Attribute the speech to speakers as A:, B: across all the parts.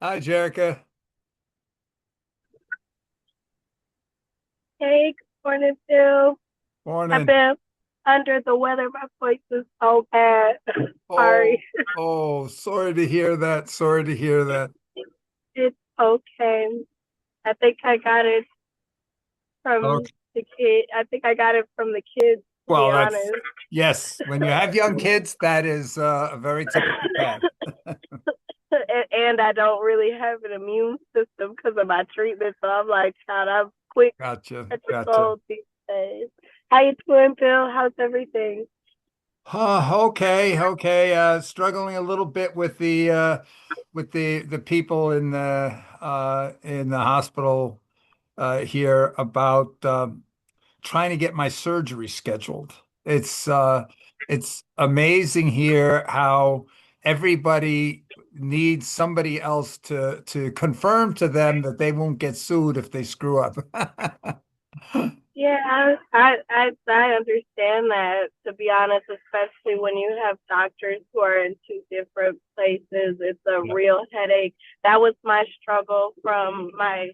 A: Hi, Jerica.
B: Hey, good morning, Phil. I've
A: Morning.
B: been under the weather. My voice is so bad. Sorry.
A: Oh, sorry to hear that. Sorry to hear that.
B: It's okay. I think I got it from
A: Okay.
B: the kid. I think I got it from the kids, to be
A: Well,
B: honest.
A: yes. When you have young kids, that is a very typical path.
B: And I don't really have an immune system because of my treatment. So I'm like, child, I'm quick
A: Gotcha.
B: at the
A: Gotcha.
B: cold these days. How you doing, Phil? How's everything?
A: Okay. Okay. Struggling a little bit with the people in the hospital here about trying to get my surgery scheduled. It's amazing here how everybody needs somebody else to confirm to them that they won't get sued if they screw up.
B: Yeah, I understand that, to be honest, especially when you have doctors who are in two different places. It's a
A: Yeah.
B: real headache. That was my struggle from my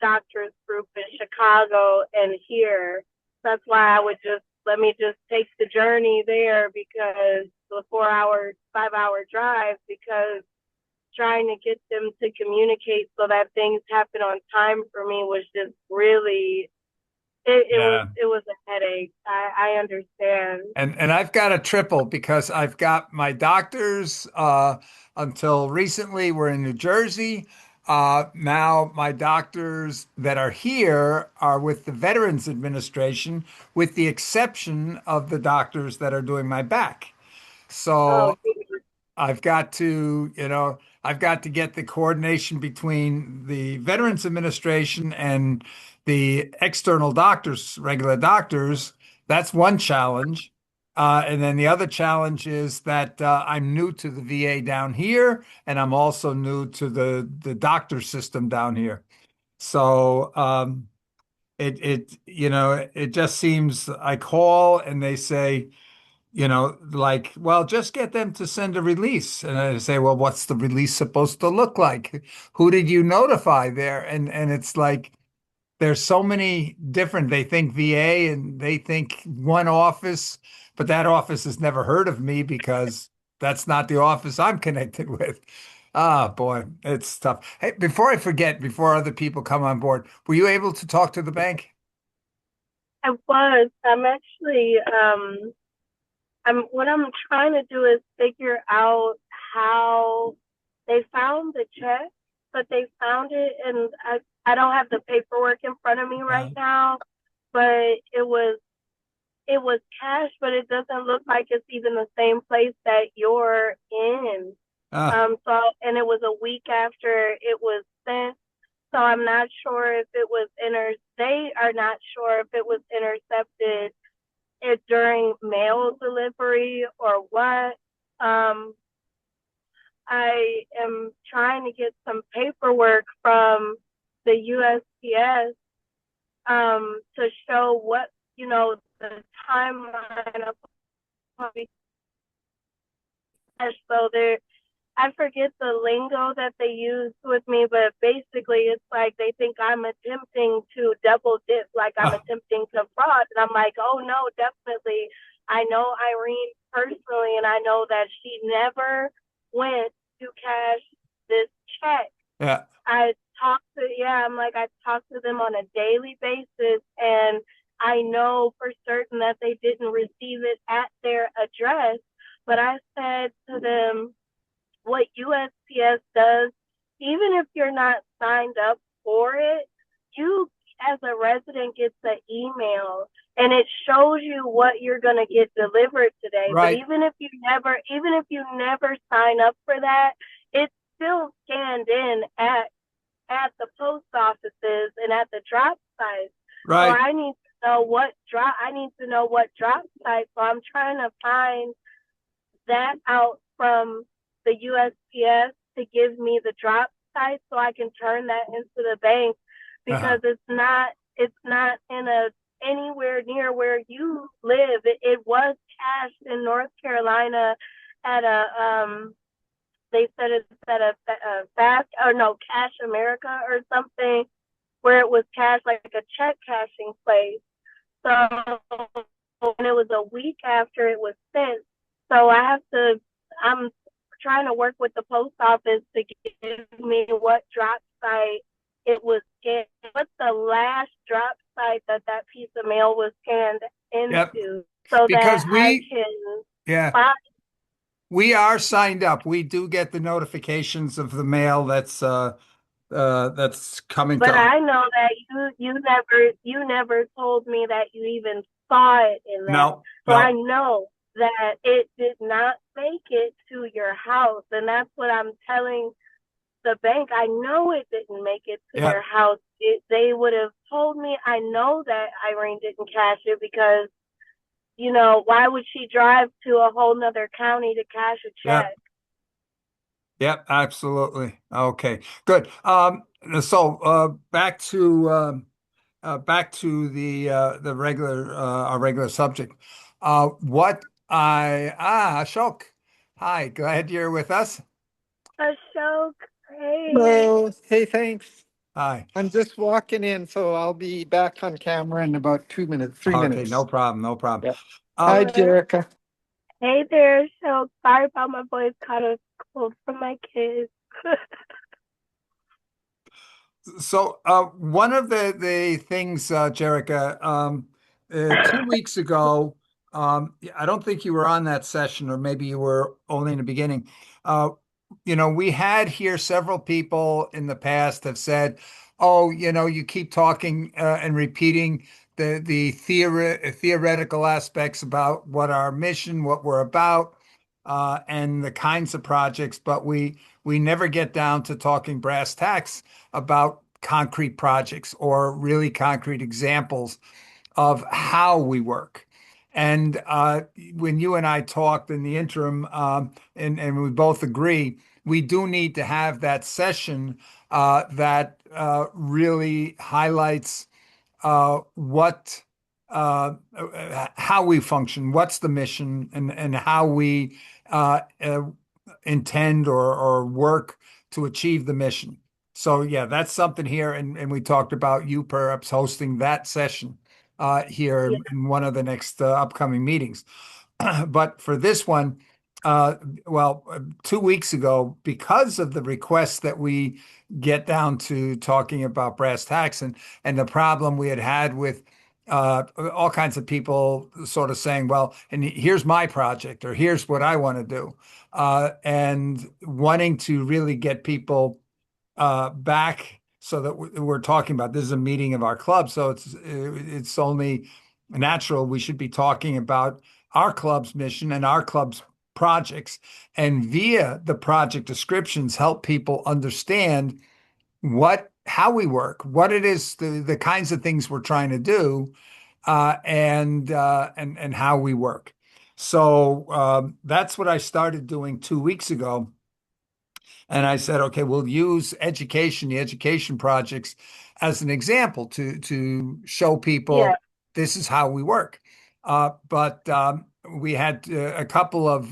B: doctors group in Chicago and here. That's why I would just let me just take the journey there, because the 4 hour, 5 hour drive, because trying to get them to communicate so that things happen on time for me was just really
A: Yeah.
B: it was a headache. I understand.
A: And I've got a triple because I've got my doctors until recently were in New Jersey. Now my doctors that are here are with the Veterans Administration, with the exception of the doctors that are doing my back.
B: Oh,
A: So I've got to get the coordination between the Veterans Administration and the external doctors, regular doctors. That's one challenge. And then the other challenge is that I'm new to the VA down here, and I'm also new to the doctor system down here. So it just seems I call and they say, like, well, just get them to send a release. And I say, well, what's the release supposed to look like? Who did you notify there? And it's like there's so many different, they think VA and they think one office, but that office has never heard of me because that's not the office I'm connected with. Ah, boy, it's tough. Hey, before I forget, before other people come on board, were you able to talk to the bank?
B: I was. I'm actually I'm what I'm trying to do is figure out how they found the check, but they found it, and I don't have the paperwork in front of me right
A: Uh,
B: now, but it was cash, but it doesn't look like it's even the same place that you're in.
A: uh,
B: So, and it was a week after it was sent. So I'm not sure if it was they are not sure if it was intercepted during mail delivery or what. Um, I am trying to get some paperwork from the USPS to show what, the timeline of so there I forget the lingo that they use with me, but basically it's like they think I'm attempting to double dip, like I'm
A: uh,
B: attempting to fraud. And I'm like, oh no, definitely. I know Irene personally, and I know that she never went to cash this check.
A: yeah.
B: I'm like, I talk to them on a daily basis, and I know for certain that they didn't receive it at their address. But I said to them, what USPS does, even if you're not signed up for it, you as a resident gets an email and it shows you what you're going to get delivered today. But
A: Right.
B: even if you never sign up for that, it's still scanned in at the post offices and at the drop sites. So
A: Right.
B: I need to know what drop site. So I'm trying to find that out from the USPS to give me the drop site so I can turn that into the bank,
A: Uh-huh.
B: because it's not in a anywhere near where you live. It was cashed in North Carolina at they said it's at a fast or no Cash America or something where it was cash like a check cashing place. So and it was a week after it was sent. So I'm trying to work with the post office to give me what drop site it was scanned. What's the last drop site that that piece of mail was scanned
A: Yep.
B: into so that
A: Because
B: I
A: we,
B: can
A: yeah,
B: find.
A: we are signed up. We do get the notifications of the mail that's coming to
B: But
A: us.
B: I know that you never told me that you even saw it in that.
A: No,
B: So I
A: no.
B: know that it did not make it to your house, and that's what I'm telling the bank. I know it didn't make it to
A: Yeah,
B: your house. They would have told me. I know that Irene didn't cash it because why would she drive to a whole nother county to cash a
A: yeah,
B: check?
A: yeah, absolutely. Okay, good. So back to the regular our regular subject. What I Ashok. Hi, glad you're with us.
B: Ashok, hey.
C: Hello. Hey, thanks.
A: Hi.
C: I'm just walking in, so I'll be back on camera in about 2 minutes, three
A: Okay, no
C: minutes.
A: problem, no problem.
C: Yeah.
A: Uh,
C: Hi, Jerica.
B: Hey there, so sorry about my voice, caught a cold from my kids.
A: So, one of the things, Jerica, 2 weeks ago, I don't think you were on that session, or maybe you were only in the beginning. Uh, we had here several people in the past have said, "Oh, you keep talking and repeating the theoretical aspects about what our mission, what we're about, and the kinds of projects, but we never get down to talking brass tacks about concrete projects or really concrete examples of how we work." And when you and I talked in the interim, and we both agree, we do need to have that session that really highlights what how we function, what's the mission, and how we intend or work to achieve the mission. So yeah, that's something here, and we talked about you perhaps hosting that session here
B: Yeah,
A: in one of the next upcoming meetings. But for this one, uh, well, 2 weeks ago, because of the request that we get down to talking about brass tacks and the problem we had had with all kinds of people sort of saying, well, and here's my project, or here's what I want to do, and wanting to really get people back so that we're talking about this is a meeting of our club, so it's only natural we should be talking about our club's mission and our club's projects, and via the project descriptions help people understand how we work, what it is, the kinds of things we're trying to do, and how we work. So that's what I started doing 2 weeks ago. And I said, okay, we'll use the education projects as an example to show
B: yeah.
A: people this is how we work. But we had a couple of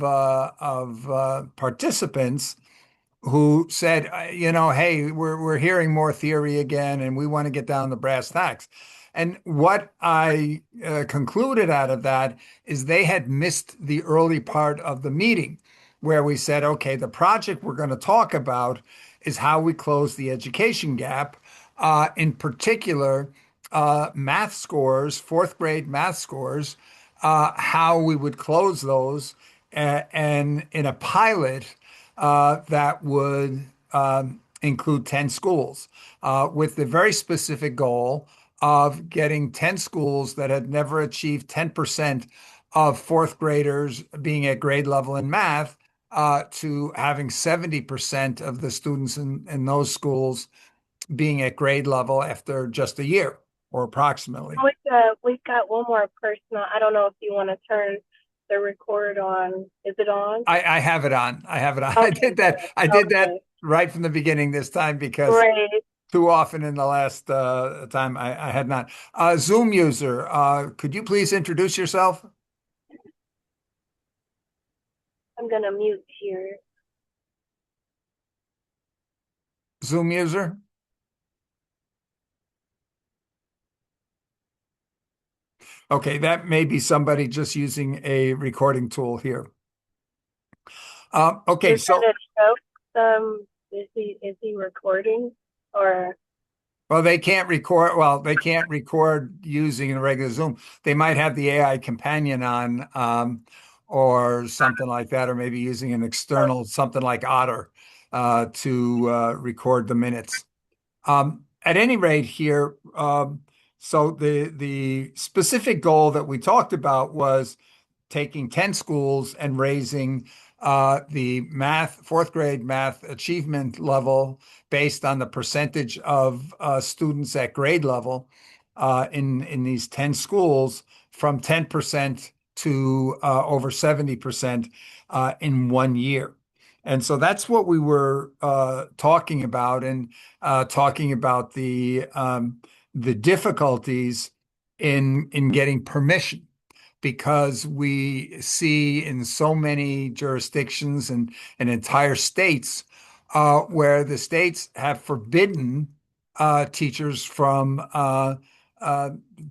A: participants who said, hey, we're hearing more theory again, and we want to get down to brass tacks. And what I concluded out of that is they had missed the early part of the meeting where we said, okay, the project we're going to talk about is how we close the education gap, in particular, math scores, fourth grade math scores, how we would close those, and in a pilot that would include 10 schools, with the very specific goal of getting 10 schools that had never achieved 10% of fourth graders being at grade level in math, to having 70% of the students in those schools being at grade level after just a year or approximately.
B: We got one more person. I don't know if you want to turn the record on. Is it on?
A: I have it on. I have it on. I
B: Okay,
A: did that. I
B: good.
A: did that
B: Okay,
A: right from the beginning this time because
B: great.
A: too often in the last time I had not. Zoom user, could you please introduce yourself?
B: I'm gonna mute here.
A: Zoom user? Okay, that may be somebody just using a recording tool here. Okay,
B: Is
A: so
B: that a joke? Is he recording or
A: well, they can't record. Well, they can't record using a regular Zoom. They might have the AI companion on, or something like that, or maybe using an external something like Otter to record the minutes. At any rate, here, so the specific goal that we talked about was taking 10 schools and raising the fourth grade math achievement level based on the percentage of students at grade level in these 10 schools from 10% to over 70% in 1 year. And so that's what we were talking about, and talking about the difficulties in getting permission, because we see in so many jurisdictions and entire states where the states have forbidden teachers from uh,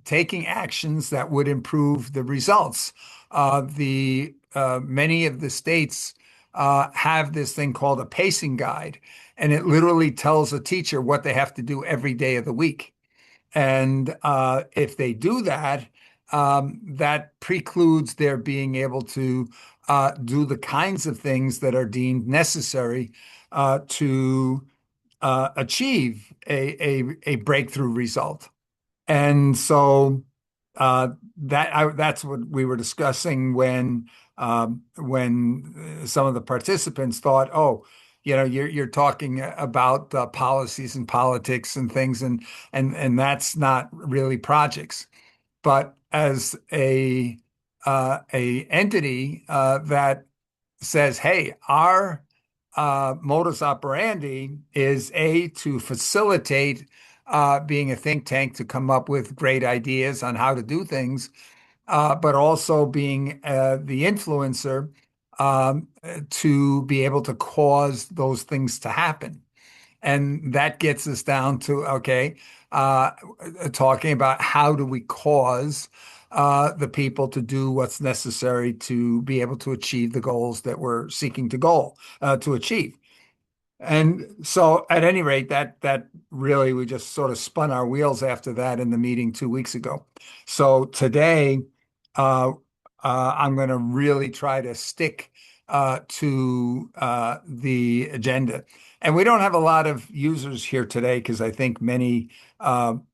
A: taking actions that would improve the results. The Many of the states have this thing called a pacing guide, and it literally tells a teacher what they have to do every day of the week. And if they do that, that precludes their being able to do the kinds of things that are deemed necessary to achieve a breakthrough result. And so that's what we were discussing when some of the participants thought, oh, you're talking about policies and politics and things, and that's not really projects. But as a entity that says, hey, our modus operandi is to facilitate being a think tank to come up with great ideas on how to do things, but also being the influencer to be able to cause those things to happen. And that gets us down to, okay, uh, talking about how do we cause the people to do what's necessary to be able to achieve the goals that we're seeking to achieve. And so, at any rate, that really, we just sort of spun our wheels after that in the meeting 2 weeks ago. So today, uh, I'm going to really try to stick to the agenda. And we don't have a lot of users here today because I think many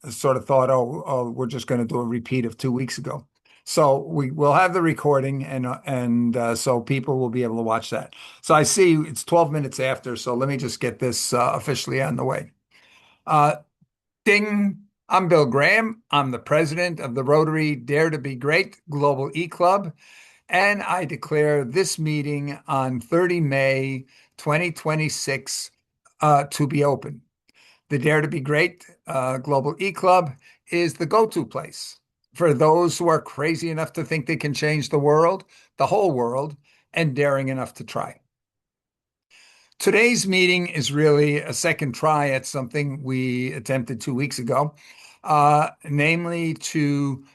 A: sort of thought, oh, we're just going to do a repeat of 2 weeks ago. So we will have the recording, and so people will be able to watch that. So I see it's 12 minutes after, so let me just get this officially on the way. Uh, Ding. I'm Bill Graham. I'm the president of the Rotary Dare to Be Great Global eClub, and I declare this meeting on 30 May 2026 to be open. The Dare to Be Great Global eClub is the go-to place for those who are crazy enough to think they can change the world, the whole world, and daring enough to try. Today's meeting is really a second try at something we attempted 2 weeks ago, namely to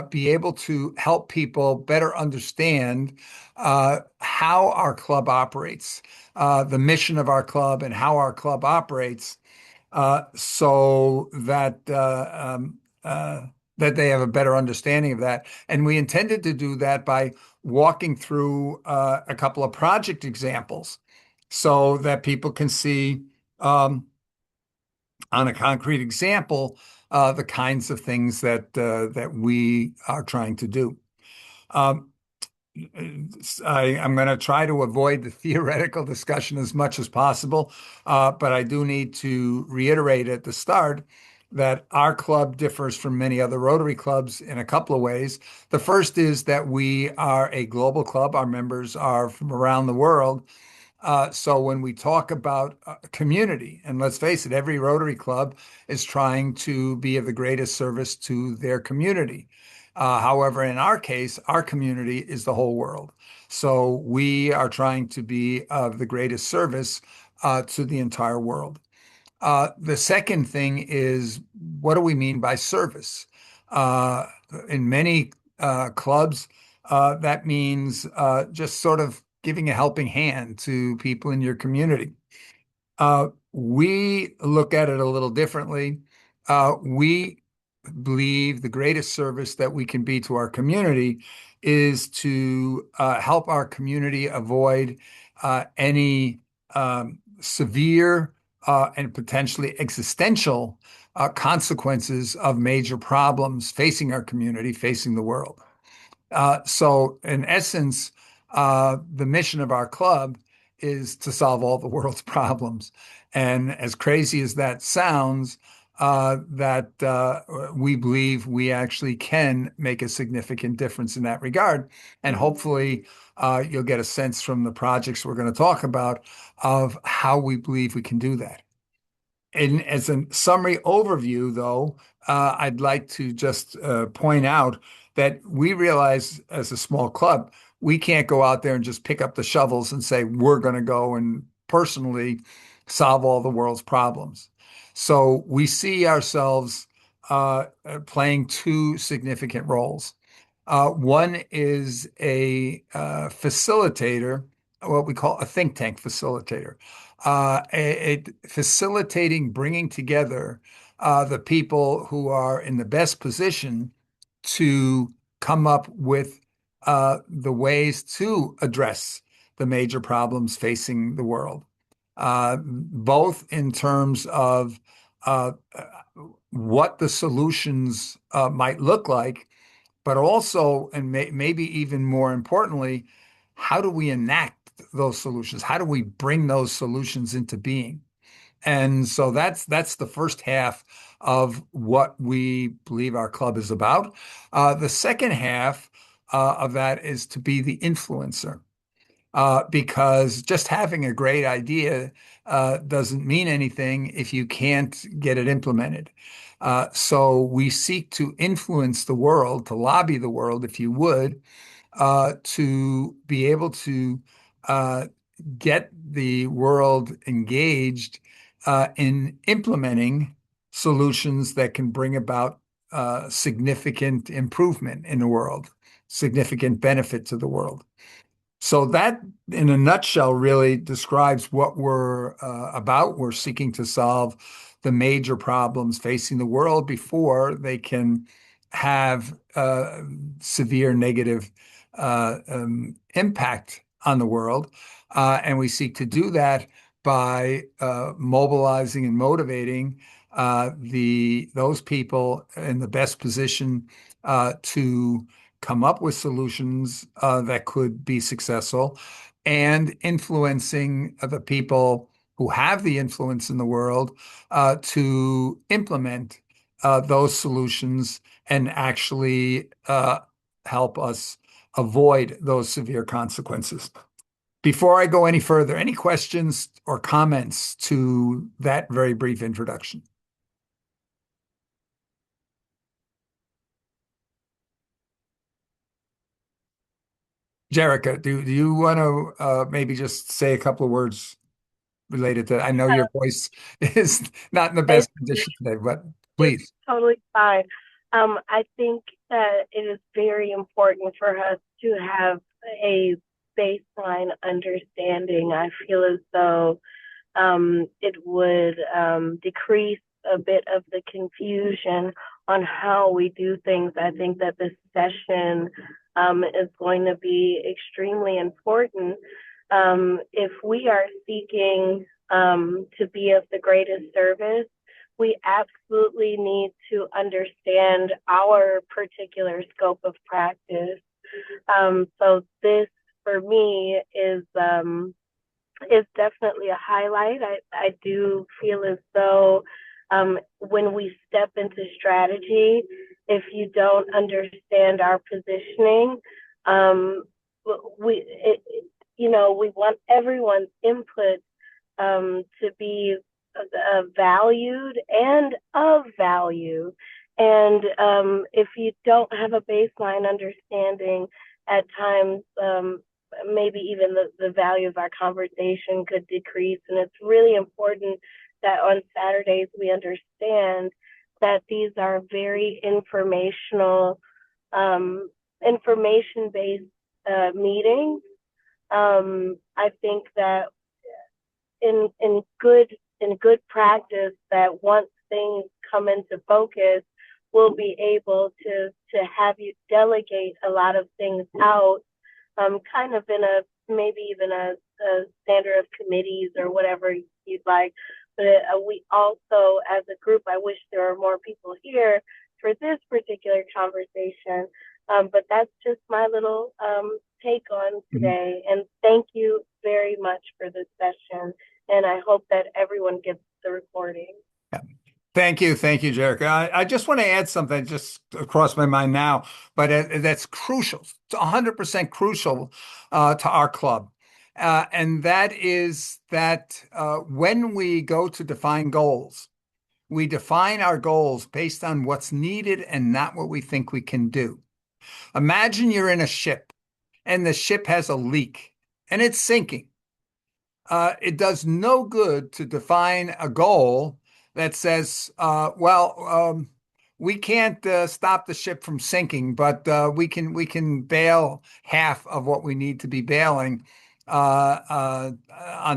A: be able to help people better understand how our club operates, the mission of our club, and how our club operates, so that they have a better understanding of that. And we intended to do that by walking through a couple of project examples so that people can see on a concrete example the kinds of things that we are trying to do. Um, I'm going to try to avoid the theoretical discussion as much as possible, but I do need to reiterate at the start that our club differs from many other Rotary clubs in a couple of ways. The first is that we are a global club. Our members are from around the world. So when we talk about community, and let's face it, every Rotary Club is trying to be of the greatest service to their community. However, in our case, our community is the whole world. So we are trying to be of the greatest service to the entire world. The second thing is, what do we mean by service? Uh, in many clubs, that means just sort of giving a helping hand to people in your community. We look at it a little differently. We believe the greatest service that we can be to our community is to help our community avoid any severe and potentially existential consequences of major problems facing our community, facing the world. So, in essence, the mission of our club is to solve all the world's problems. And as crazy as that sounds, that we believe we actually can make a significant difference in that regard. And hopefully, you'll get a sense from the projects we're going to talk about of how we believe we can do that. And as a summary overview, though, I'd like to just point out that we realize as a small club, we can't go out there and just pick up the shovels and say, we're going to go and personally solve all the world's problems. So we see ourselves playing two significant roles. One is a facilitator, what we call a think tank facilitator, facilitating bringing together the people who are in the best position to come up with the ways to address the major problems facing the world, both in terms of what the solutions might look like, but also, and maybe even more importantly, how do we enact those solutions? How do we bring those solutions into being? And so that's the first half of what we believe our club is about. The second half of that is to be the influencer, because just having a great idea doesn't mean anything if you can't get it implemented. So we seek to influence the world, to lobby the world, if you would, to be able to uh, get the world engaged in implementing solutions that can bring about significant improvement in the world, significant benefit to the world. So that, in a nutshell, really describes what we're about. We're seeking to solve the major problems facing the world before they can have severe negative impact on the world. And we seek to do that by mobilizing and motivating those people in the best position to come up with solutions that could be successful, and influencing the people who have the influence in the world to implement those solutions and actually help us avoid those severe consequences. Before I go any further, any questions or comments to that very brief introduction? Jerica, do you want to maybe just say a couple of words related to? I know your voice is not in the best
B: It's,
A: condition today, but
B: it's
A: please.
B: totally fine. I think that it is very important for us to have a baseline understanding. I feel as though it would decrease a bit of the confusion on how we do things. I think that this session is going to be extremely important if we are seeking to be of the greatest service. We absolutely need to understand our particular scope of practice. So this, for me, is definitely a highlight. I do feel as though when we step into strategy, if you don't understand our positioning, um, we want everyone's input to be valued and of value. And if you don't have a baseline understanding, at times, maybe even the value of our conversation could decrease. And it's really important that on Saturdays we understand that these are very information based meetings. I think that in good practice, that once things come into focus, we'll be able to have you delegate a lot of things out, kind of in a maybe even a standard of committees or whatever you'd like. But we also, as a group, I wish there were more people here for this particular conversation. But that's just my little take on
A: Mhm.
B: today. And thank you very much for this session. And I hope that everyone gets the recording.
A: Thank you, Jericho. I just want to add something just across my mind now, but that's crucial. It's 100% crucial to our club. And that is that when we go to define goals, we define our goals based on what's needed and not what we think we can do. Imagine you're in a ship and the ship has a leak and it's sinking. It does no good to define a goal that says, we can't stop the ship from sinking, but we can bail half of what we need to be bailing on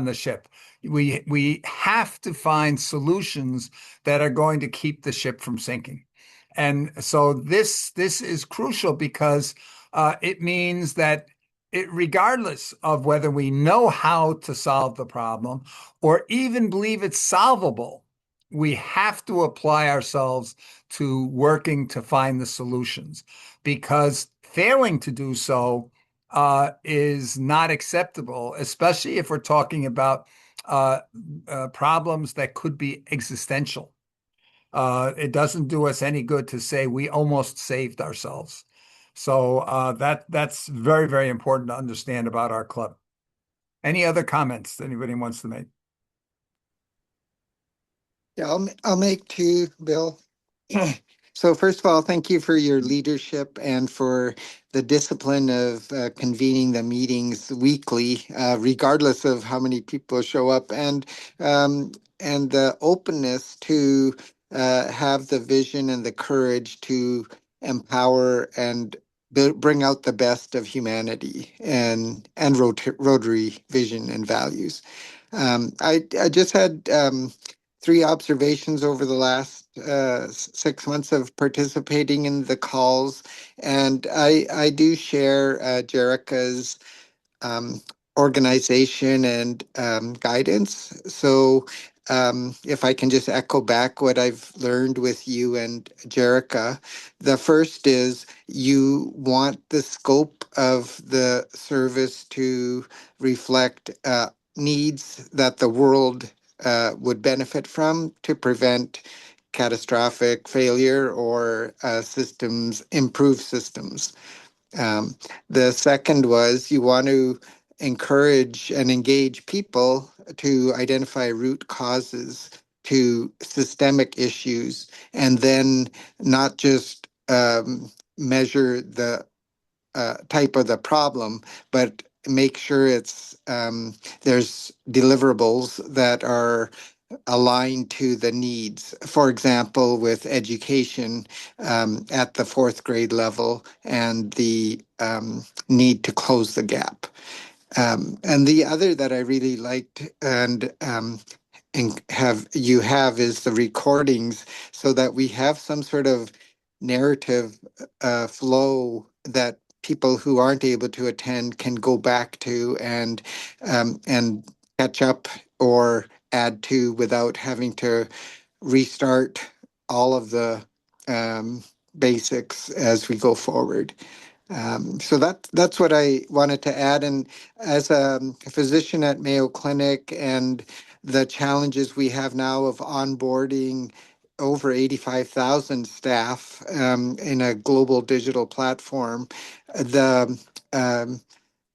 A: the ship. We have to find solutions that are going to keep the ship from sinking. And so this is crucial because it means that regardless of whether we know how to solve the problem or even believe it's solvable, we have to apply ourselves to working to find the solutions because failing to do so is not acceptable, especially if we're talking about uh, problems that could be existential. It doesn't do us any good to say we almost saved ourselves. So that's very, very important to understand about our club. Any other comments anybody wants to make?
C: Yeah, I'll make two, Bill. So first of all, thank you for your leadership and for the discipline of convening the meetings weekly, regardless of how many people show up, and the openness to have the vision and the courage to empower and bring out the best of humanity and Rotary vision and values. I just had three observations over the last 6 months of participating in the calls, and I do share Jerica's um, organization and guidance. So if I can just echo back what I've learned with you and Jerica, the first is you want the scope of the service to reflect needs that the world would benefit from to prevent catastrophic failure or improve systems. Um, the second was you want to encourage and engage people to identify root causes to systemic issues and then not just measure the type of the problem, but make sure there's deliverables that are aligned to the needs. For example, with education at the fourth grade level and the need to close the gap. And the other that I really liked and have is the recordings so that we have some sort of narrative flow that people who aren't able to attend can go back to and catch up or add to without having to restart all of the um, basics as we go forward. So that's what I wanted to add. And as a physician at Mayo Clinic and the challenges we have now of onboarding over 85,000 staff in a global digital platform, the um,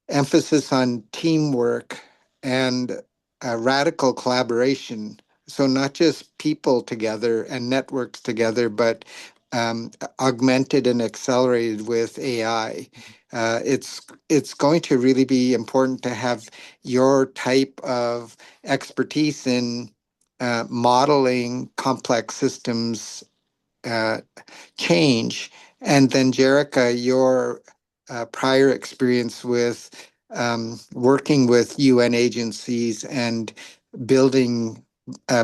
C: emphasis on teamwork and radical collaboration. So, not just people together and networks together, but augmented and accelerated with AI. It's going to really be important to have your type of expertise in modeling complex systems uh, change. And then, Jerica, your prior experience with working with UN agencies and building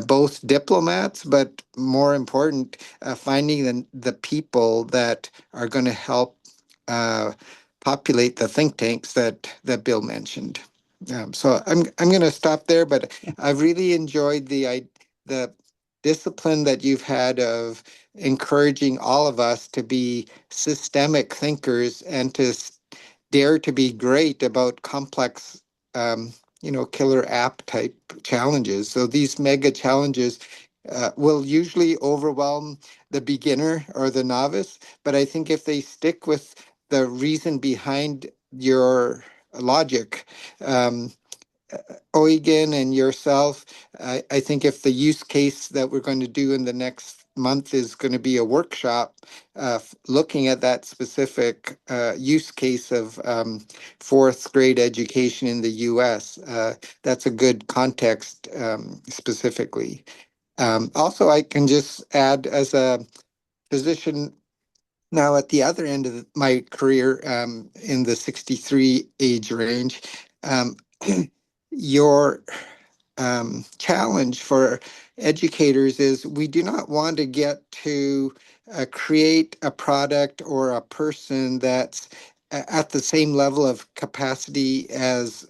C: both diplomats, but more important, finding the people that are going to help uh, populate the think tanks that Bill mentioned. So I'm going to stop there, but I've really enjoyed the discipline that you've had of encouraging all of us to be systemic thinkers and to dare to be great about complex, um, killer app type challenges. So these mega challenges will usually overwhelm the beginner or the novice, but I think if they stick with the reason behind your logic, um, Eugen and yourself, I think if the use case that we're going to do in the next month is going to be a workshop looking at that specific use case of fourth grade education in the US, that's a good context specifically. Also, I can just add as a physician now at the other end of my career in the 63 age range, um, your challenge for educators is we do not want to get to create a product or a person that's at the same level of capacity as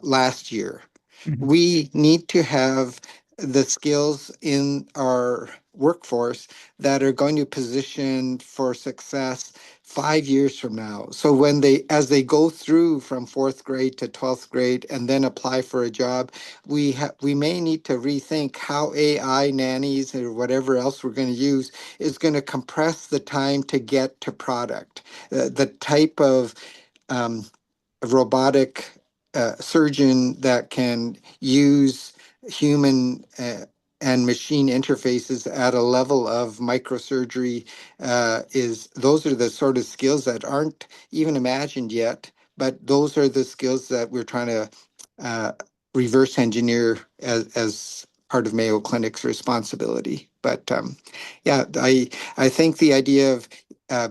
C: last year.
A: Mhm.
C: We need to have the skills in our workforce that are going to position for success 5 years from now. So as they go through from fourth grade to 12th grade and then apply for a job, we may need to rethink how AI nannies or whatever else we're going to use is going to compress the time to get to product. The type of um, a robotic surgeon that can use human and machine interfaces at a level of microsurgery is those are the sort of skills that aren't even imagined yet, but those are the skills that we're trying to uh, reverse engineer as part of Mayo Clinic's responsibility. But yeah, I think the idea of uh,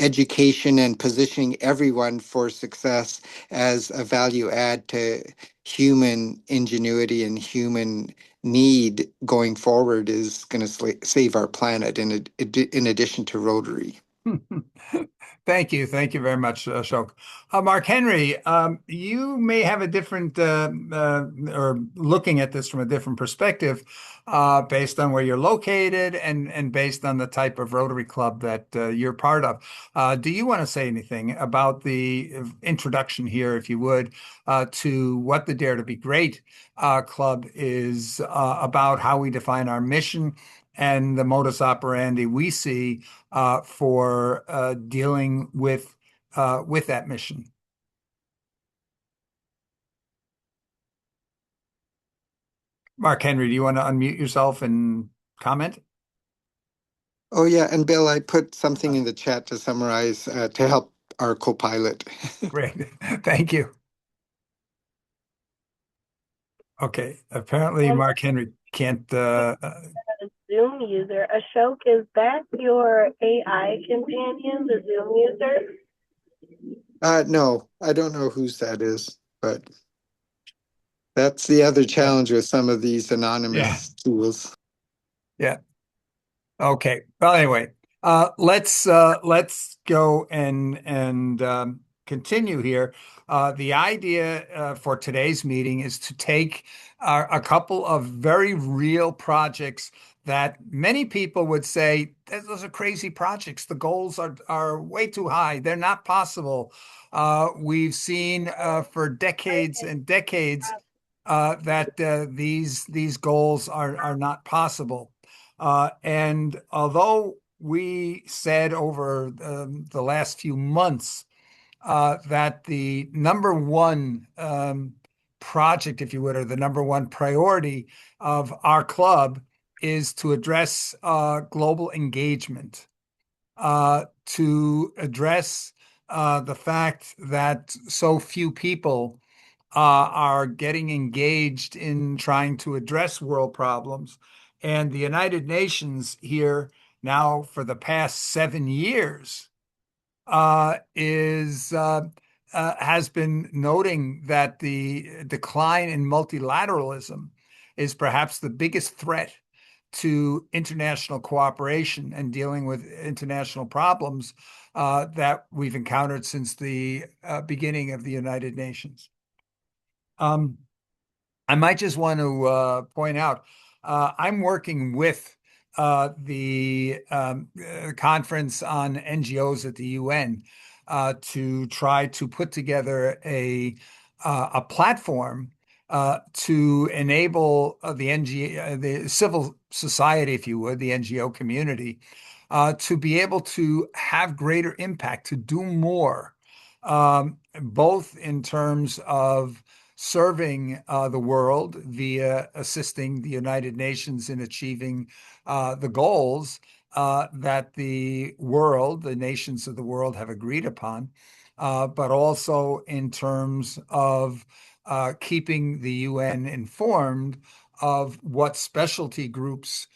C: education and positioning everyone for success as a value add to human ingenuity and human need going forward is going to save our planet in addition to Rotary.
A: Thank you. Thank you very much, Ashok. Mark Henry, you may have a different, or looking at this from a different perspective, based on where you're located and based on the type of Rotary Club that you're part of. Do you want to say anything about the introduction here, if you would, to what the Dare to Be Great Club is about, how we define our mission and the modus operandi we see for dealing with that mission. Mark Henry, do you want to unmute yourself and comment?
C: Oh yeah, and Bill, I put something in the chat to summarize to help our co-pilot.
A: Great. Thank you. Okay. Apparently,
B: I'm
A: Mark Henry can't.
B: a Zoom user. Ashok, is that your AI companion, the Zoom user?
C: No, I don't know whose that is, but that's the other
A: Yeah.
C: challenge with some of these
A: Yeah.
C: anonymous tools.
A: Yeah. Okay. Well, anyway, let's go and continue here. The idea for today's meeting is to take a couple of very real projects that many people would say those are crazy projects. The goals are way too high. They're not possible. We've seen for decades and decades that these goals are not possible. And although we said over the last few months that the number one project, if you would, or the number one priority of our club is to address global engagement, to address the fact that so few people are getting engaged in trying to address world problems. And the United Nations here now for the past 7 years is has been noting that the decline in multilateralism is perhaps the biggest threat to international cooperation and dealing with international problems that we've encountered since the beginning of the United Nations. Um, I might just want to point out I'm working with the conference on NGOs at the UN to try to put together a platform to enable the civil society, if you would, the NGO community, to be able to have greater impact, to do more, both in terms of serving the world via assisting the United Nations in achieving the goals that the world, the nations of the world have agreed upon, but also in terms of keeping the UN informed of what specialty groups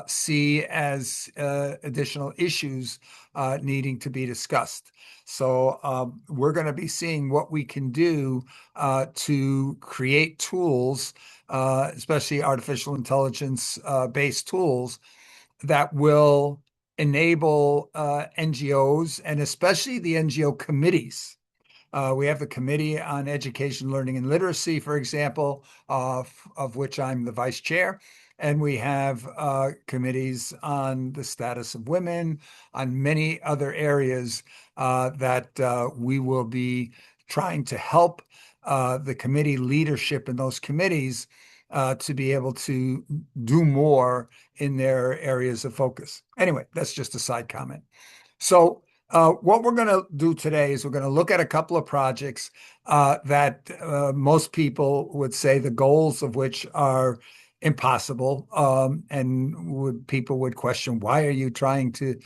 A: see as additional issues needing to be discussed. So we're going to be seeing what we can do to create tools, especially artificial intelligence based tools that will enable NGOs and especially the NGO committees. We have the Committee on Education, Learning, and Literacy, for example, of which I'm the vice chair. And we have committees on the status of women, on many other areas that we will be trying to help the committee leadership in those committees to be able to do more in their areas of focus. Anyway, that's just a side comment. So, what we're going to do today is we're going to look at a couple of projects that most people would say the goals of which are impossible, and people would question, why are you trying to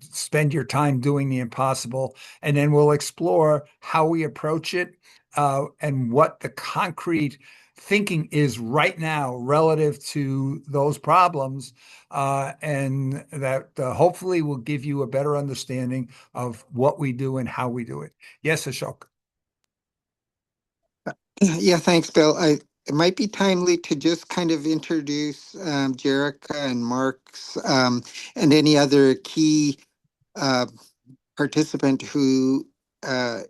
A: spend your time doing the impossible? And then we'll explore how we approach it and what the concrete thinking is right now relative to those problems, and that hopefully will give you a better understanding of what we do and how we do it. Yes, Ashok.
C: Yeah, thanks, Bill. It might be timely to just kind of introduce Jerica and Mark's and any other key uh, participant who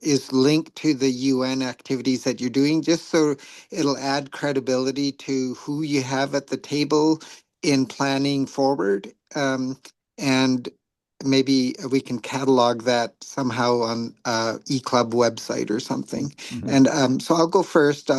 C: is linked to the UN activities that you're doing, just so it'll add credibility to who you have at the table in planning forward. And maybe we can catalog that somehow on eClub website or something.
A: Mhm.
C: And so I'll go first.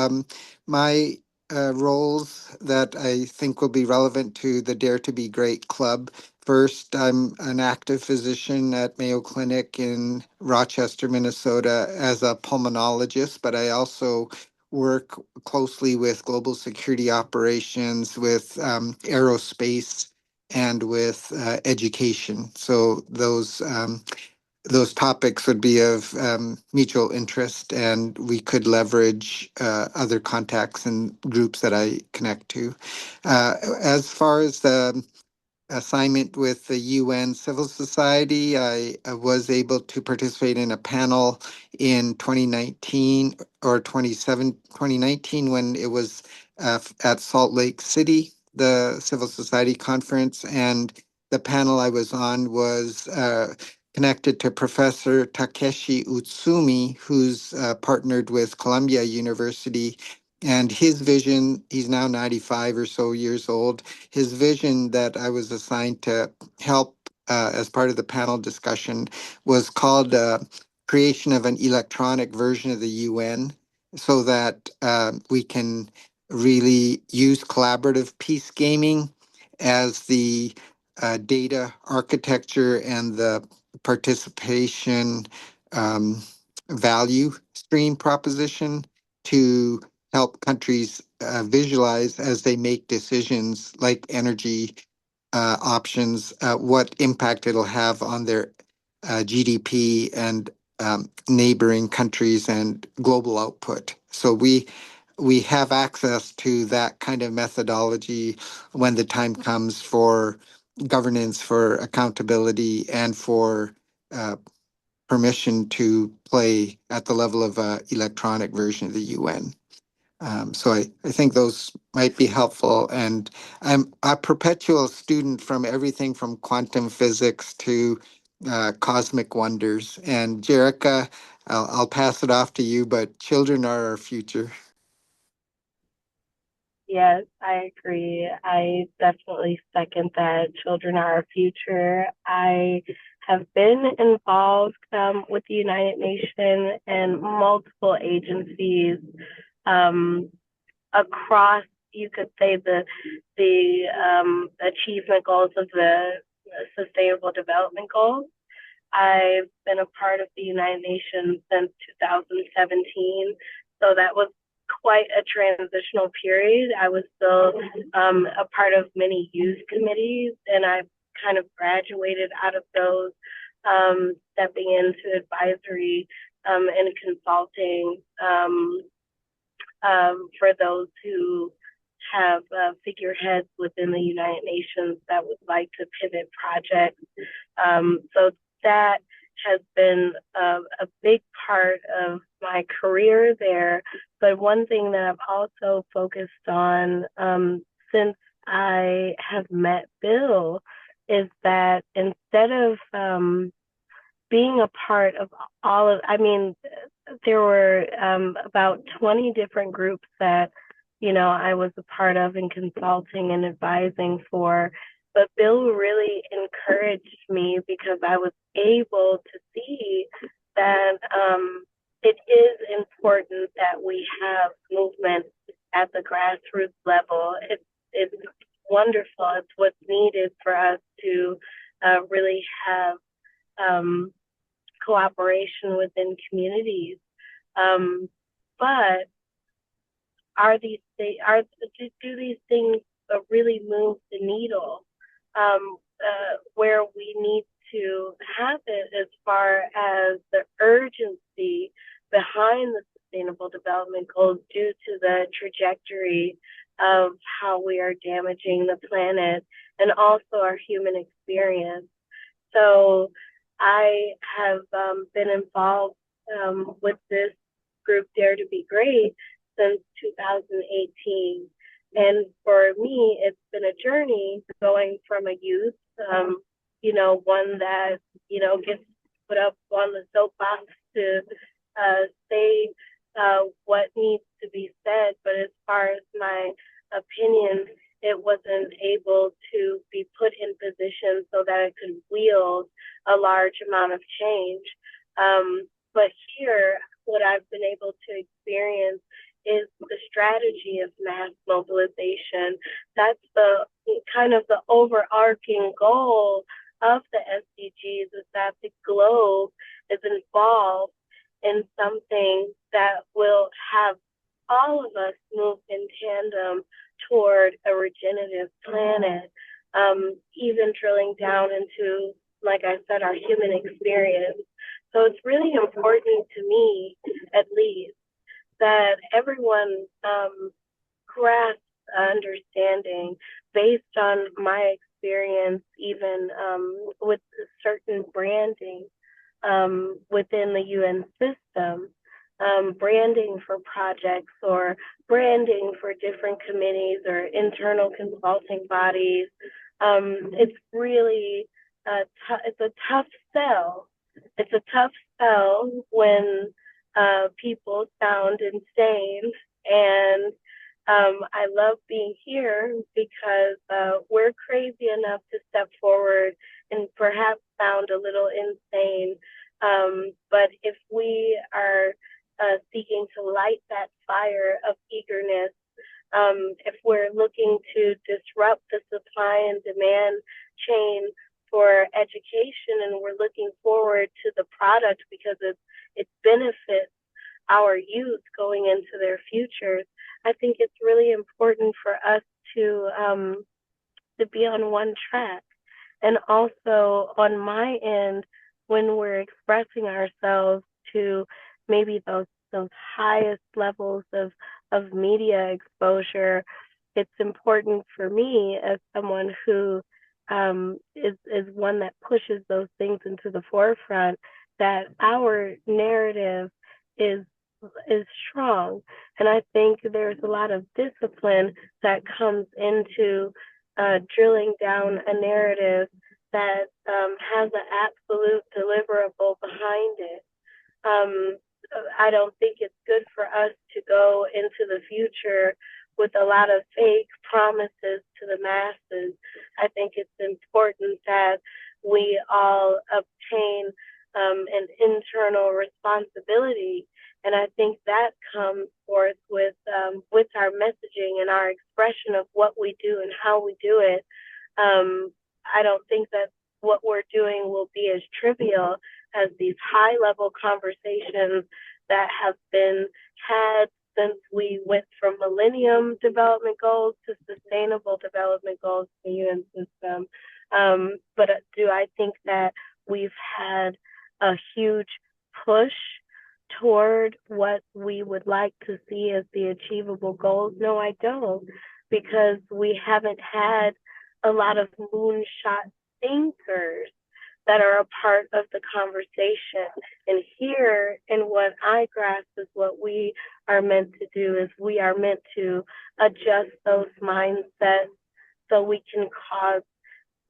C: My roles that I think will be relevant to the Dare to Be Great Club. First, I'm an active physician at Mayo Clinic in Rochester, Minnesota, as a pulmonologist, but I also work closely with global security operations, with aerospace, and with education. So those topics would be of mutual interest, and we could leverage other contacts and groups that I connect to. As far as the assignment with the UN Civil Society, I was able to participate in a panel in 2019 or 2019 when it was at Salt Lake City, the Civil Society conference. And the panel I was on was connected to Professor Takeshi Utsumi, who's partnered with Columbia University. And his vision, he's now 95 or so years old. His vision that I was assigned to help as part of the panel discussion was called creation of an electronic version of the UN, so that we can really use collaborative peace gaming as the data architecture and the participation um, value stream proposition to help countries visualize as they make decisions like energy options, what impact it'll have on their GDP and neighboring countries and global output. So we have access to that kind of methodology when the time comes for governance, for accountability, and for uh, permission to play at the level of an electronic version of the UN. So I think those might be helpful. And I'm a perpetual student from everything from quantum physics to cosmic wonders. And Jerica, I'll pass it off to you, but children are our future.
B: Yes, I agree. I definitely second that. Children are our future. I have been involved with the United Nations and multiple agencies um, across, you could say, the achievement goals of the Sustainable Development Goals. I've been a part of the United Nations since 2017, so that was quite a transitional period. I was still a part of many youth committees, and I kind of graduated out of those, stepping into advisory and consulting for those who have figureheads within the United Nations that would like to pivot projects. So that has been a big part of my career there. But one thing that I've also focused on since I have met Bill is that instead of being a part of all of, I mean, there were about 20 different groups that, I was a part of in consulting and advising for. But Bill really encouraged me because I was able to see that it is important that we have movement at the grassroots level. It's wonderful. It's what's needed for us to really have um, cooperation within communities. But do these things really move the needle where we need to have it as far as the urgency behind the Sustainable Development Goals due to the trajectory of how we are damaging the planet and also our human experience. So I have been involved with this group, Dare to Be Great, since 2018. And for me, it's been a journey going from a youth, one that, gets put up on the soapbox to say what needs to be said. But as far as my opinion, it wasn't able to be put in position so that it could wield a large amount of change. But here, what I've been able to experience is the strategy of mass mobilization. That's the kind of the overarching goal of the SDGs, is that the globe is involved in something that will have all of us move in tandem toward a regenerative planet, even drilling down into, like I said, our human experience. So it's really important to me, at least, that everyone grasps understanding based on my experience, even with certain branding within the UN system, branding for projects or branding for different committees or internal consulting bodies. It's really it's a tough sell. It's a tough sell when people sound insane. And I love being here because we're crazy enough to step forward and perhaps sound a little insane. But if we are seeking to light that fire of eagerness, if we're looking to disrupt the supply and demand chain for education, and we're looking forward to the product because it benefits our youth going into their futures, I think it's really important for us to be on one track. And also on my end, when we're expressing ourselves to maybe those highest levels of media exposure, it's important for me as someone who is one that pushes those things into the forefront, that our narrative is is strong. And I think there's a lot of discipline that comes into drilling down a narrative that has an absolute deliverable behind it. um, I don't think it's good for us to go into the future with a lot of fake promises to the masses. I think it's important that we all obtain an internal responsibility, and I think that comes forth with our messaging and our expression of what we do and how we do it. I don't think that what we're doing will be as trivial as these high level conversations that have been had since we went from Millennium Development Goals to Sustainable Development Goals, the UN system. But do I think that we've had a huge push toward what we would like to see as the achievable goals? No, I don't, because we haven't had a lot of moonshot thinkers that are a part of the conversation. And here, in what I grasp, is what we are meant to do is we are meant to adjust those mindsets so we can cause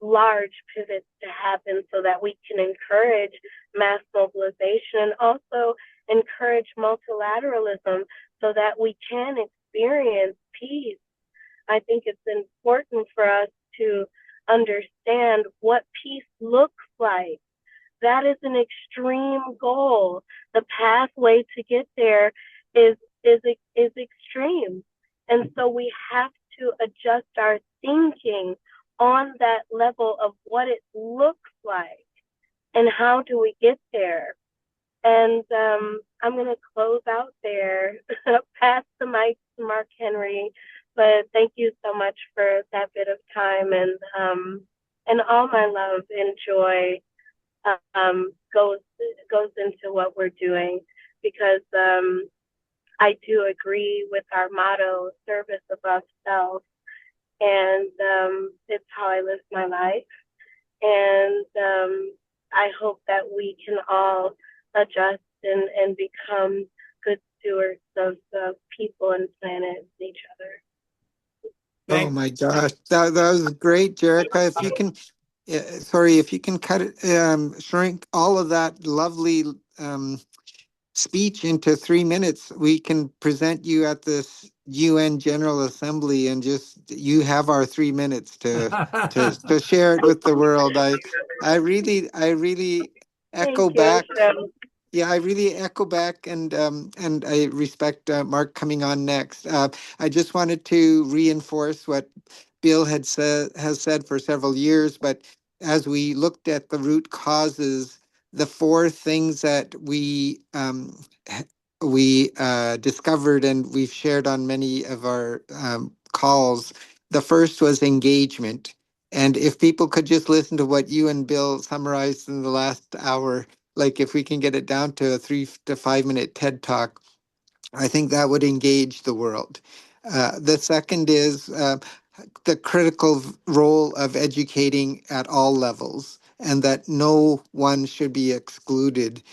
B: large pivots to happen, so that we can encourage mass mobilization and also encourage multilateralism so that we can experience peace. I think it's important for us to understand what peace looks like. That is an extreme goal. The pathway to get there is is extreme. And so we have to adjust our thinking on that level of what it looks like and how do we get there. And I'm going to close out there, pass the mic to Mark Henry. But thank you so much for that bit of time, and all my love and joy goes into what we're doing, because I do agree with our motto, service above self, and it's how I live my life. And I hope that we can all adjust and become good stewards of people and planet and each other.
C: Oh
A: Thank,
C: my gosh, that was great, Jerica. If you can, sorry, if you can cut it, shrink all of that lovely um, speech into 3 minutes, we can present you at this UN General Assembly, and just you have our 3 minutes to share it with the world. I really
B: Thank
C: echo
B: you.
C: back. Yeah, I really echo back, and I respect Mark coming on next. I just wanted to reinforce what Bill had said has said for several years, but as we looked at the root causes, the four things that we discovered and we've shared on many of our calls. The first was engagement. And if people could just listen to what you and Bill summarized in the last hour, like if we can get it down to a 3 to 5 minute TED talk, I think that would engage the world. The second is the critical role of educating at all levels, and that no one should be excluded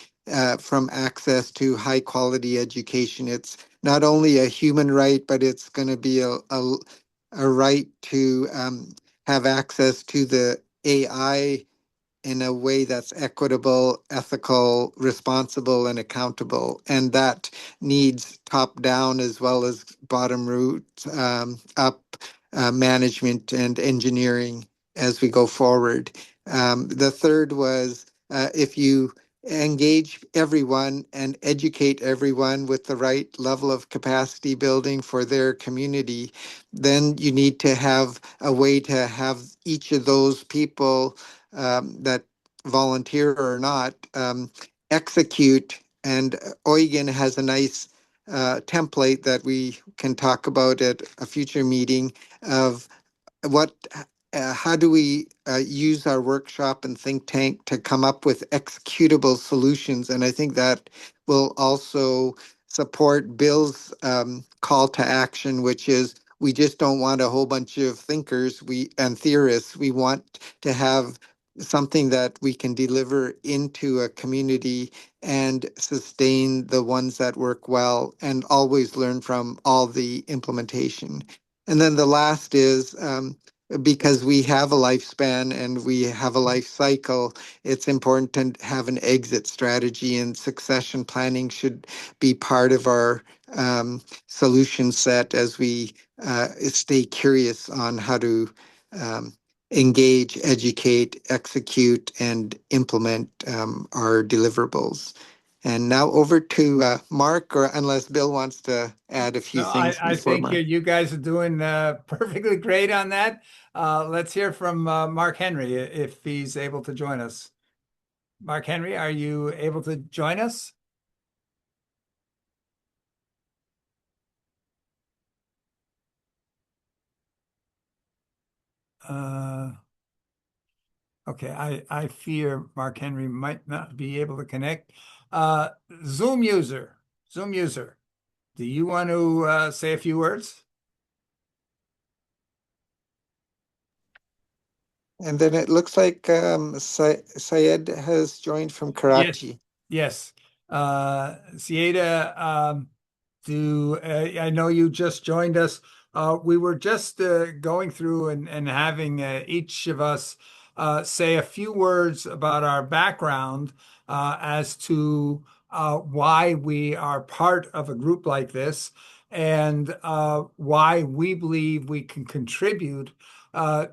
C: from access to high quality education. It's not only a human right, but it's going to be a right to have access to the AI in a way that's equitable, ethical, responsible, and accountable. And that needs top down as well as bottom root up management and engineering as we go forward. The third was if you engage everyone and educate everyone with the right level of capacity building for their community, then you need to have a way to have each of those people that volunteer or not execute. And Eugen has a nice template that we can talk about at a future meeting of what how do we use our workshop and think tank to come up with executable solutions? And I think that will also support Bill's call to action, which is we just don't want a whole bunch of thinkers and theorists. We want to have something that we can deliver into a community and sustain the ones that work well and always learn from all the implementation. And then the last is because we have a lifespan and we have a life cycle, it's important to have an exit strategy, and succession planning should be part of our solution set as we stay curious on how to um, engage, educate, execute, and implement our deliverables. And now over to Mark, or unless Bill wants to add a few
A: No,
C: things
A: I
C: before
A: think
C: Mark.
A: you guys are doing perfectly great on that. Let's hear from Mark Henry if he's able to join us. Mark Henry, are you able to join us? Uh, okay, I fear Mark Henry might not be able to connect. Uh, Zoom user, Zoom user, do you want to say a few words?
C: And then it looks like Syed has joined from
A: Yes,
C: Karachi.
A: yes. Sieda, I know you just joined us. We were just going through and having each of us say a few words about our background as to why we are part of a group like this and why we believe we can contribute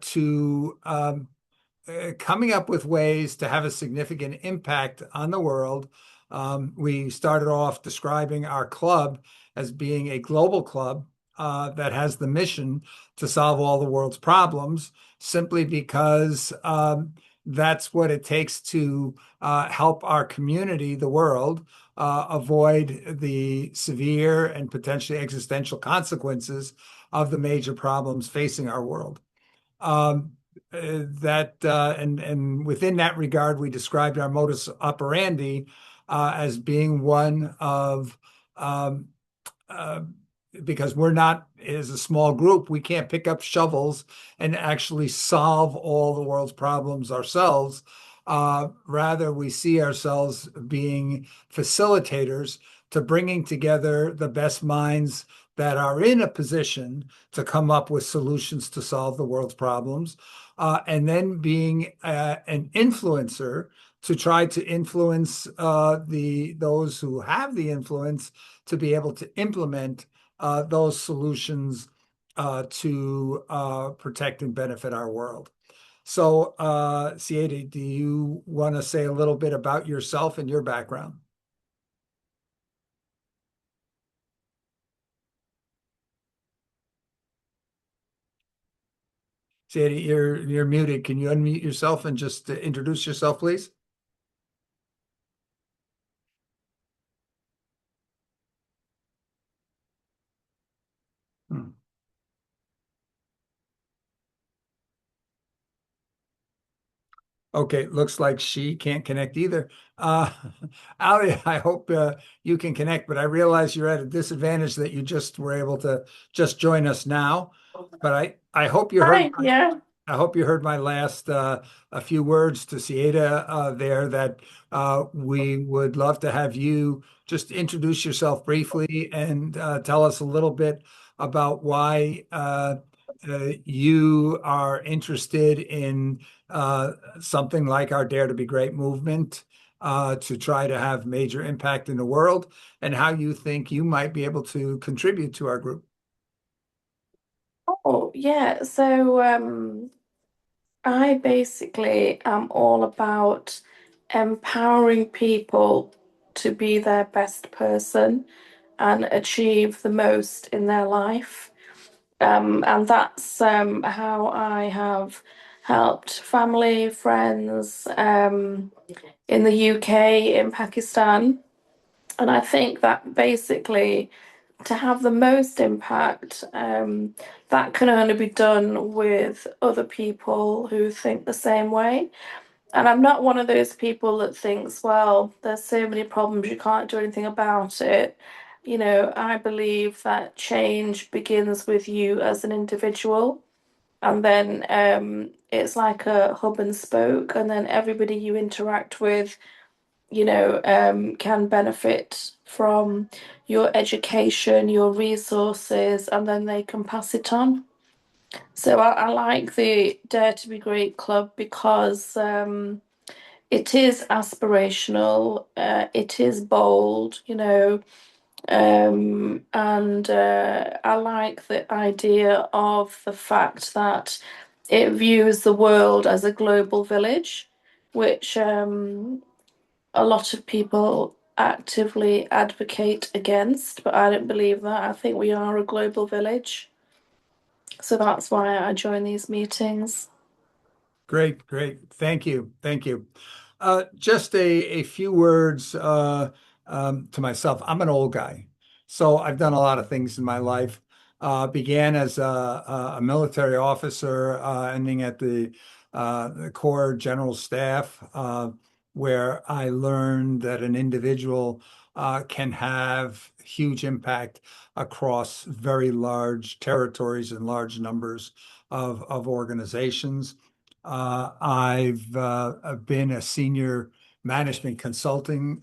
A: to coming up with ways to have a significant impact on the world. We started off describing our club as being a global club that has the mission to solve all the world's problems, simply because that's what it takes to help our community, the world, avoid the severe and potentially existential consequences of the major problems facing our world. Um, and within that regard, we described our modus operandi as being one of um, uh, because we're not, as a small group, we can't pick up shovels and actually solve all the world's problems ourselves. Rather, we see ourselves being facilitators to bringing together the best minds that are in a position to come up with solutions to solve the world's problems, and then being an influencer to try to influence the those who have the influence to be able to implement those solutions to protect and benefit our world. So, Siede, do you want to say a little bit about yourself and your background? Siede, you're muted. Can you unmute yourself and just introduce yourself, please? Hmm. Okay, looks like she can't connect either. Uh, Ali, I hope you can connect, but I realize you're at a disadvantage that you just were able to just join us now. But I hope you heard
B: Hi, yeah.
A: I hope you heard my last a few words to Sieta there that we would love to have you just introduce yourself briefly and tell us a little bit about why you are interested in something like our Dare to Be Great movement to try to have major impact in the world and how you think you might be able to contribute to our group.
D: Oh, yeah. So I basically am all about empowering people to be their best person and achieve the most in their life. And that's how I have helped family, friends in the UK, in Pakistan. And I think that basically to have the most impact, that can only be done with other people who think the same way. And I'm not one of those people that thinks, well, there's so many problems, you can't do anything about it. I believe that change begins with you as an individual, and then it's like a hub and spoke, and then everybody you interact with, can benefit from your education, your resources, and then they can pass it on. So I like the Dare to Be Great Club because it is aspirational, it is bold, and I like the idea of the fact that it views the world as a global village, which a lot of people actively advocate against, but I don't believe that. I think we are a global village. So that's why I join these meetings.
A: Great, great. Thank you. Thank you. Just a few words to myself. I'm an old guy, so I've done a lot of things in my life. Began as a military officer, ending at the Corps General Staff, where I learned that an individual can have huge impact across very large territories and large numbers of organizations. I've been a senior management consulting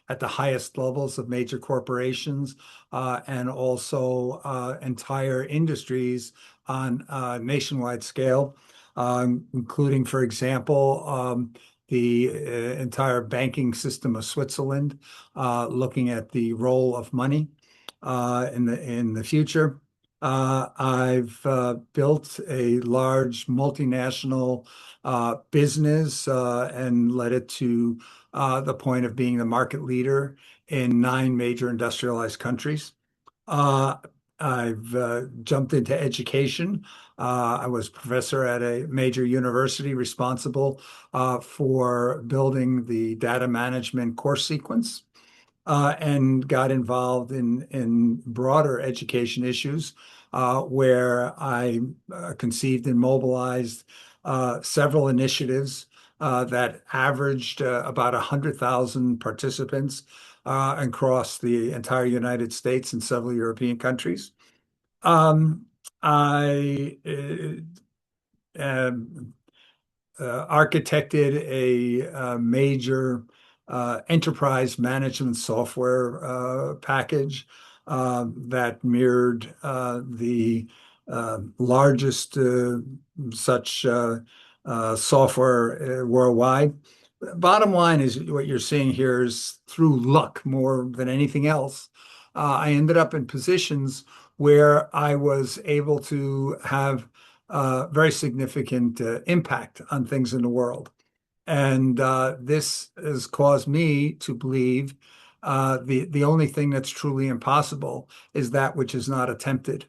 A: at the highest levels of major corporations, and also entire industries on a nationwide scale, including, for example, the entire banking system of Switzerland, looking at the role of money in the future. I've built a large multinational business and led it to the point of being the market leader in 9 major industrialized countries. Uh, I've jumped into education. I was professor at a major university responsible for building the data management course sequence, and got involved in broader education issues, where I conceived and mobilized several initiatives that averaged about 100,000 participants across the entire United States and several European countries. I am architected a major enterprise management software package that mirrored the largest such software worldwide. Bottom line is what you're seeing here is through luck more than anything else. I ended up in positions where I was able to have very significant impact on things in the world. And this has caused me to believe the only thing that's truly impossible is that which is not attempted.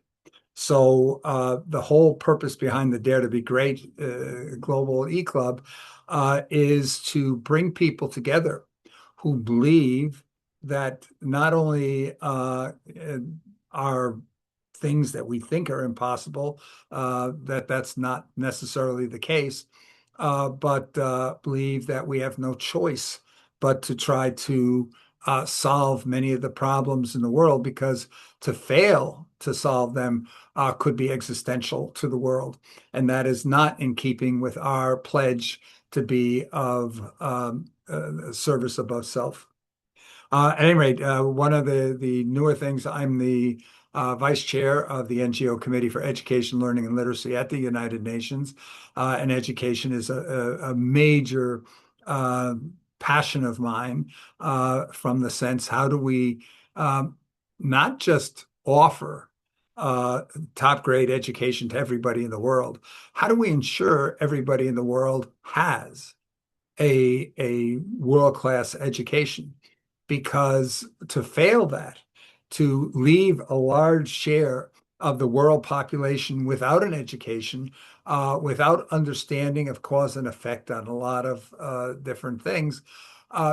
A: So the whole purpose behind the Dare to Be Great Global eClub is to bring people together who believe that not only are things that we think are impossible, that's not necessarily the case, but believe that we have no choice but to try to solve many of the problems in the world, because to fail to solve them could be existential to the world. And that is not in keeping with our pledge to be of service above self. At any rate, one of the newer things, I'm the vice chair of the NGO Committee for Education, Learning, and Literacy at the United Nations. And education is a major passion of mine, from the sense, how do we not just offer top grade education to everybody in the world? How do we ensure everybody in the world has a world-class education? Because to fail that, to leave a large share of the world population without an education, without understanding of cause and effect on a lot of different things,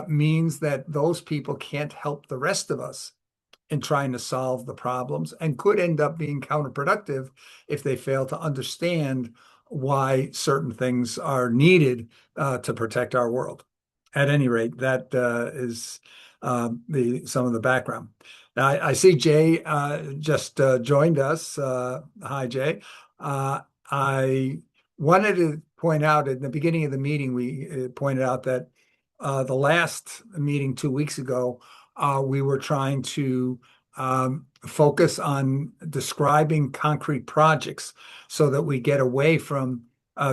A: means that those people can't help the rest of us in trying to solve the problems and could end up being counterproductive if they fail to understand why certain things are needed to protect our world. At any rate, that is the some of the background. Now, I see Jay just joined us. Hi, Jay. I wanted to point out at the beginning of the meeting, we pointed out that the last meeting 2 weeks ago, we were trying to focus on describing concrete projects so that we get away from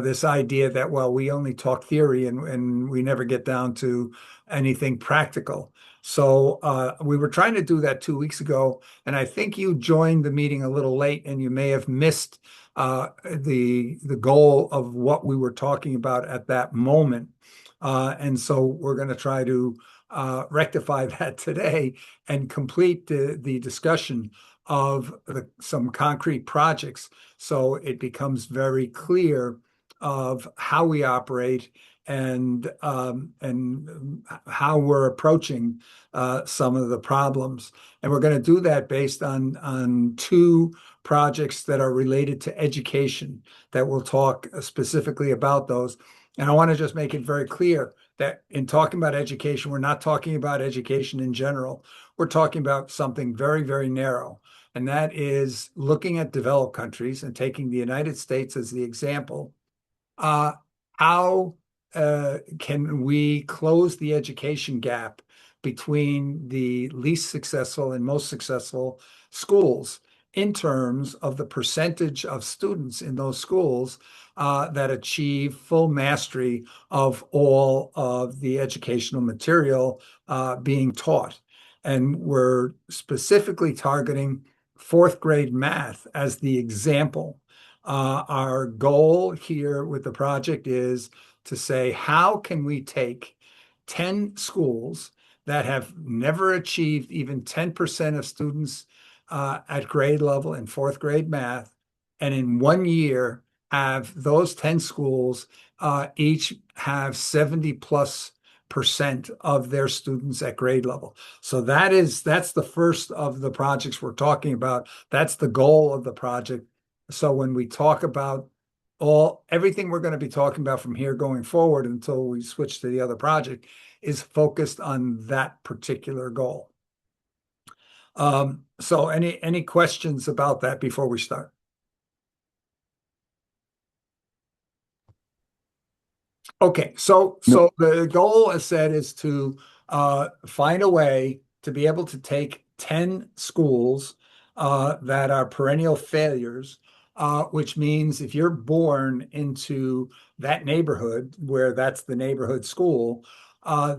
A: this idea that, well, we only talk theory and we never get down to anything practical. So we were trying to do that 2 weeks ago, and I think you joined the meeting a little late, and you may have missed the goal of what we were talking about at that moment. And so we're going to try to rectify that today and complete the discussion of some concrete projects so it becomes very clear of how we operate and how we're approaching some of the problems. And we're going to do that based on two projects that are related to education that we'll talk specifically about those. And I want to just make it very clear that in talking about education, we're not talking about education in general. We're talking about something very, very narrow. And that is looking at developed countries and taking the United States as the example. How can we close the education gap between the least successful and most successful schools in terms of the percentage of students in those schools that achieve full mastery of all of the educational material being taught? And we're specifically targeting fourth grade math as the example. Our goal here with the project is to say, how can we take 10 schools that have never achieved even 10% of students at grade level in fourth grade math, and in 1 year have those 10 schools each have 70+% of their students at grade level. So that's the first of the projects we're talking about. That's the goal of the project. So when we talk about everything we're going to be talking about from here going forward until we switch to the other project is focused on that particular goal. So any questions about that before we start? Okay, so the goal, as said, is to find a way to be able to take 10 schools that are perennial failures, which means if you're born into that neighborhood where that's the neighborhood school,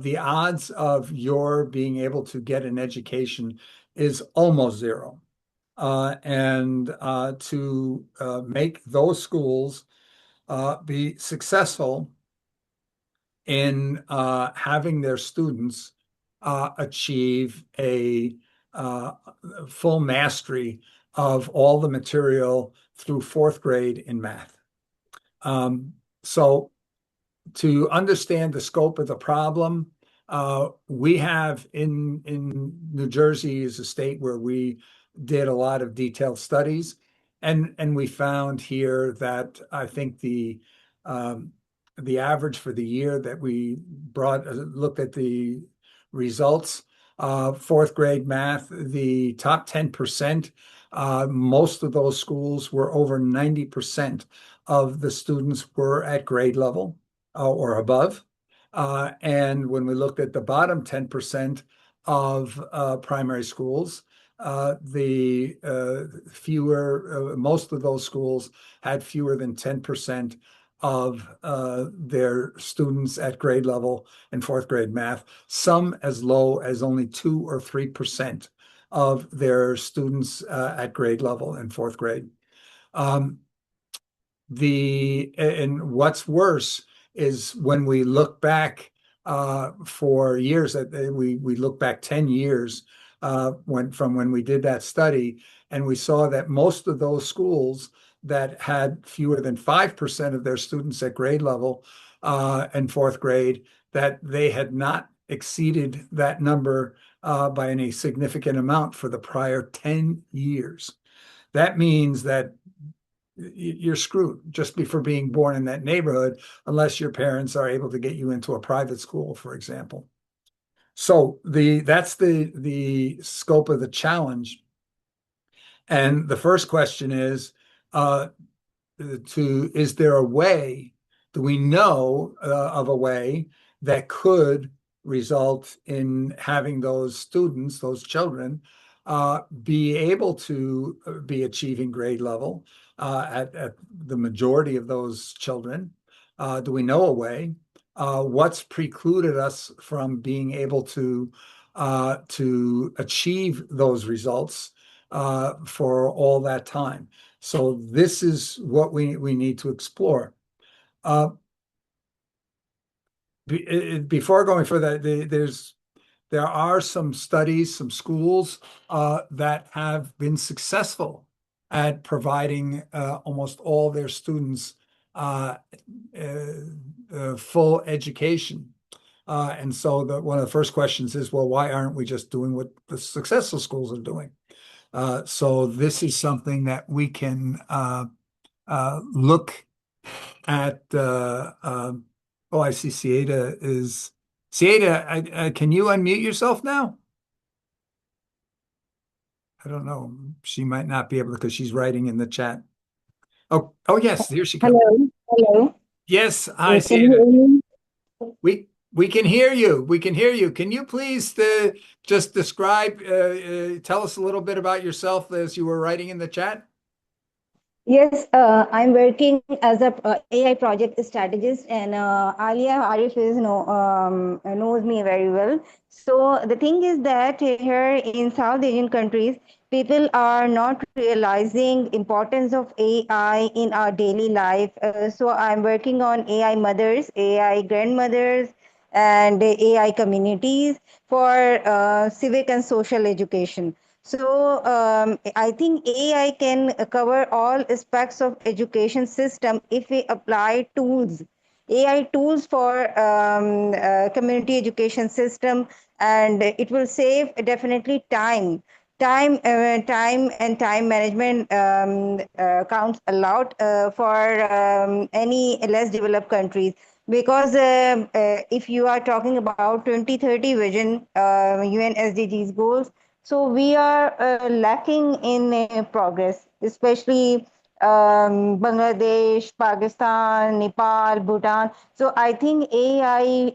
A: the odds of your being able to get an education is almost zero. And to make those schools be successful in having their students achieve a full mastery of all the material through fourth grade in math. So to understand the scope of the problem, we have in New Jersey is a state where we did a lot of detailed studies, and we found here that I think the average for the year that we looked at the results, fourth grade math, the top 10%, most of those schools were over 90% of the students were at grade level or above. And when we looked at the bottom 10% of primary schools, most of those schools had fewer than 10% of their students at grade level in fourth grade math, some as low as only 2 or 3% of their students at grade level in fourth grade. And what's worse is when we look back for years, that we look back 10 years from when we did that study, and we saw that most of those schools that had fewer than 5% of their students at grade level in fourth grade, that they had not exceeded that number by any significant amount for the prior 10 years. That means that you're screwed just for being born in that neighborhood, unless your parents are able to get you into a private school, for example. So that's the scope of the challenge. And the first question is, uh, is there a way, do we know of a way that could result in having those students, those children, be able to be achieving grade level at the majority of those children? Do we know a way? What's precluded us from being able to achieve those results for all that time? So this is what we need to explore. Uh, Before going further, there are some studies, some schools that have been successful at providing almost all their students full education. And so one of the first questions is, well, why aren't we just doing what the successful schools are doing? So this is something that we can look at. Oh, I see Cieta is. Cieta, can you unmute yourself now? I don't know. She might not be able to because she's writing in the chat. Oh yes, here she comes.
E: Hello, hello.
A: Yes, hi
E: Can you
A: Cieta.
E: hear me?
A: We can hear you. We can hear you. Can you please just describe, tell us a little bit about yourself as you were writing in the chat?
E: Yes, I'm working as a AI project strategist, and Alia Arif knows me very well. So the thing is that here in South Asian countries, people are not realizing importance of AI in our daily life. So I'm working on AI mothers, AI grandmothers, and AI communities for civic and social education. So I think AI can cover all aspects of education system if we apply tools, AI tools for community education system, and it will save definitely time and time management counts a lot for any less developed countries, because if you are talking about 2030 vision, UN SDGs goals, so we are lacking in progress, especially Bangladesh, Pakistan, Nepal, Bhutan. So I think AI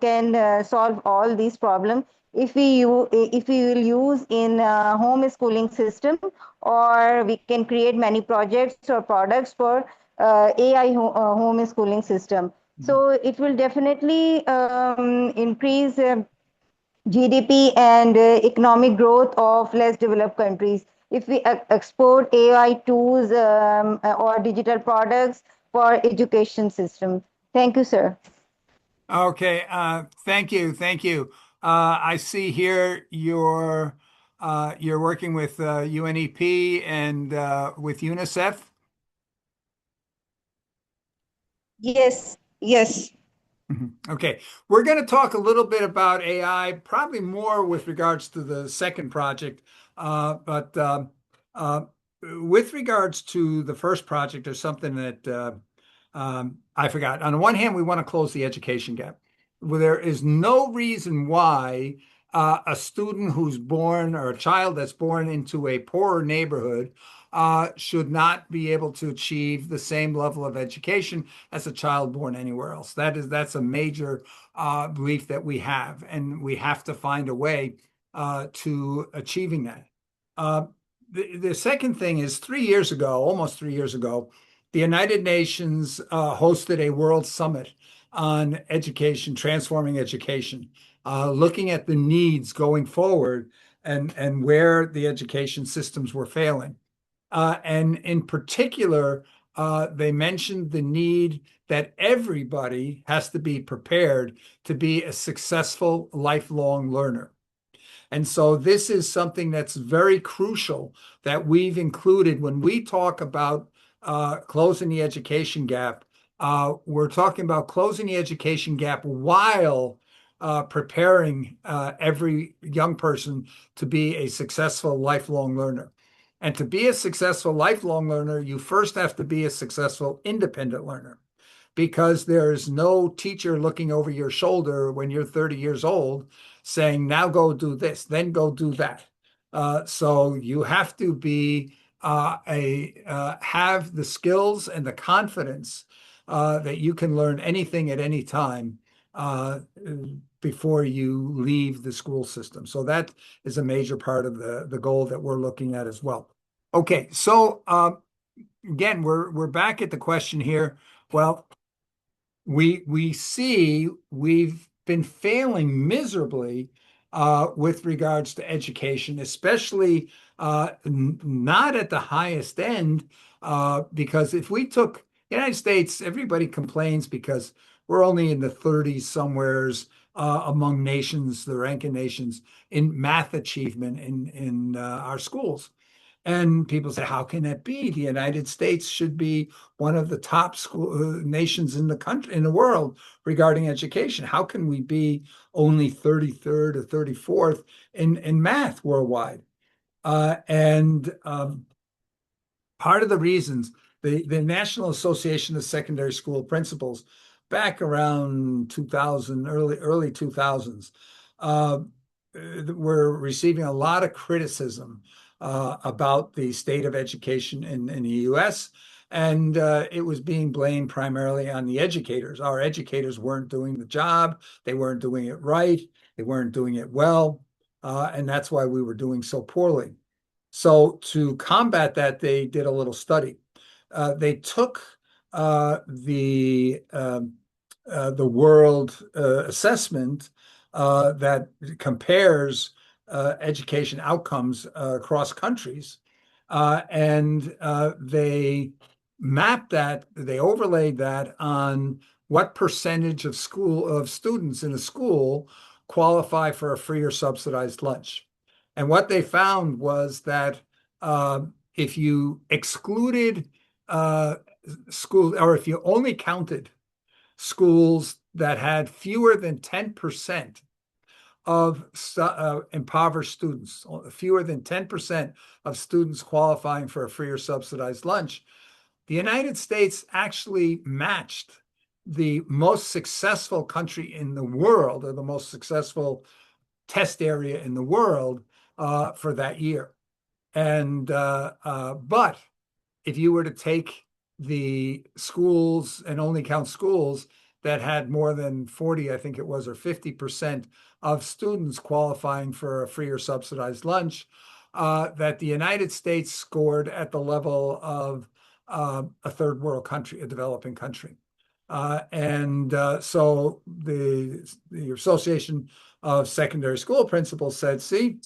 E: can solve all these problems if we will use in homeschooling system, or we can create many projects or products for AI homeschooling system. So it will definitely increase GDP and economic growth of less developed countries if we export AI tools or digital products for education system. Thank you, sir.
A: Okay, thank you, thank you. I see here you're working with UNEP and with UNICEF.
E: Yes, yes.
A: Mhm. Okay, we're going to talk a little bit about AI, probably more with regards to the second project. But uh, with regards to the first project, there's something that I forgot. On the one hand, we want to close the education gap. Well, there is no reason why a student who's born or a child that's born into a poorer neighborhood should not be able to achieve the same level of education as a child born anywhere else. That's a major belief that we have, and we have to find a way to achieving that. Uh, the second thing is 3 years ago, almost 3 years ago, the United Nations hosted a world summit on education, transforming education, looking at the needs going forward and where the education systems were failing. And in particular, they mentioned the need that everybody has to be prepared to be a successful lifelong learner. And so this is something that's very crucial that we've included when we talk about closing the education gap. We're talking about closing the education gap while preparing every young person to be a successful lifelong learner. And to be a successful lifelong learner, you first have to be a successful independent learner, because there's no teacher looking over your shoulder when you're 30 years old saying, now go do this, then go do that. So you have to be have the skills and the confidence that you can learn anything at any time before you leave the school system. So that is a major part of the goal that we're looking at as well. Okay, so again, we're back at the question here. Well, we see we've been failing miserably with regards to education, especially not at the highest end, because if we took United States, everybody complains because we're only in the 30s somewheres among nations, the ranking nations in math achievement in our schools. And people say, how can that be? The United States should be one of the top school nations in the country, in the world regarding education. How can we be only 33rd or 34th in math worldwide? And part of the reasons, the National Association of Secondary School Principals, back around 2000, early 2000s, were receiving a lot of criticism about the state of education in the U.S. And it was being blamed primarily on the educators. Our educators weren't doing the job. They weren't doing it right. They weren't doing it well. And that's why we were doing so poorly. So to combat that, they did a little study. They took the world assessment that compares education outcomes across countries, and they mapped that, they overlaid that on what percentage of students in a school qualify for a free or subsidized lunch. And what they found was that if you excluded school, or if you only counted schools that had fewer than 10% of impoverished students, fewer than 10% of students qualifying for a free or subsidized lunch, the United States actually matched the most successful country in the world, or the most successful test area in the world for that year. And but if you were to take the schools and only count schools that had more than 40, I think it was, or 50% of students qualifying for a free or subsidized lunch, that the United States scored at the level of a third world country, a developing country. So the Association of Secondary School Principals said, see,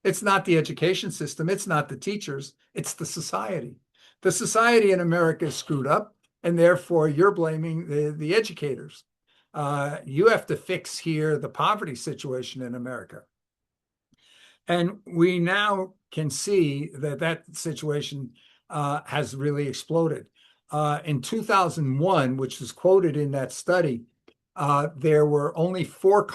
A: it's not the education system, it's not the teachers, it's the society. The society in America is screwed up, and therefore you're blaming the educators. You have to fix here the poverty situation in America. And we now can see that that situation has really exploded. In 2001, which is quoted in that study, there were only four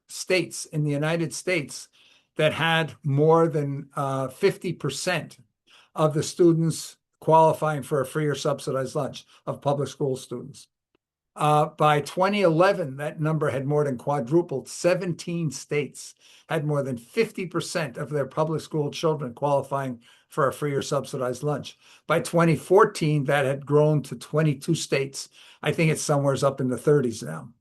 A: states in the United States that had more than 50% of the students qualifying for a free or subsidized lunch of public school students. By 2011, that number had more than quadrupled. 17 states had more than 50% of their public school children qualifying for a free or subsidized lunch. By 2014, that had grown to 22 states. I think it's somewhere up in the 30s now.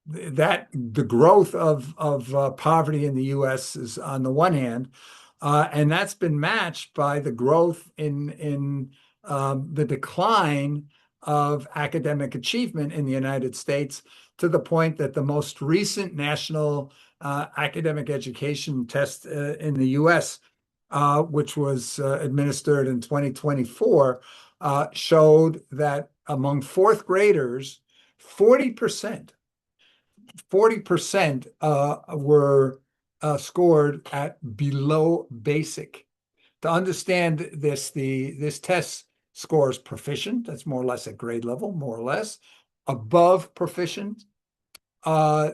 A: That the growth of poverty in the U.S. is on the one hand, and that's been matched by the growth in the decline of academic achievement in the United States, to the point that the most recent national academic education test in the U.S., which was administered in 2024, showed that among fourth graders, 40% were scored at below basic. To understand this, this test scores proficient. That's more or less at grade level, more or less, above proficient, uh,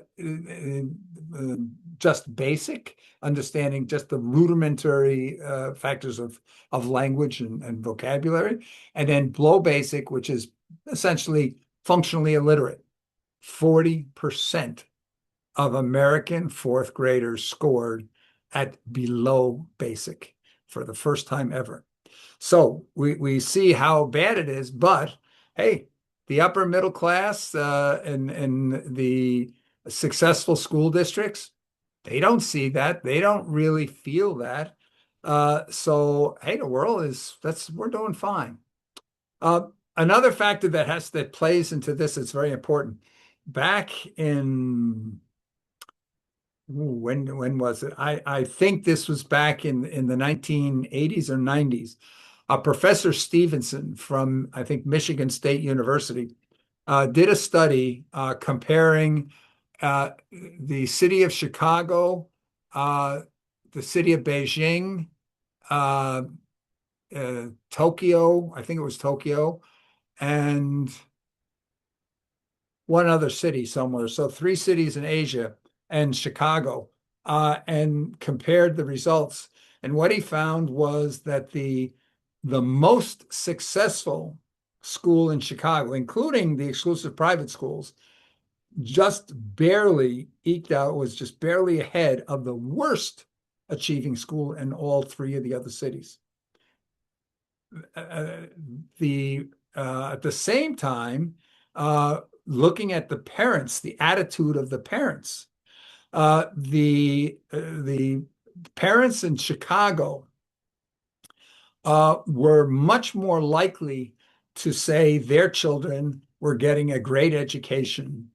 A: just basic, understanding just the rudimentary factors of language and vocabulary, and then below basic, which is essentially functionally illiterate. 40% of American fourth graders scored at below basic for the first time ever. So we see how bad it is, but hey, the upper middle class and the successful school districts, they don't see that. They don't really feel that. So hey, the world is we're doing fine. Uh, Another factor that plays into this is very important. Back in when was it? I think this was back in the 1980s or 90s. Professor Stevenson from, I think, Michigan State University did a study comparing the city of Chicago, uh, the city of Beijing, uh, Tokyo, I think it was Tokyo, and one other city somewhere. So three cities in Asia and Chicago, and compared the results. And what he found was that the most successful school in Chicago, including the exclusive private schools, just barely eked out, was just barely ahead of the worst achieving school in all three of the other cities. Uh, the At the same time, looking at the parents, the attitude of the parents, the parents in Chicago were much more likely to say their children were getting a great education,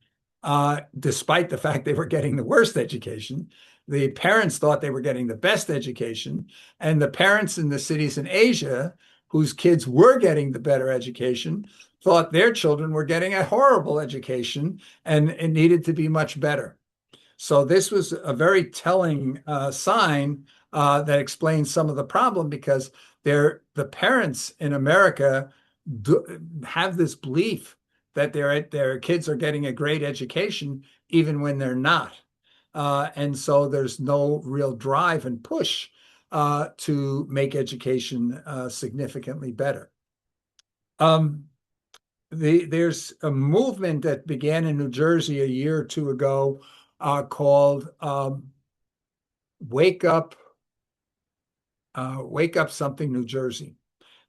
A: despite the fact they were getting the worst education. The parents thought they were getting the best education, and the parents in the cities in Asia, whose kids were getting the better education, thought their children were getting a horrible education and it needed to be much better. So this was a very telling sign that explains some of the problem because the parents in America have this belief that their kids are getting a great education even when they're not. And so there's no real drive and push to make education significantly better. Um, there's a movement that began in New Jersey a year or two ago called Wake Up, Wake Up Something New Jersey,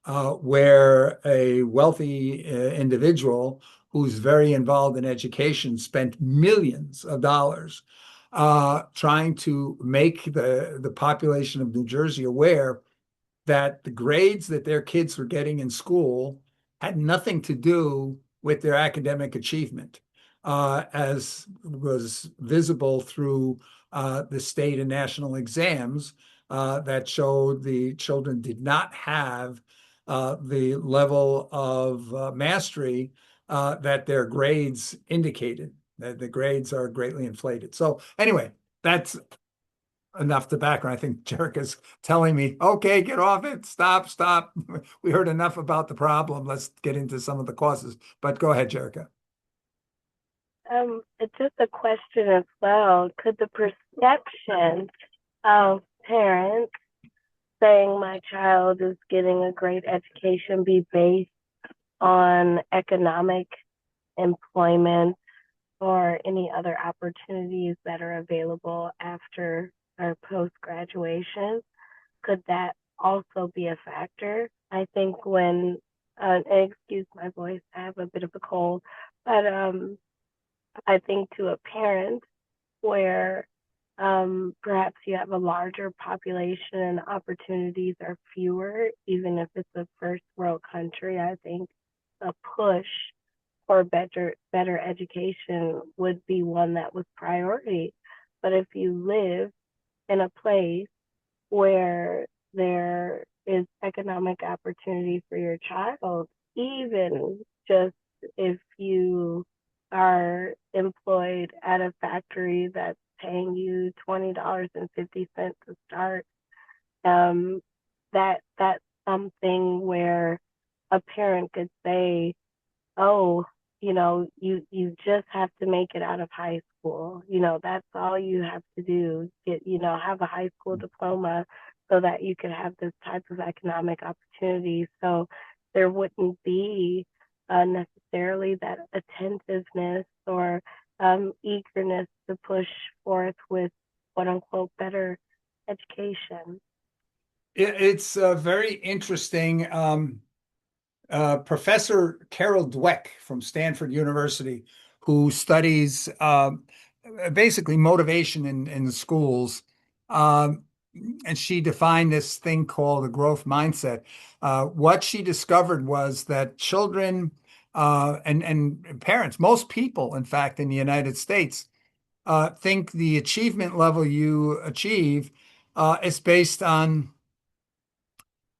A: where a wealthy individual who's very involved in education spent millions of dollars trying to make the population of New Jersey aware that the grades that their kids were getting in school had nothing to do with their academic achievement, as was visible through the state and national exams that showed the children did not have the level of mastery that their grades indicated. That the grades are greatly inflated. So anyway, that's enough to background. I think Jerica's telling me, okay, get off it. Stop, stop. We heard enough about the problem. Let's get into some of the causes. But go ahead, Jerica.
B: It's just a question as well. Could the perception of parents saying my child is getting a great education be based on economic, employment, or any other opportunities that are available after or post graduation? Could that also be a factor? I think when, excuse my voice, I have a bit of a cold, but I think to a parent where perhaps you have a larger population and opportunities are fewer, even if it's a first world country, I think a push for better education would be one that was priority. But if you live in a place where there is economic opportunity for your child, even just if you are employed at a factory that's paying you $20.50 to start, that's something where a parent could say, oh, you just have to make it out of high school. That's all you have to do. Have a high school diploma so that you could have this type of economic opportunity. So there wouldn't be necessarily that attentiveness or eagerness to push forth with quote unquote better education.
A: It's very interesting. Professor Carol Dweck from Stanford University, who studies basically motivation in the schools. Um, and she defined this thing called the growth mindset. What she discovered was that children and parents, most people, in fact, in the United States, think the achievement level you achieve is based on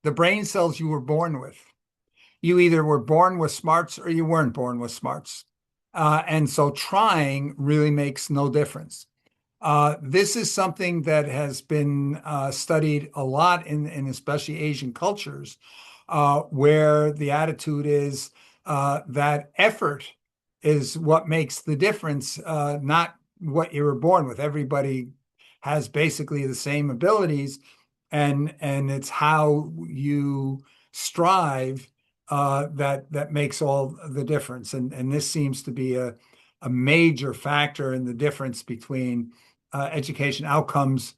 A: the brain cells you were born with. You either were born with smarts or you weren't born with smarts. And so trying really makes no difference. This is something that has been studied a lot in especially Asian cultures, where the attitude is that effort is what makes the difference, not what you were born with. Everybody has basically the same abilities, and it's how you strive that makes all the difference. And this seems to be a major factor in the difference between education outcomes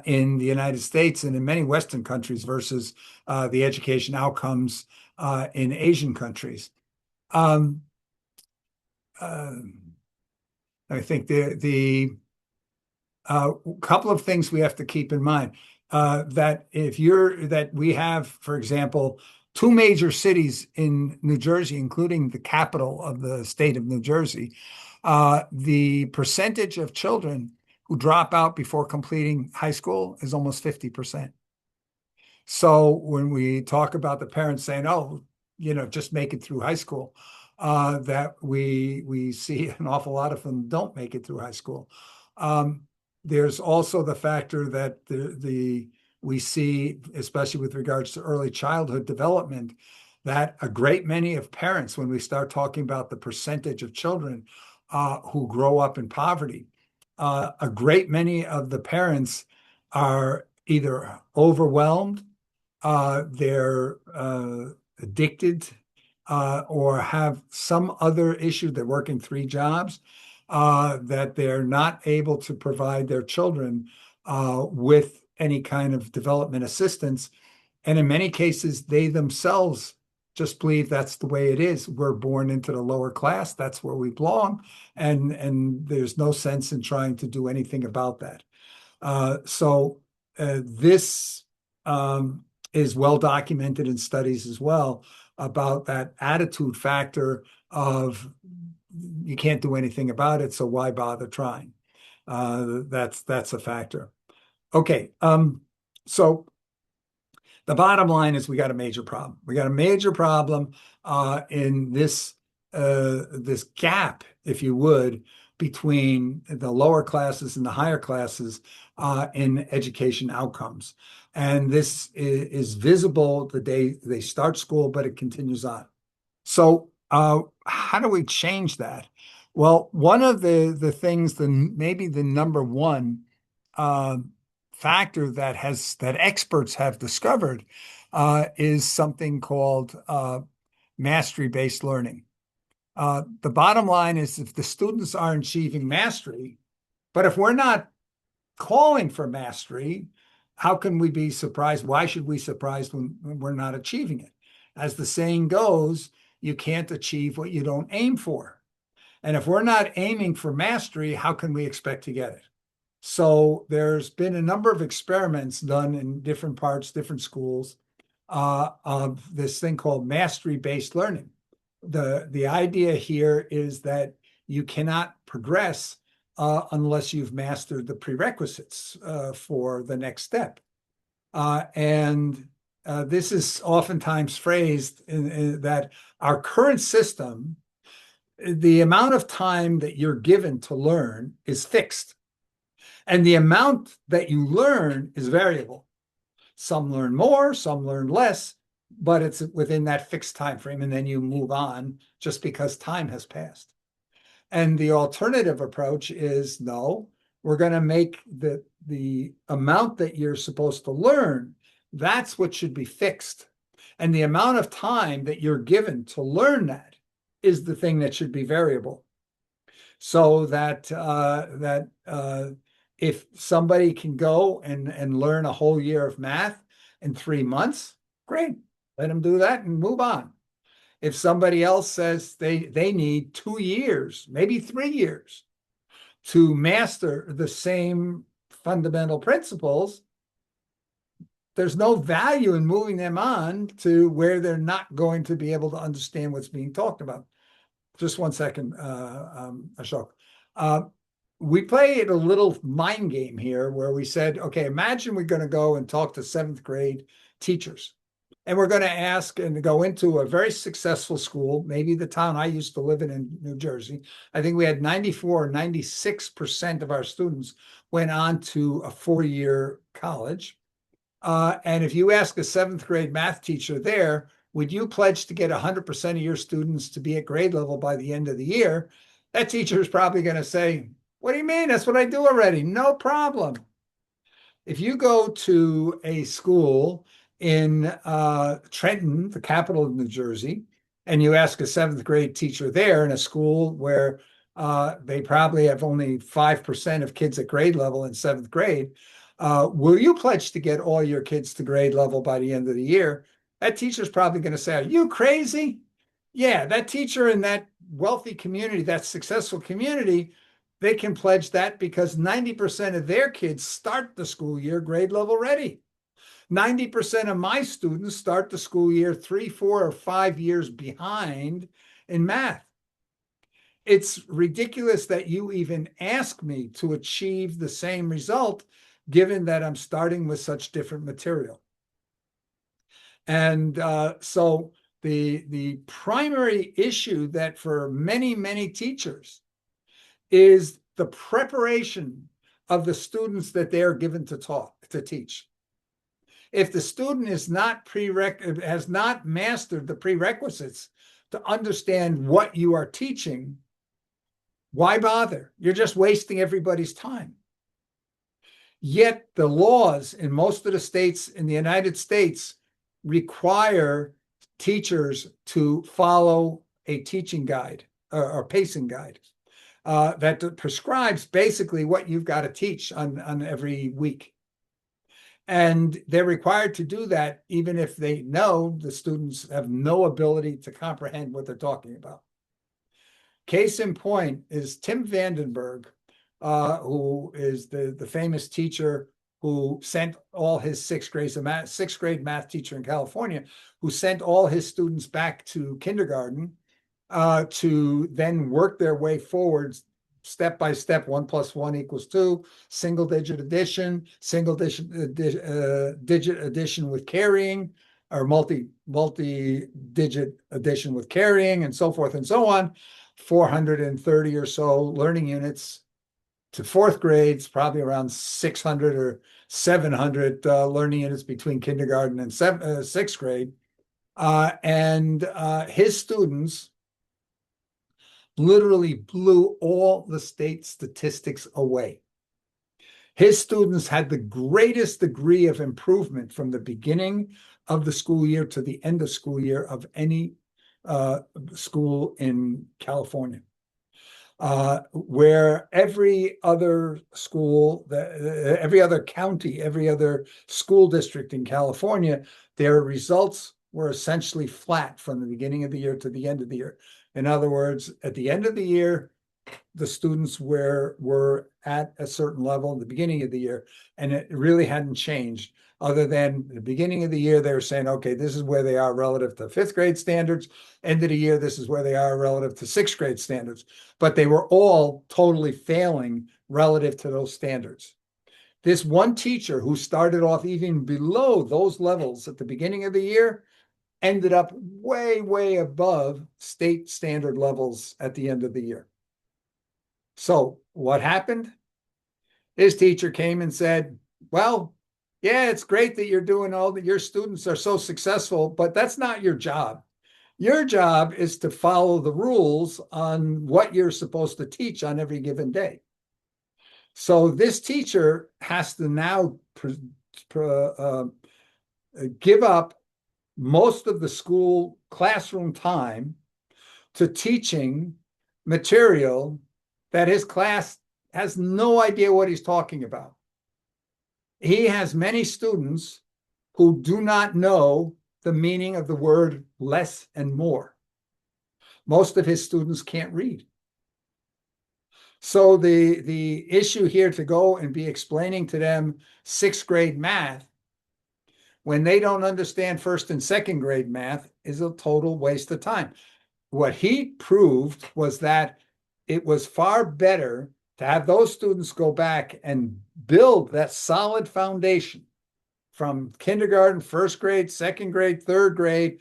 A: in the United States and in many Western countries versus the education outcomes in Asian countries. Um, uh, I think the couple of things we have to keep in mind that we have, for example, two major cities in New Jersey, including the capital of the state of New Jersey. The percentage of children who drop out before completing high school is almost 50%. So when we talk about the parents saying, "Oh, just make it through high school," that we see an awful lot of them don't make it through high school. Um, there's also the factor that we see, especially with regards to early childhood development, that a great many of parents, when we start talking about the percentage of children who grow up in poverty, a great many of the parents are either overwhelmed, they're addicted, or have some other issue. They're working three jobs, that they're not able to provide their children with any kind of development assistance. And in many cases, they themselves just believe that's the way it is. We're born into the lower class. That's where we belong. And there's no sense in trying to do anything about that. So this is well documented in studies as well about that attitude factor of you can't do anything about it, so why bother trying? That's a factor. Okay, so the bottom line is we got a major problem. We got a major problem in this gap, if you would, between the lower classes and the higher classes in education outcomes. And this is visible the day they start school, but it continues on. So how do we change that? Well, one of the things, maybe the number one uh, factor that experts have discovered is something called mastery-based learning. The bottom line is if the students aren't achieving mastery, but if we're not calling for mastery, how can we be surprised? Why should we be surprised when we're not achieving it? As the saying goes, you can't achieve what you don't aim for. And if we're not aiming for mastery, how can we expect to get it? So there's been a number of experiments done in different parts, different schools, of this thing called mastery-based learning. The idea here is that you cannot progress unless you've mastered the prerequisites for the next step. And this is oftentimes phrased in that our current system, the amount of time that you're given to learn is fixed. And the amount that you learn is variable. Some learn more, some learn less, but it's within that fixed time frame, and then you move on just because time has passed. And the alternative approach is no, we're going to make the amount that you're supposed to learn, that's what should be fixed. And the amount of time that you're given to learn that is the thing that should be variable. So that if somebody can go and learn a whole year of math in 3 months, great. Let them do that and move on. If somebody else says they need 2 years, maybe 3 years to master the same fundamental principles, there's no value in moving them on to where they're not going to be able to understand what's being talked about. Just 1 second, Ashok. We played a little mind game here where we said, okay, imagine we're going to go and talk to seventh grade teachers. And we're going to ask and go into a very successful school, maybe the town I used to live in New Jersey. I think we had 94 or 96% of our students went on to a 4-year college. And if you ask a seventh grade math teacher there, would you pledge to get 100% of your students to be at grade level by the end of the year? That teacher is probably going to say, what do you mean? That's what I do already. No problem. If you go to a school in Trenton, the capital of New Jersey, and you ask a seventh grade teacher there in a school where they probably have only 5% of kids at grade level in seventh grade, will you pledge to get all your kids to grade level by the end of the year? That teacher's probably going to say, are you crazy? Yeah, that teacher in that wealthy community, that successful community, they can pledge that because 90% of their kids start the school year grade level ready. 90% of my students start the school year 3, 4, or 5 years behind in math. It's ridiculous that you even ask me to achieve the same result, given that I'm starting with such different material. And so the primary issue that for many, many teachers is the preparation of the students that they are given to teach. If the student is not has not mastered the prerequisites to understand what you are teaching, why bother? You're just wasting everybody's time. Yet the laws in most of the states in the United States require teachers to follow a teaching guide or pacing guide that prescribes basically what you've got to teach on every week. And they're required to do that even if they know the students have no ability to comprehend what they're talking about. Case in point is Tim Vandenberg, who is the famous teacher who sent all his sixth grade math teacher in California, who sent all his students back to kindergarten to then work their way forwards step by step. 1 + 1 = 2, single digit addition, digit addition with carrying, or multi-digit addition with carrying, and so forth and so on. 430 or so learning units to fourth grades, probably around 600 or 700 learning units between kindergarten and sixth grade. And his students literally blew all the state statistics away. His students had the greatest degree of improvement from the beginning of the school year to the end of school year of any school in California. Where every other school, every other county, every other school district in California, their results were essentially flat from the beginning of the year to the end of the year. In other words, at the end of the year, the students were at a certain level in the beginning of the year, and it really hadn't changed. Other than the beginning of the year, they were saying, okay, this is where they are relative to fifth grade standards. End of the year, this is where they are relative to sixth grade standards. But they were all totally failing relative to those standards. This one teacher who started off even below those levels at the beginning of the year ended up way, way above state standard levels at the end of the year. So what happened? His teacher came and said, well, Yeah, it's great that you're doing all that. Your students are so successful, but that's not your job. Your job is to follow the rules on what you're supposed to teach on every given day. So this teacher has to now give up most of the school classroom time to teaching material that his class has no idea what he's talking about. He has many students who do not know the meaning of the word less and more. Most of his students can't read. So the issue here to go and be explaining to them sixth grade math when they don't understand first and second grade math is a total waste of time. What he proved was that it was far better to have those students go back and build that solid foundation from kindergarten, first grade, second grade, third grade,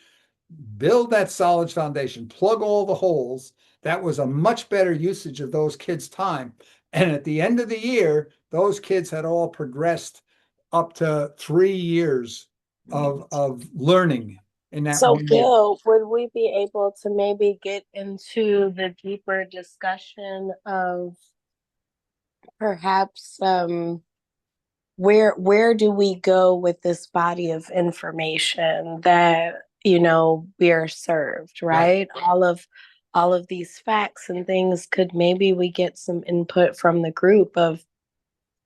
A: build that solid foundation, plug all the holes. That was a much better usage of those kids' time. And at the end of the year, those kids had all progressed up to 3 years of learning in that
F: So,
A: one year.
F: Bill, would we be able to maybe get into the deeper discussion of perhaps where do we go with this body of information that we are served,
A: Right.
F: right? All of these facts and things, could maybe we get some input from the group of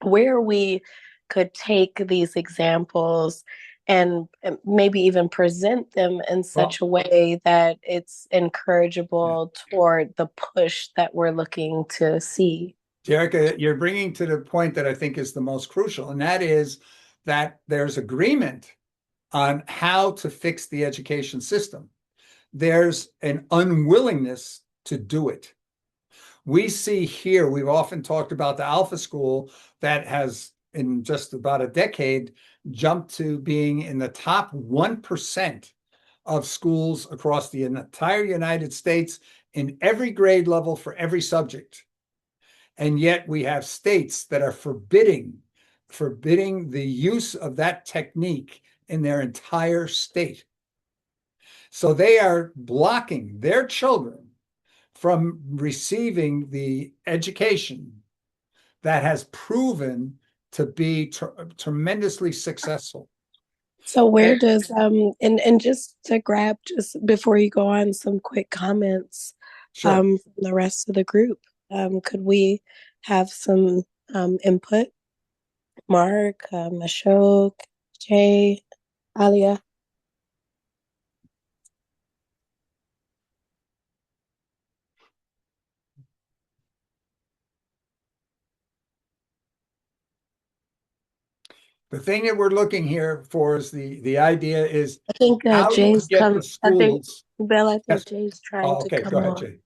F: where we could take these examples and maybe even present them in
A: Well,
F: such a way that it's
A: yeah.
F: encourageable toward the push that we're looking to see.
A: Jerica, you're bringing to the point that I think is the most crucial, and that is that there's agreement on how to fix the education system. There's an unwillingness to do it. We see here, we've often talked about the Alpha School that has, in just about a decade, jumped to being in the top 1% of schools across the entire United States in every grade level for every subject. And yet we have states that are forbidding the use of that technique in their entire state. So they are blocking their children from receiving the education that has proven to be tremendously successful.
F: So where
A: And
F: does and just to grab, just before you go on, some quick comments
A: sure.
F: from the rest of the group. Could we have some input? Mark, Ashok, Jay, Alia.
A: The thing that we're looking here for is the idea is
F: I think
A: how do we
F: Jay's
A: get
F: come.
A: the
F: I think
A: schools?
F: Bill. I think
A: Yes.
F: Jay's trying
A: Oh,
F: to
A: okay. Go
F: come
A: ahead,
F: on.
A: Jay.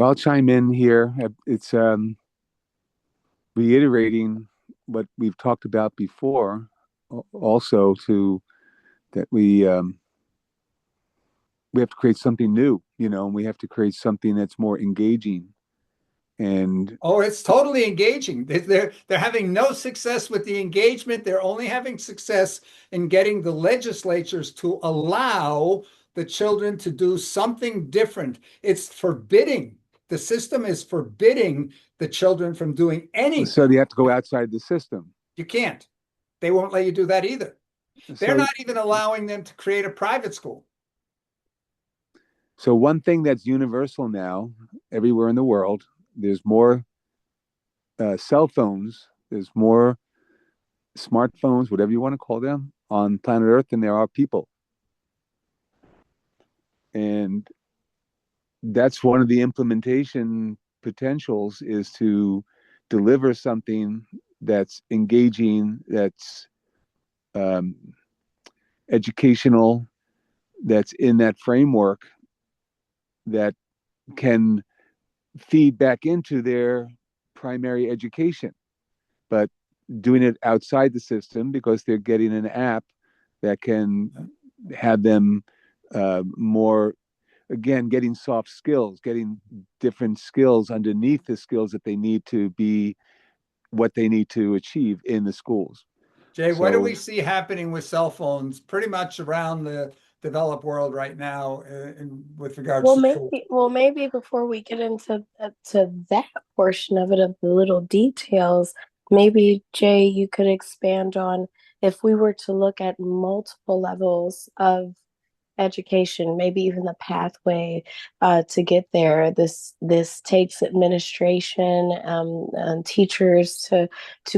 G: I'll chime in here. It's reiterating what we've talked about before, also to that we have to create something new, and we have to create something that's more engaging. And
A: Oh, it's totally engaging. They're having no success with the engagement. They're only having success in getting the legislatures to allow the children to do something different. It's forbidding. The system is forbidding the children from doing
G: so
A: anything.
G: they have to go outside the system.
A: You can't. They won't let you do that either. They're
G: So,
A: not even allowing them to create a private school.
G: so one thing that's universal now, everywhere in the world, there's more cell phones, there's more smartphones, whatever you want to call them, on planet Earth than there are people. And that's one of the implementation potentials, is to deliver something that's engaging, that's um, educational, that's in that framework, that can feed back into their primary education, but doing it outside the system because they're getting an app that can have them more, again, getting soft skills, getting different skills underneath the skills that they need to be what they need to achieve in the schools.
A: Jay, what do we
G: So,
A: see happening with cell phones pretty much around the developed world right now with regards to tools?
F: Maybe before we get into to that portion of it, of the little details, maybe Jay, you could expand on if we were to look at multiple levels of education, maybe even the pathway to get there. This takes administration and teachers to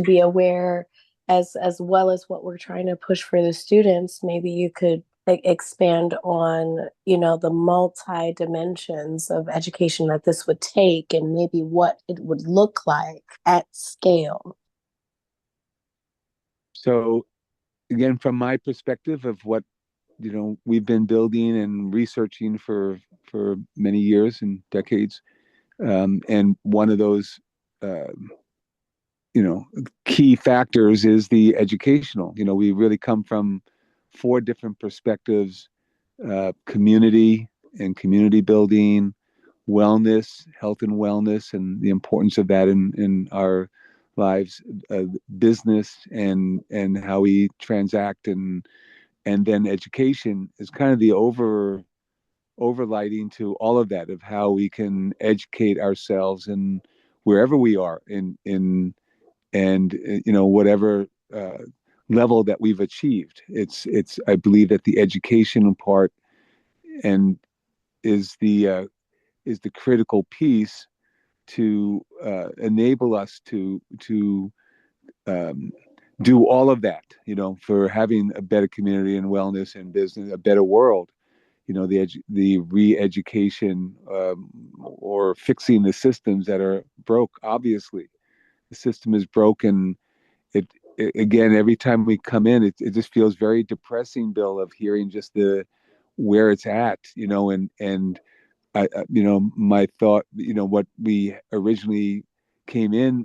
F: be aware, as well as what we're trying to push for the students. Maybe you could expand on, the multi dimensions of education that this would take, and maybe what it would look like at scale.
G: so again, from my perspective of what we've been building and researching for many years and decades, and one of those uh, you know key factors is the educational. We really come from four different perspectives: community and community building, wellness, health and wellness, and the importance of that in our lives, business and how we transact, and then education is kind of the overlighting to all of that, of how we can educate ourselves and wherever we are in and whatever level that we've achieved. It's I believe that the educational part and is the critical piece to enable us to um, do all of that, for having a better community and wellness and business, a better world. The re-education, or fixing the systems that are broke. Obviously, the system is broken. It again, every time we come in, it just feels very depressing, Bill, of hearing just the where it's at, and my thought, what we originally came in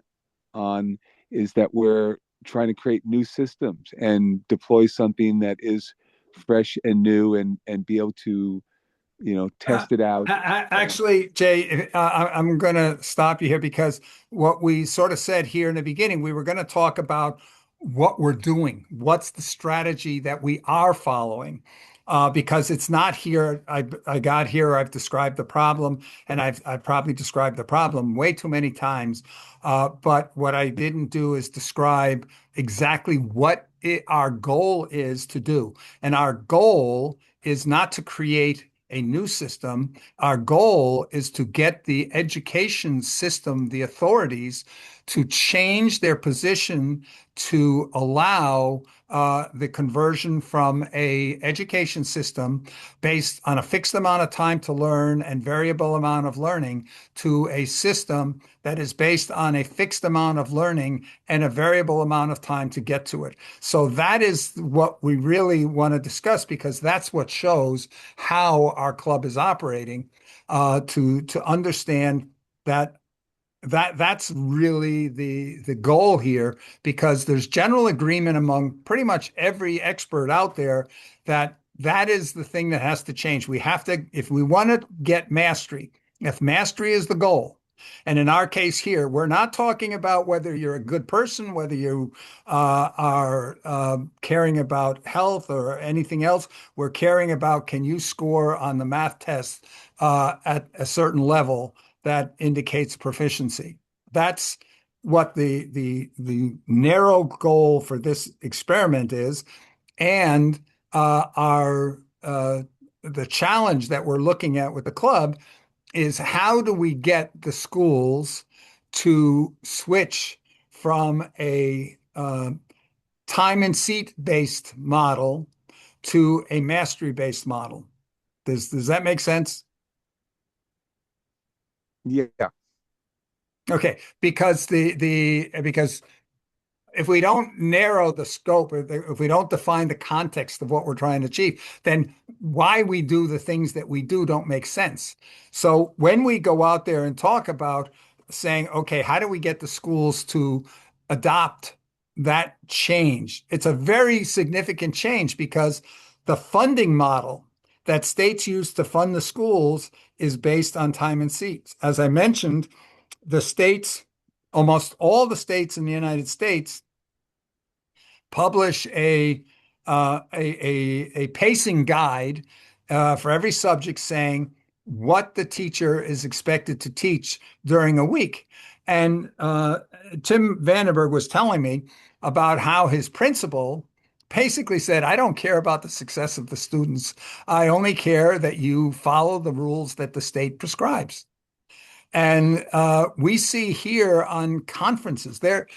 G: on is that we're trying to create new systems and deploy something that is fresh and new, and be able to
A: Uh,
G: test it out.
A: Actually, Jay, I'm going to stop you here because what we sort of said here in the beginning, we were going to talk about what we're doing, what's the strategy that we are following, because it's not here. I got here, I've described the problem, and I've probably described the problem way too many times. But what I didn't do is describe exactly what our goal is to do, and our goal is not to create a new system. Our goal is to get the education system, the authorities, to change their position to allow the conversion from a education system based on a fixed amount of time to learn and variable amount of learning to a system that is based on a fixed amount of learning and a variable amount of time to get to it. So that is what we really want to discuss because that's what shows how our club is operating, to understand that that's really the goal here because there's general agreement among pretty much every expert out there that that is the thing that has to change. We have to, if we want to get mastery, if mastery is the goal, and in our case here, we're not talking about whether you're a good person, whether you are caring about health or anything else. We're caring about can you score on the math test at a certain level that indicates proficiency. That's what the narrow goal for this experiment is, and our the challenge that we're looking at with the club is how do we get the schools to switch from a time and seat based model to a mastery based model. Does that make sense?
G: Yeah.
A: Okay, because because if we don't narrow the scope, if we don't define the context of what we're trying to achieve, then why we do the things that we do don't make sense. So when we go out there and talk about saying, okay, how do we get the schools to adopt that change? It's a very significant change because the funding model that states use to fund the schools is based on time and seats. As I mentioned, the states, almost all the states in the United States publish a pacing guide for every subject saying what the teacher is expected to teach during a week. And Tim Vandenberg was telling me about how his principal basically said, I don't care about the success of the students. I only care that you follow the rules that the state prescribes. And we see here on conferences, there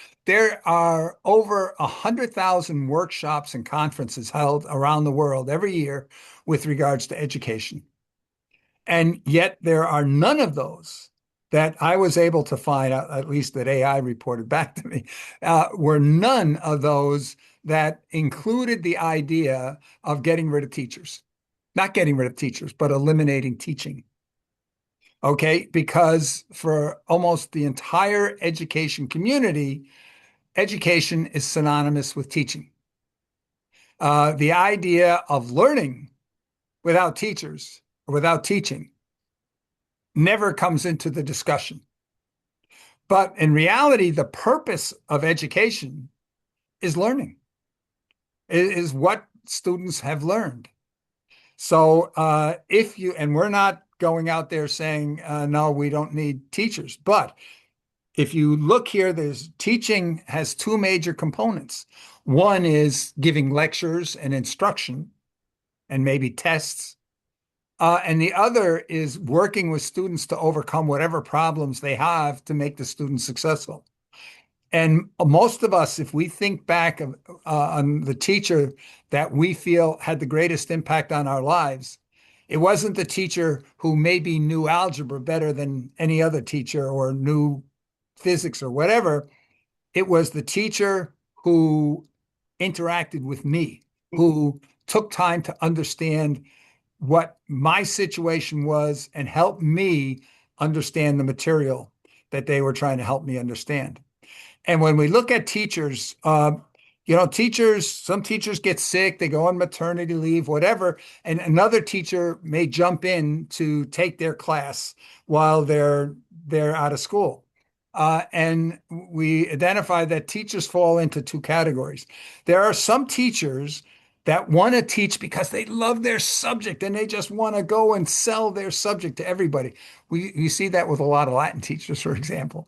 A: are over 100,000 workshops and conferences held around the world every year with regards to education. And yet there are none of those that I was able to find, at least that AI reported back to me, were none of those that included the idea of getting rid of teachers. Not getting rid of teachers, but eliminating teaching. Okay, because for almost the entire education community, education is synonymous with teaching. The idea of learning without teachers or without teaching never comes into the discussion. But in reality, the purpose of education is learning, is what students have learned. So if you, and we're not going out there saying, no, we don't need teachers, but if you look here, there's teaching has two major components. One is giving lectures and instruction and maybe tests. And the other is working with students to overcome whatever problems they have to make the students successful. And most of us, if we think back on the teacher that we feel had the greatest impact on our lives, it wasn't the teacher who maybe knew algebra better than any other teacher or knew physics or whatever. It was the teacher who interacted with me, who took time to understand what my situation was and help me understand the material that they were trying to help me understand. And when we look at teachers, teachers, some teachers get sick, they go on maternity leave, whatever, and another teacher may jump in to take their class while they're out of school. And we identify that teachers fall into two categories. There are some teachers that want to teach because they love their subject and they just want to go and sell their subject to everybody. You see that with a lot of Latin teachers, for example,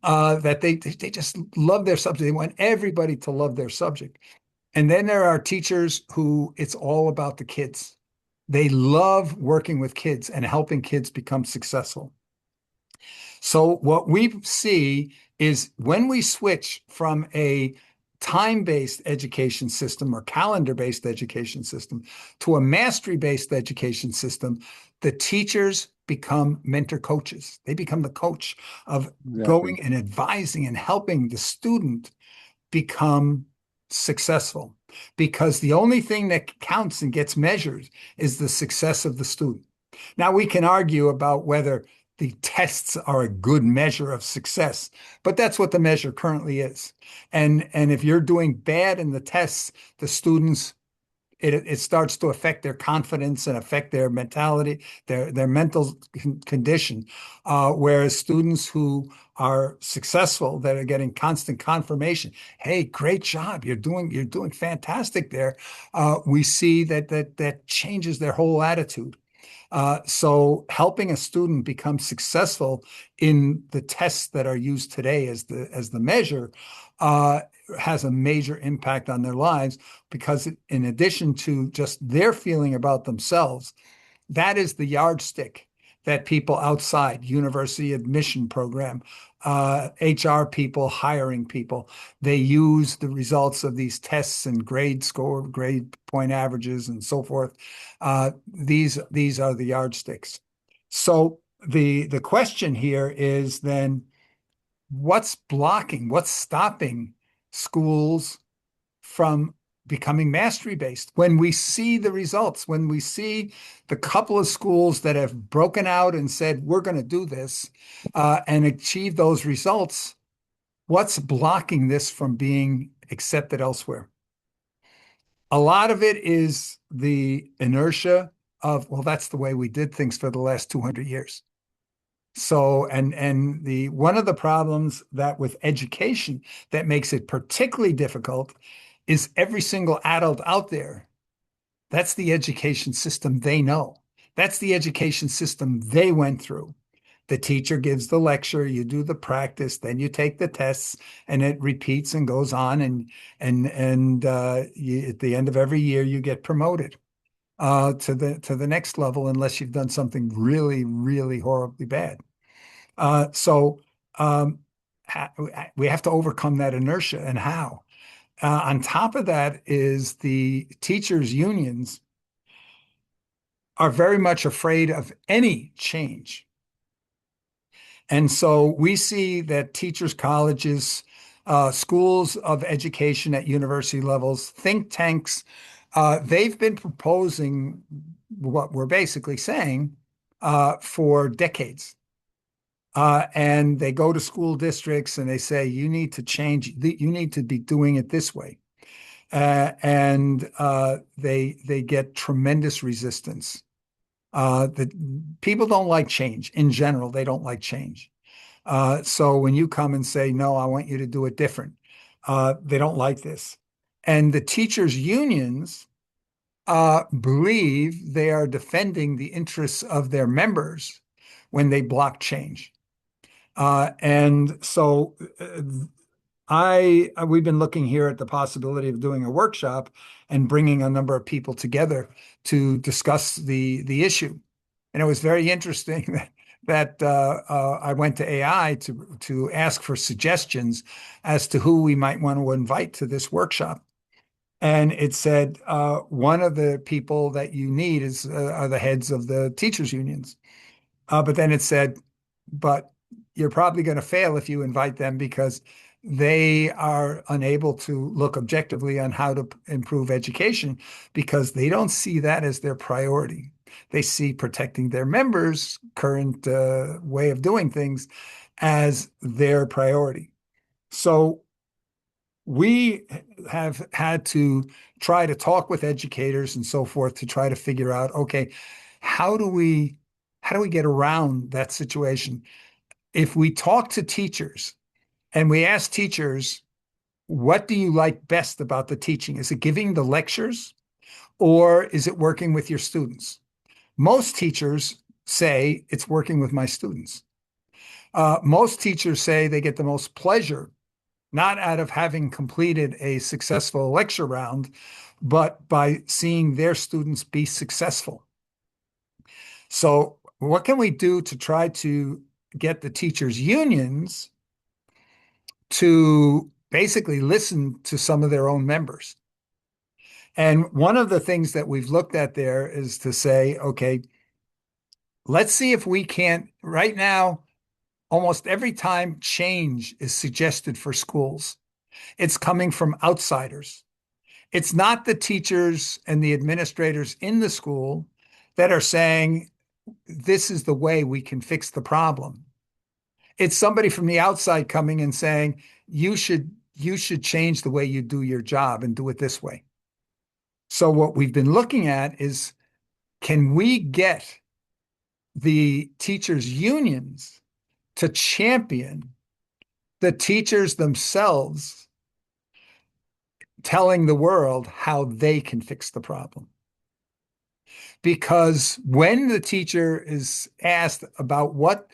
A: that they just love their subject. They want everybody to love their subject. And then there are teachers who it's all about the kids. They love working with kids and helping kids become successful. So what we see is when we switch from a time-based education system or calendar-based education system to a mastery-based education system, the teachers become mentor coaches. They become the coach of going and advising and helping the student become successful, because the only thing that counts and gets measured is the success of the student. Now, we can argue about whether the tests are a good measure of success, but that's what the measure currently is. And if you're doing bad in the tests, the students, it starts to affect their confidence and affect their mentality, their mental condition. Whereas students who are successful, that are getting constant confirmation, hey, great job, you're doing fantastic there. We see that changes their whole attitude. So helping a student become successful in the tests that are used today as the measure has a major impact on their lives, because in addition to just their feeling about themselves, that is the yardstick that people outside university admission program, HR people, hiring people, they use the results of these tests and grade point averages and so forth. These are the yardsticks. So the question here is then, what's stopping schools from becoming mastery based? When we see the results, when we see the couple of schools that have broken out and said, we're going to do this and achieve those results, what's blocking this from being accepted elsewhere? A lot of it is the inertia of, well, that's the way we did things for the last 200 years. So, and one of the problems that with education that makes it particularly difficult is every single adult out there. That's the education system they know. That's the education system they went through. The teacher gives the lecture, you do the practice, then you take the tests, and it repeats and goes on. At the end of every year, you get promoted to the next level, unless you've done something really, really horribly bad. So um, we have to overcome that inertia, and how? On top of that is the teachers' unions are very much afraid of any change. And so we see that teachers, colleges, schools of education at university levels, think tanks, they've been proposing what we're basically saying for decades. And they go to school districts and they say, you need to change, you need to be doing it this way. They get tremendous resistance. The people don't like change in general. They don't like change. So when you come and say, no, I want you to do it different, they don't like this. And the teachers' unions believe they are defending the interests of their members when they block change. And so we've been looking here at the possibility of doing a workshop and bringing a number of people together to discuss the issue. And it was very interesting that I went to AI to ask for suggestions as to who we might want to invite to this workshop. And it said one of the people that you need are the heads of the teachers unions. But then it said, but you're probably going to fail if you invite them, because they are unable to look objectively on how to improve education, because they don't see that as their priority. They see protecting their members' current way of doing things as their priority. So we have had to try to talk with educators and so forth to try to figure out, okay, how do we get around that situation? If we talk to teachers and we ask teachers, what do you like best about the teaching? Is it giving the lectures, or is it working with your students? Most teachers say it's working with my students. Most teachers say they get the most pleasure, not out of having completed a successful lecture round, but by seeing their students be successful. So what can we do to try to get the teachers' unions to basically listen to some of their own members? And one of the things that we've looked at there is to say, okay, let's see if we can't, right now, almost every time change is suggested for schools, it's coming from outsiders. It's not the teachers and the administrators in the school that are saying, this is the way we can fix the problem. It's somebody from the outside coming and saying, you should change the way you do your job and do it this way. So what we've been looking at is, can we get the teachers' unions to champion the teachers themselves telling the world how they can fix the problem? Because when the teacher is asked about what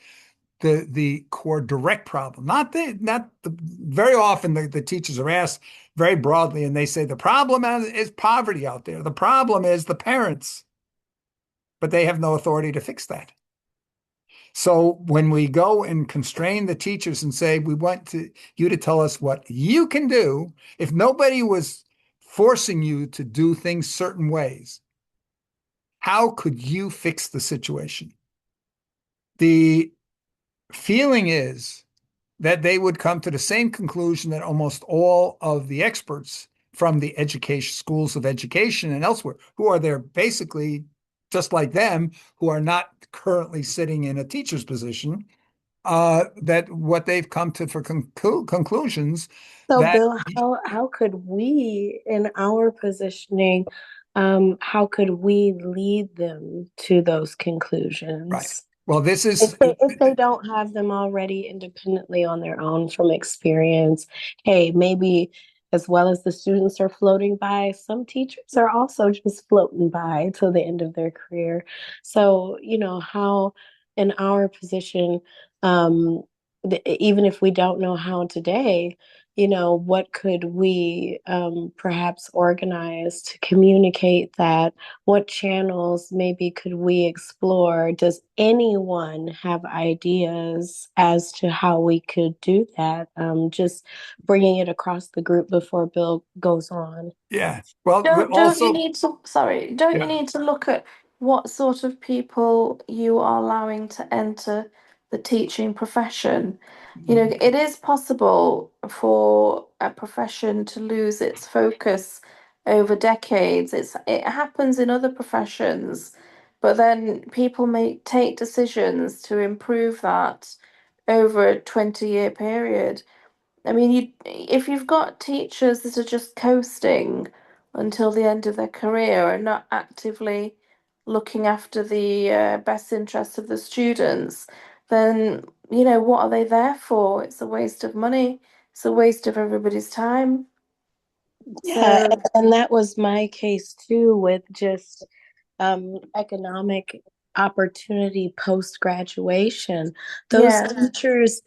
A: the core direct problem, not the very often the teachers are asked very broadly, and they say the problem is poverty out there. The problem is the parents, but they have no authority to fix that. So when we go and constrain the teachers and say, we want you to tell us what you can do, if nobody was forcing you to do things certain ways, how could you fix the situation? The feeling is that they would come to the same conclusion that almost all of the experts from the education schools of education and elsewhere, who are there basically just like them, who are not currently sitting in a teacher's position, that what they've come to for conclusions
F: So,
A: that
F: Bill, how could we, in our positioning, how could we lead them to those
A: right.
F: conclusions?
A: Well, this is
F: If they don't have them already independently on their own from experience, hey, maybe as well as the students are floating by, some teachers are also just floating by till the end of their career. So, how in our position, um, even if we don't know how today, what could we perhaps organize to communicate that? What channels maybe could we explore? Does anyone have ideas as to how we could do that? Just bringing it across the group before Bill goes on.
A: Yeah. Well, we
D: Don't you
A: also,
D: need to, sorry, don't you
A: yeah.
D: need to look at what sort of people you are allowing to enter the teaching profession? It is possible for a profession to lose its focus over decades. It happens in other professions, but then people may take decisions to improve that over a 20-year period. I mean, if you've got teachers that are just coasting until the end of their career and not actively looking after the best interests of the students, then, what are they there for? It's a waste of money. It's a waste of everybody's time.
F: Yeah,
D: So,
F: and that was my case too with just economic opportunity post graduation.
D: yeah.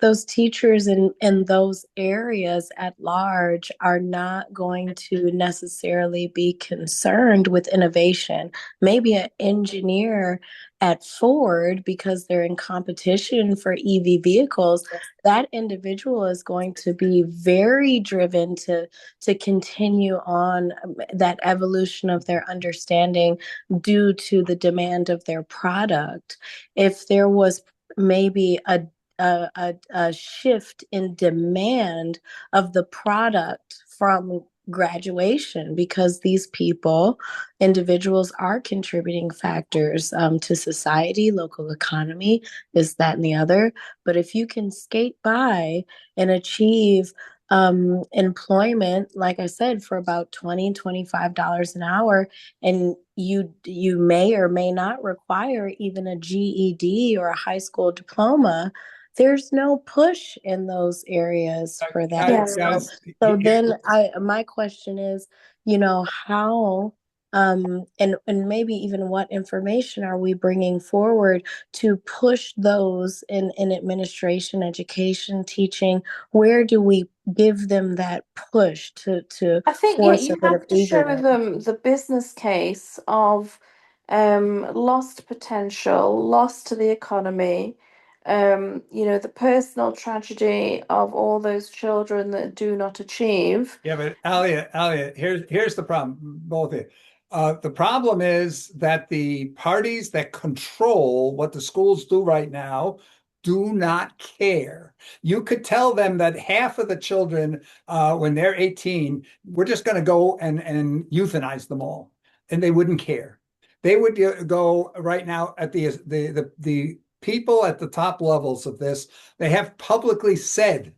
F: Those teachers in those areas at large are not going to necessarily be concerned with innovation. Maybe an engineer at Ford, because they're in competition for EV vehicles, that individual is going to be very driven to continue on that evolution of their understanding due to the demand of their product. If there was maybe a shift in demand of the product from graduation, because these individuals are contributing factors to society, local economy, this, that, and the other. But if you can skate by and achieve employment, like I said, for about $20-$25 an hour, and you may or may not require even a GED or a high school diploma, there's no push in those areas for that.
A: Guys,
D: Yeah.
F: So
A: guys,
F: so then I my question is, how and maybe even what information are we bringing forward to push those in administration, education, teaching? Where do we give them that push to
D: I think, yeah,
F: force a
D: you
F: bit of
D: have to show
F: eagerness?
D: them the business case of lost potential, loss to the economy, the personal tragedy of all those children that do not achieve.
A: Yeah, but Alia, here's the problem, both of you. The problem is that the parties that control what the schools do right now do not care. You could tell them that half of the children, when they're 18, we're just going to go and euthanize them all, and they wouldn't care. They would go right now at the people at the top levels of this. They have publicly said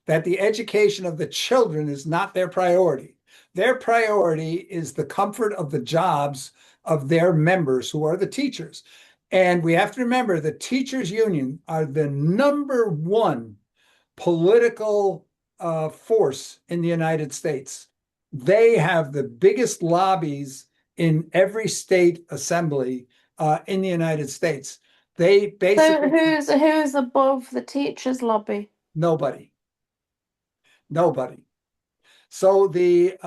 A: that the education of the children is not their priority. Their priority is the comfort of the jobs of their members, who are the teachers. And we have to remember the teachers union are the number one political force in the United States. They have the biggest lobbies in every state assembly in the United States. They
D: So
A: basically,
D: who's above the teachers' lobby?
A: nobody, nobody. So the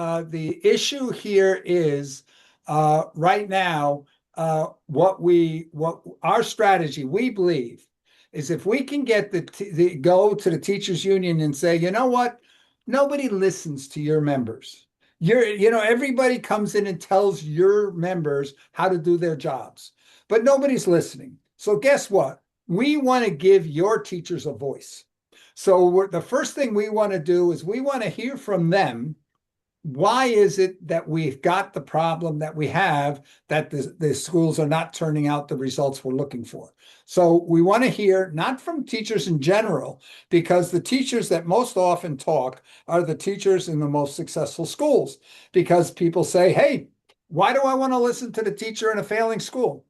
A: issue here is right now what our strategy we believe is if we can get the go to the teachers union and say, you know what, nobody listens to your members. Everybody comes in and tells your members how to do their jobs, but nobody's listening. So guess what? We want to give your teachers a voice. So the first thing we want to do is we want to hear from them. Why is it that we've got the problem that we have, that the schools are not turning out the results we're looking for? So we want to hear not from teachers in general, because the teachers that most often talk are the teachers in the most successful schools, because people say, hey, why do I want to listen to the teacher in a failing school?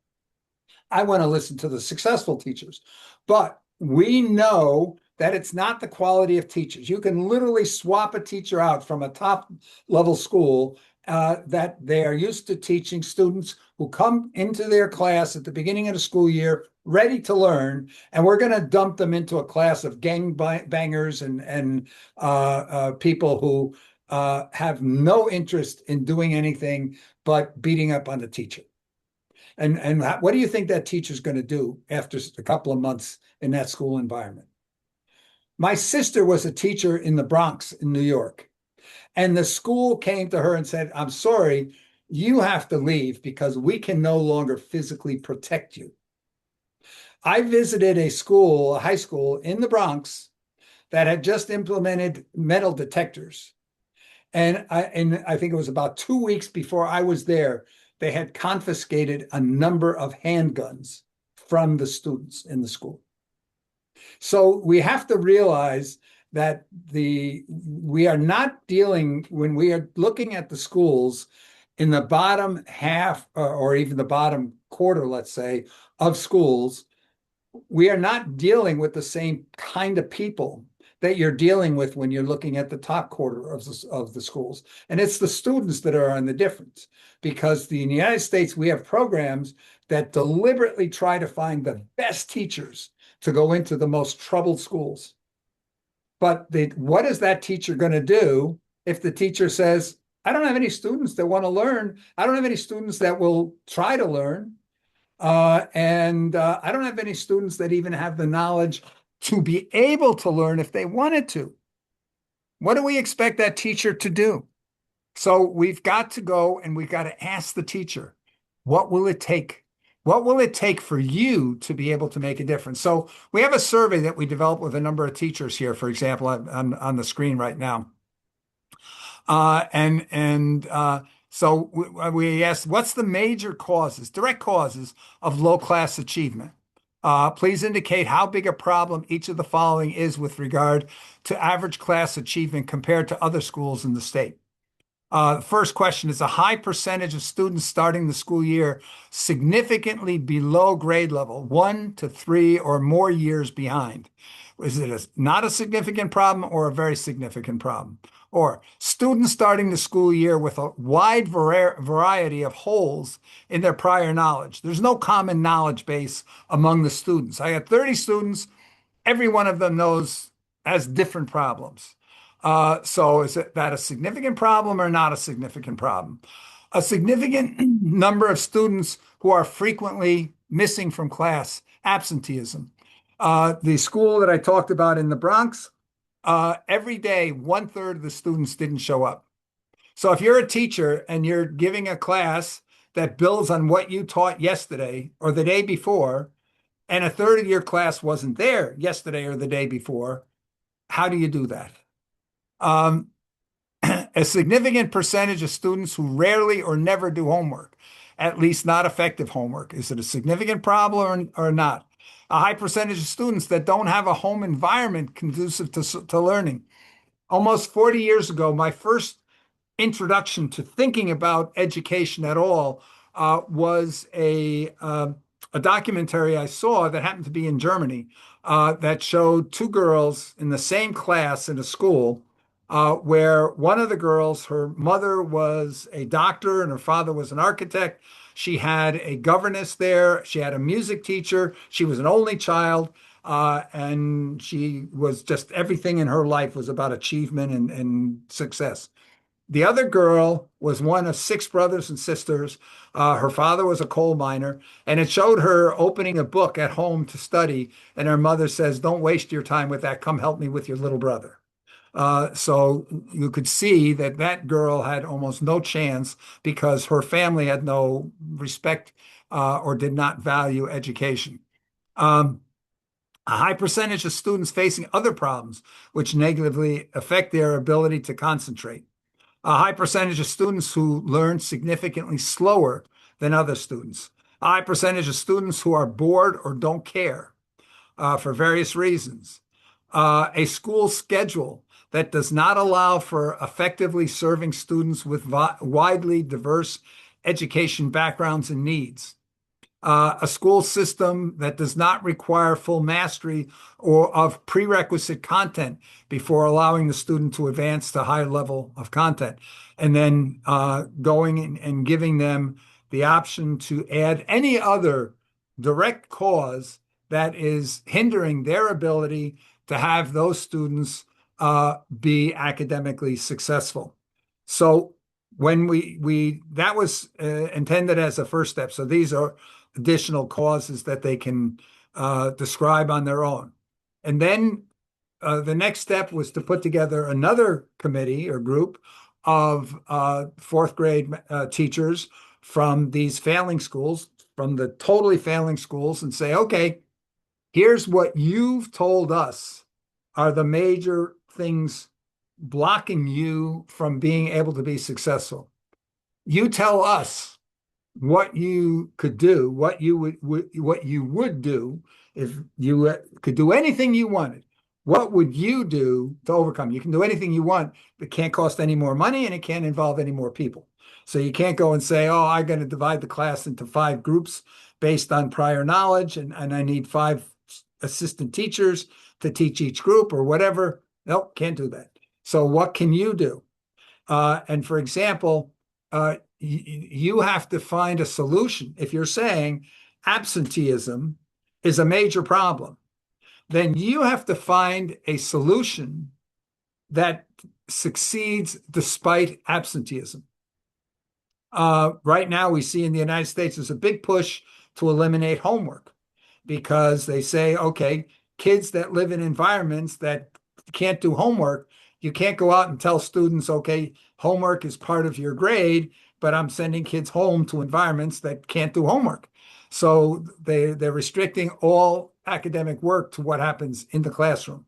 A: I want to listen to the successful teachers. But we know that it's not the quality of teachers. You can literally swap a teacher out from a top level school that they are used to teaching students who come into their class at the beginning of the school year ready to learn, and we're going to dump them into a class of gang bangers and people who have no interest in doing anything but beating up on the teacher. And what do you think that teacher's going to do after a couple of months in that school environment? My sister was a teacher in the Bronx in New York, and the school came to her and said, I'm sorry, you have to leave because we can no longer physically protect you. I visited a school, a high school in the Bronx that had just implemented metal detectors. And I think it was about 2 weeks before I was there, they had confiscated a number of handguns from the students in the school. So we have to realize that we are not dealing, when we are looking at the schools in the bottom half or even the bottom quarter, let's say, of schools, we are not dealing with the same kind of people that you're dealing with when you're looking at the top quarter of the schools. And it's the students that are on the difference, because in the United States, we have programs that deliberately try to find the best teachers to go into the most troubled schools. But what is that teacher going to do if the teacher says, I don't have any students that want to learn. I don't have any students that will try to learn. And I don't have any students that even have the knowledge to be able to learn if they wanted to. What do we expect that teacher to do? So we've got to go and we've got to ask the teacher, what will it take? What will it take for you to be able to make a difference? So we have a survey that we developed with a number of teachers here, for example, on the screen right now. So we asked, what's the major causes, direct causes of low class achievement? Please indicate how big a problem each of the following is with regard to average class achievement compared to other schools in the state. The first question is a high percentage of students starting the school year significantly below grade level, 1 to 3 or more years behind. Is it not a significant problem or a very significant problem? Or students starting the school year with a wide variety of holes in their prior knowledge. There's no common knowledge base among the students. I got 30 students. Every one of them has different problems. So is that a significant problem or not a significant problem? A significant number of students who are frequently missing from class, absenteeism. The school that I talked about in the Bronx, every day, 1/3 of the students didn't show up. So if you're a teacher and you're giving a class that builds on what you taught yesterday or the day before, and a third of your class wasn't there yesterday or the day before, how do you do that? A significant percentage of students who rarely or never do homework, at least not effective homework. Is it a significant problem or not? A high percentage of students that don't have a home environment conducive to learning. Almost 40 years ago, my first introduction to thinking about education at all was a documentary I saw that happened to be in Germany that showed two girls in the same class in a school where one of the girls, her mother was a doctor and her father was an architect. She had a governess there. She had a music teacher. She was an only child. And she was just everything in her life was about achievement and success. The other girl was one of six brothers and sisters. Her father was a coal miner, and it showed her opening a book at home to study. And her mother says, "Don't waste your time with that. Come help me with your little brother." So you could see that that girl had almost no chance because her family had no respect or did not value education. Um, a high percentage of students facing other problems which negatively affect their ability to concentrate. A high percentage of students who learn significantly slower than other students. A high percentage of students who are bored or don't care for various reasons. A school schedule that does not allow for effectively serving students with widely diverse education backgrounds and needs. a school system that does not require full mastery or of prerequisite content before allowing the student to advance to higher level of content, and then going and giving them the option to add any other direct cause that is hindering their ability to have those students be academically successful. So when we that was intended as a first step. So these are additional causes that they can describe on their own. And then the next step was to put together another committee or group of fourth grade teachers from these failing schools, from the totally failing schools, and say, okay, here's what you've told us are the major things blocking you from being able to be successful. You tell us what you could do, what you would do if you could do anything you wanted. What would you do to overcome? You can do anything you want, but it can't cost any more money and it can't involve any more people. So you can't go and say, oh, I'm going to divide the class into 5 groups based on prior knowledge, and I need 5 assistant teachers to teach each group or whatever. Nope, can't do that. So what can you do? And for example, you have to find a solution. If you're saying absenteeism is a major problem, then you have to find a solution that succeeds despite absenteeism. Right now, we see in the United States there's a big push to eliminate homework because they say, okay, kids that live in environments that can't do homework, you can't go out and tell students, okay, homework is part of your grade, but I'm sending kids home to environments that can't do homework. So they're restricting all academic work to what happens in the classroom.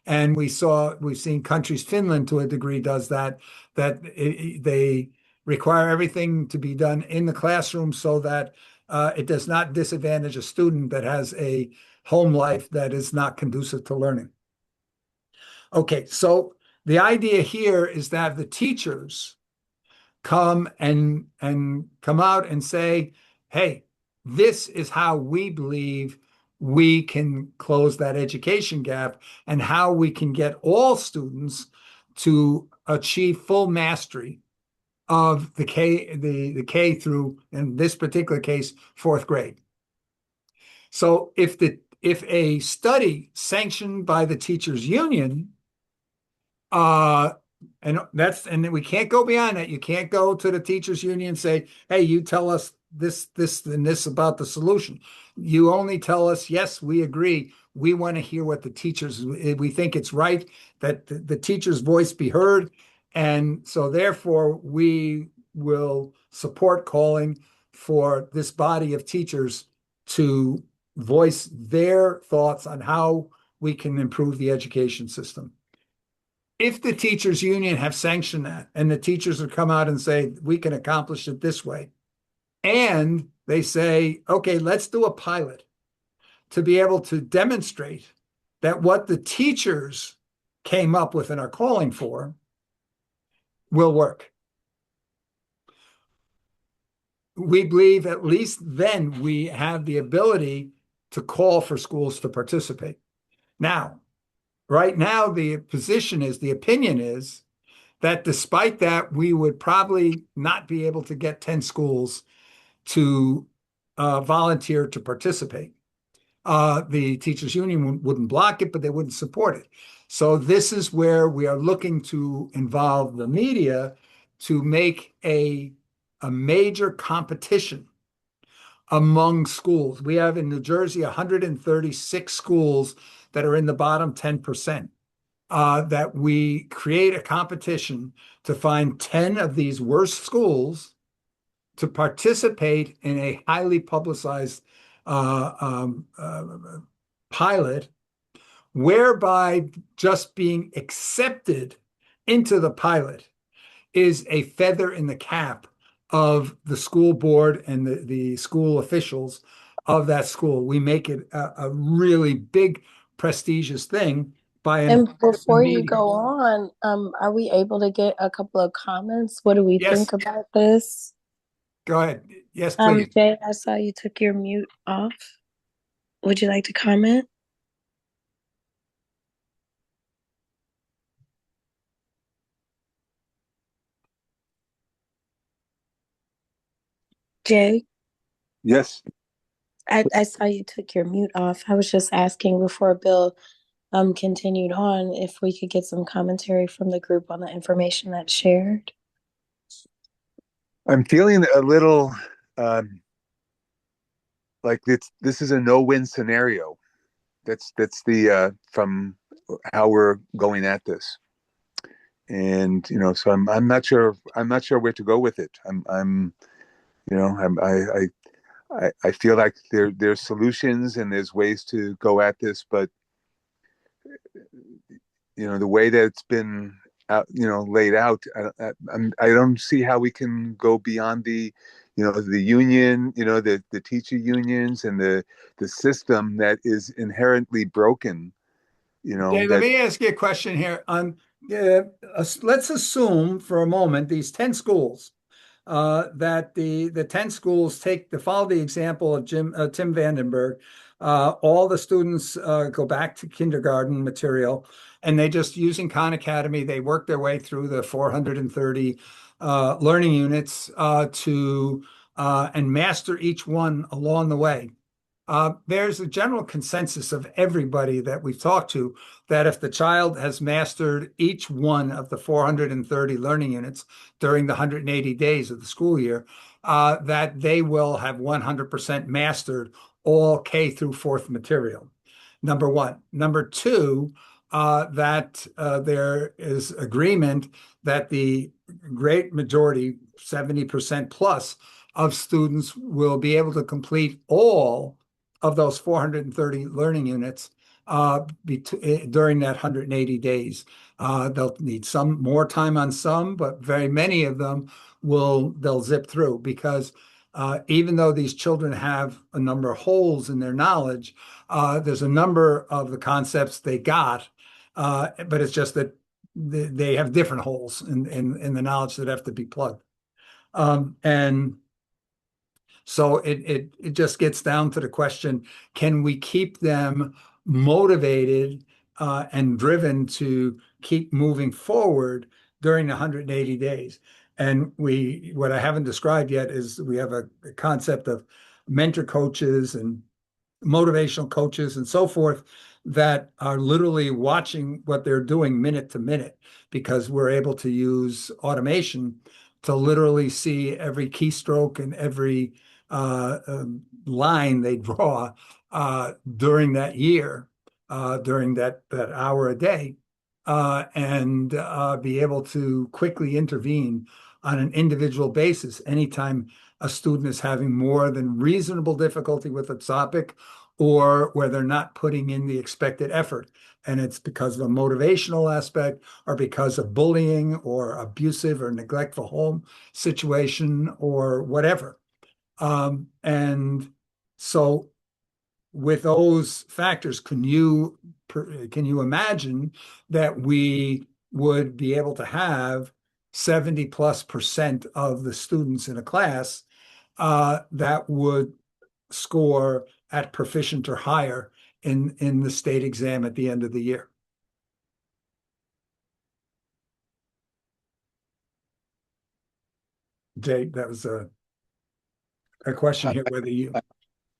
A: And we've seen countries, Finland to a degree does that, they require everything to be done in the classroom so that it does not disadvantage a student that has a home life that is not conducive to learning. Okay, so the idea here is that the teachers come and come out and say, hey, this is how we believe we can close that education gap and how we can get all students to achieve full mastery of the K through, in this particular case, 4th grade. So if a study sanctioned by the teachers union, and we can't go beyond that. You can't go to the teachers union and say, hey, you tell us this, and this about the solution. You only tell us, yes, we agree. We want to hear what the teachers, we think it's right that the teacher's voice be heard. And so therefore we will support calling for this body of teachers to voice their thoughts on how we can improve the education system. If the teachers union have sanctioned that and the teachers have come out and say, we can accomplish it this way, and they say, okay, let's do a pilot to be able to demonstrate that what the teachers came up with and are calling for will work. We believe at least then we have the ability to call for schools to participate. Now, right now, the opinion is that despite that, we would probably not be able to get 10 schools to volunteer to participate. The teachers union wouldn't block it, but they wouldn't support it. So this is where we are looking to involve the media to make a major competition among schools. We have in New Jersey 136 schools that are in the bottom 10%. That we create a competition to find 10 of these worst schools to participate in a highly publicized pilot, whereby just being accepted into the pilot is a feather in the cap of the school board and the school officials of that school. We make it a really big, prestigious thing by
F: And
A: the
F: before you
A: media.
F: go on, are we able to get a couple of comments? What do we
A: Yes,
F: think about this?
A: Go ahead. Yes, please.
F: Jay, I saw you took your mute off. Would you like to comment? Jay,
G: Yes.
F: I saw you took your mute off. I was just asking before Bill continued on if we could get some commentary from the group on the information that's shared.
G: I'm feeling a little um, like this is a no-win scenario. That's the from how we're going at this, and so I'm not sure where to go with it. I'm you know I feel like there's solutions and there's ways to go at this, but the way that it's been out, laid out, I don't see how we can go beyond the union, the teacher unions and the system that is inherently broken.
A: Jay, let
G: That
A: me ask you a question here. Let's assume for a moment these 10 schools, that the 10 schools to follow the example of Tim Vandenberg. All the students go back to kindergarten material, and they just using Khan Academy, they work their way through the 430 learning units to and master each one along the way. There's a general consensus of everybody that we've talked to that if the child has mastered each one of the 430 learning units during the 180 days of the school year, that they will have 100% mastered all K through fourth material. Number one. Number two, that there is agreement that the great majority, 70% plus, of students will be able to complete all of those 430 learning units during that 180 days. They'll need some more time on some, but very many of them they'll zip through because even though these children have a number of holes in their knowledge, there's a number of the concepts they got, but it's just that they have different holes in the knowledge that have to be plugged. And so it just gets down to the question, can we keep them motivated and driven to keep moving forward during the 180 days? And what I haven't described yet is we have a concept of mentor coaches and motivational coaches and so forth that are literally watching what they're doing minute to minute because we're able to use automation to literally see every keystroke and every line they draw during that year, during that hour a day, and be able to quickly intervene on an individual basis anytime a student is having more than reasonable difficulty with a topic or where they're not putting in the expected effort. And it's because of a motivational aspect or because of bullying or abusive or neglectful home situation or whatever. And so with those factors, can you imagine that we would be able to have 70+% of the students in a class that would score at proficient or higher in the state exam at the end of the year? Jay, that was a question here, whether you.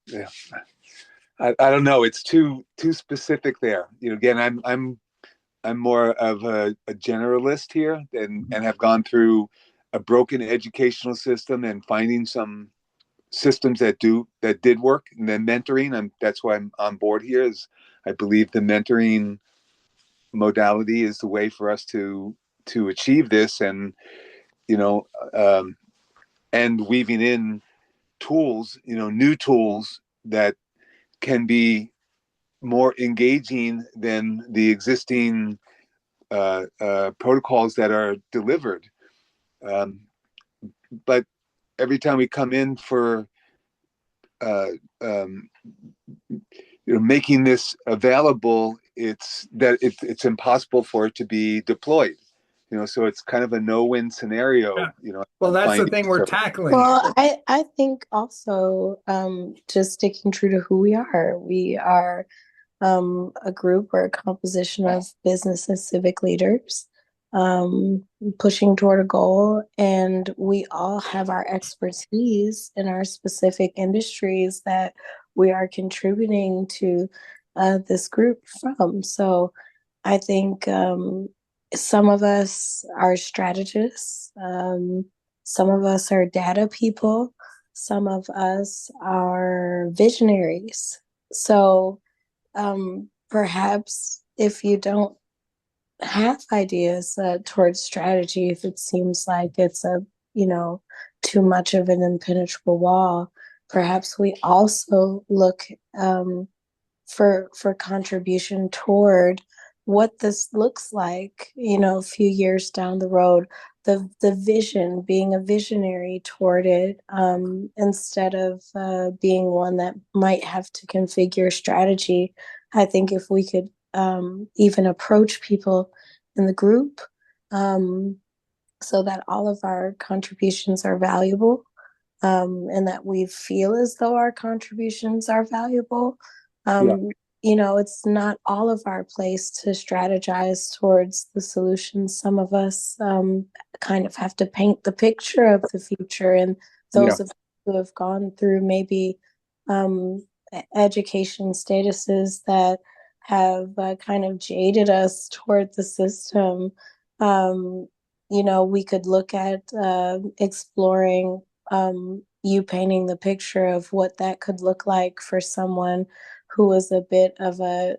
G: yeah, I don't know. It's too specific there. Again, I'm more of a generalist here and have gone through a broken educational system and finding some systems that did work, and then mentoring. That's why I'm on board here. Is I believe the mentoring modality is the way for us to achieve this, and you know, um, and weaving in tools, new tools that can be more engaging than the existing protocols that are delivered. Um, but every time we come in for uh, um, making this available, it's impossible for it to be deployed. So it's kind of a no-win
A: Yeah.
G: scenario.
A: Well,
G: I'm
A: that's the
G: finding.
A: thing we're tackling.
F: Well, I think also just sticking true to who we are. We are a group or a composition of business and civic leaders um, pushing toward a goal. And we all have our expertise in our specific industries that we are contributing to this group from. So I think some of us are strategists, some of us are data people, some of us are visionaries. So perhaps if you don't have ideas towards strategy, if it seems like it's you know, too much of an impenetrable wall, perhaps we also look for contribution toward what this looks like, a few years down the road, the vision, being a visionary toward it, instead of being one that might have to configure strategy. I think if we could even approach people in the group, um, so that all of our contributions are valuable, and that we feel as though our contributions are valuable.
G: Yeah,
F: Um, it's not all of our place to strategize towards the solutions. Some of us kind of have to paint the picture of the future, and
G: yeah,
F: those of us who have gone through maybe um, education statuses that have kind of jaded us toward the system. Um, we could look at exploring you painting the picture of what that could look like for someone who was a bit of a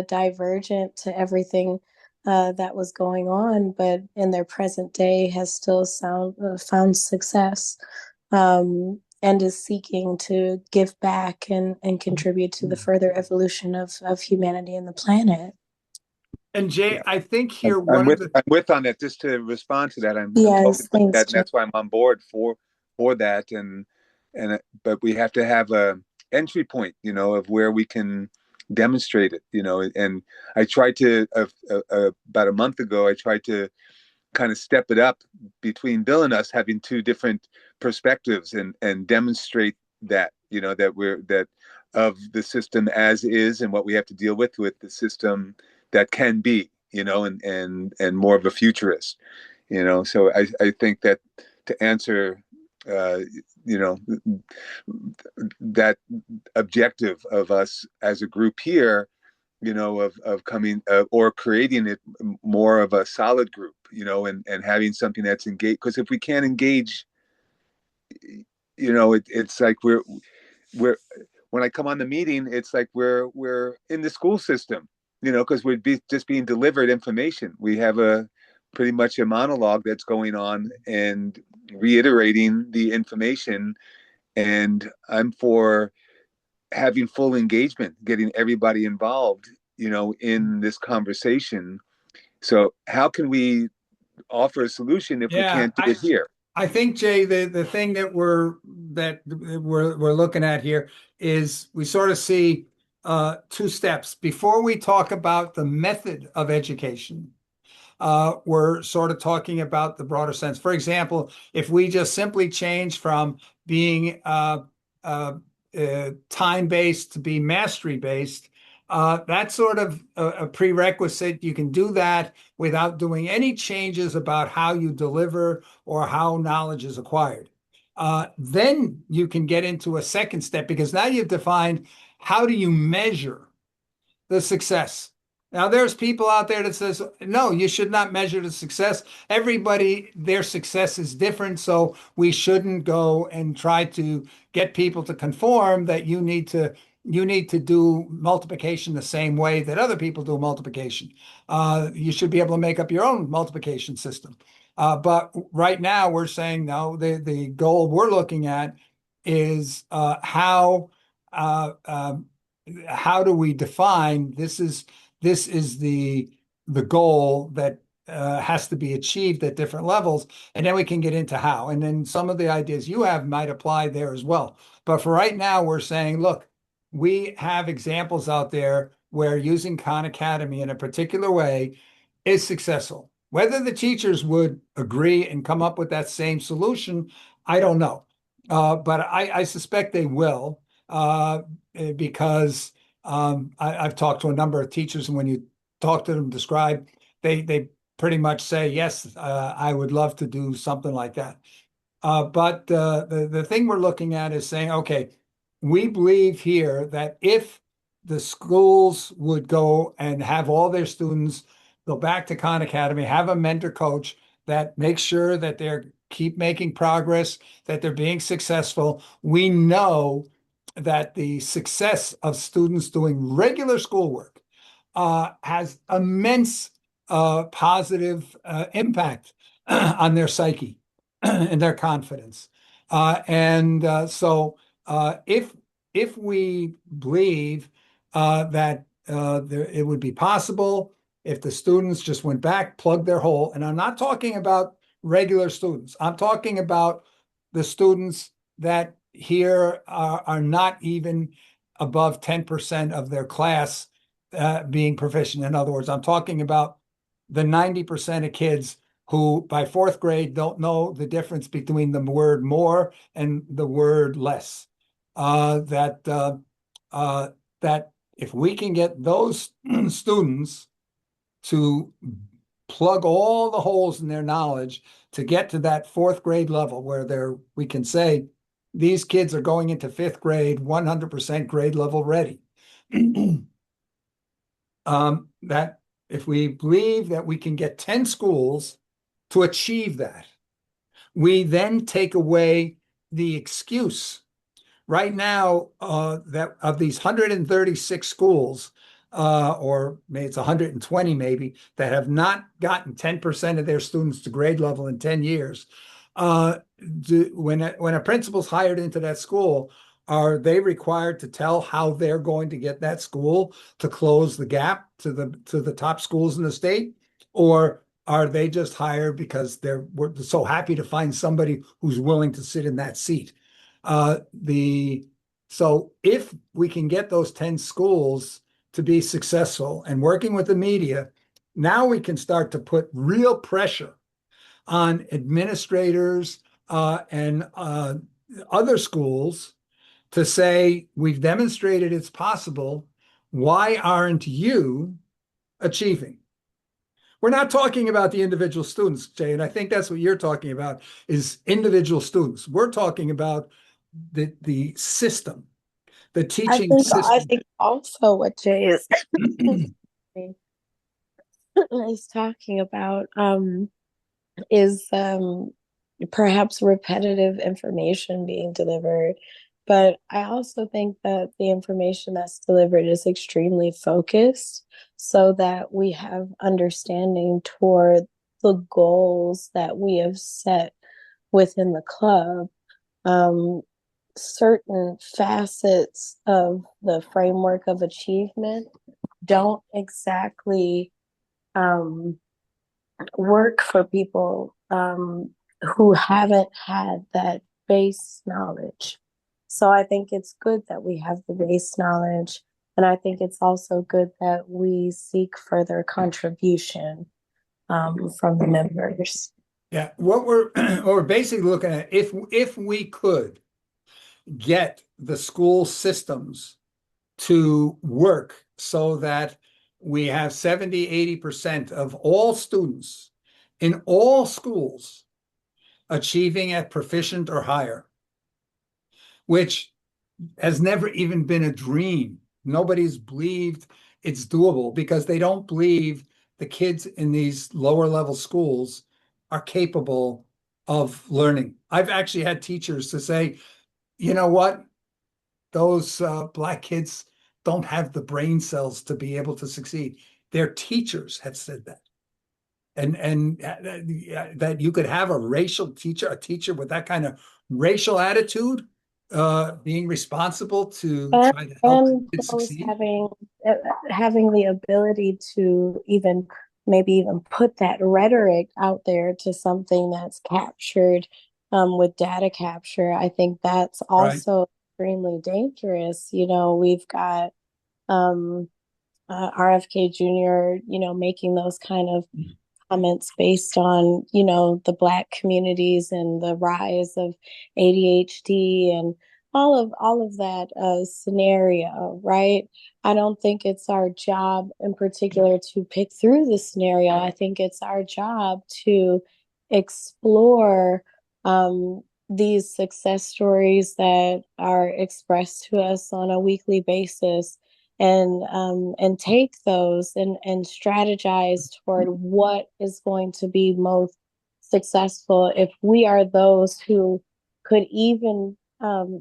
F: divergent to everything that was going on, but in their present day has still found success, and is seeking to give back and contribute to the further evolution of humanity and the planet.
A: And Jay,
G: yeah.
A: I think
G: I'm,
A: here
G: I'm
A: one of
G: with
A: the
G: I'm with on that. Just to respond to that, I'm totally
F: Yes,
G: with
F: thanks,
G: that, and
F: Jim.
G: that's why I'm on board for that. And but we have to have a entry point, of where we can demonstrate it, And I tried to about a month ago. I tried to kind of step it up between Bill and us, having two different perspectives, and demonstrate that, that we're that of the system as is, and what we have to deal with the system that can be, and more of a futurist, so I think that, to answer uh, you know that objective of us as a group here, of coming, or creating it more of a solid group, and having something that's engaged. Because if we can't engage, it's like we're when I come on the meeting, it's like we're in the school system, because just being delivered information. We have a pretty much a monologue that's going on and reiterating the information, and I'm for having full engagement, getting everybody involved, in this conversation. So how can we offer a solution if we
A: yeah,
G: can't do it here?
A: I think Jay, the thing that we're looking at here is we sort of see two steps before we talk about the method of education. We're sort of talking about the broader sense. For example, if we just simply change from being time-based to be mastery-based, that's sort of a prerequisite. You can do that without doing any changes about how you deliver or how knowledge is acquired. Then you can get into a second step because now you've defined how do you measure the success. Now, there's people out there that says, no, you should not measure the success. Everybody, their success is different, so we shouldn't go and try to get people to conform that you need to do multiplication the same way that other people do multiplication. You should be able to make up your own multiplication system. But right now, we're saying no. The goal we're looking at is uh, um, how do we define this is the goal that has to be achieved at different levels, and then we can get into how. And then some of the ideas you have might apply there as well. But for right now, we're saying, look, we have examples out there where using Khan Academy in a particular way is successful. Whether the teachers would agree and come up with that same solution, I don't know. But I suspect they will, because I've talked to a number of teachers, and when you talk to them, describe, they pretty much say, yes, I would love to do something like that. But the thing we're looking at is saying, okay, we believe here that if the schools would go and have all their students go back to Khan Academy, have a mentor coach that makes sure that they're keep making progress, that they're being successful. We know that the success of students doing regular schoolwork has immense positive impact on their psyche and their confidence. And so if we believe that it would be possible if the students just went back, plugged their hole, and I'm not talking about regular students. I'm talking about the students that here are not even above 10% of their class being proficient. In other words, I'm talking about the 90% of kids who by fourth grade don't know the difference between the word more and the word less. That if we can get those students to plug all the holes in their knowledge to get to that fourth grade level where we can say these kids are going into fifth grade 100% grade level ready. That if we believe that we can get 10 schools to achieve that, we then take away the excuse. Right now, that of these 136 schools, or maybe it's 120 maybe, that have not gotten 10% of their students to grade level in 10 years, when a principal's hired into that school, are they required to tell how they're going to get that school to close the gap to the top schools in the state? Or are they just hired because we're so happy to find somebody who's willing to sit in that seat? So if we can get those 10 schools to be successful and working with the media, now we can start to put real pressure on administrators and other schools to say, we've demonstrated it's possible. Why aren't you achieving? We're not talking about the individual students, Jay, and I think that's what you're talking about is individual students. We're talking about the system, the teaching
F: I
A: system.
F: think also what Jay is is talking about is perhaps repetitive information being delivered. But I also think that the information that's delivered is extremely focused so that we have understanding toward the goals that we have set within the club. Certain facets of the framework of achievement don't exactly work for people who haven't had that base knowledge. So I think it's good that we have the base knowledge. And I think it's also good that we seek further contribution from the members.
A: Yeah, what we're basically looking at, if we could get the school systems to work so that we have 70-80% of all students in all schools achieving at proficient or higher, which has never even been a dream. Nobody's believed it's doable because they don't believe the kids in these lower level schools are capable of learning. I've actually had teachers to say, you know what? Those Black kids don't have the brain cells to be able to succeed. Their teachers have said that. And that you could have a teacher with that kind of racial attitude, being responsible to try to help
F: And
A: kids
F: those
A: succeed.
F: having the ability to even maybe even put that rhetoric out there to something that's captured with data capture, I think that's
A: Right.
F: also extremely dangerous. You know, we've got RFK Jr., you know, making those kind of comments based on, you know, the Black communities and the rise of ADHD and all of that scenario, right? I don't think it's our job in particular to pick through the scenario. I think it's our job to explore these success stories that are expressed to us on a weekly basis and take those and strategize toward what is going to be most successful if we are those who could even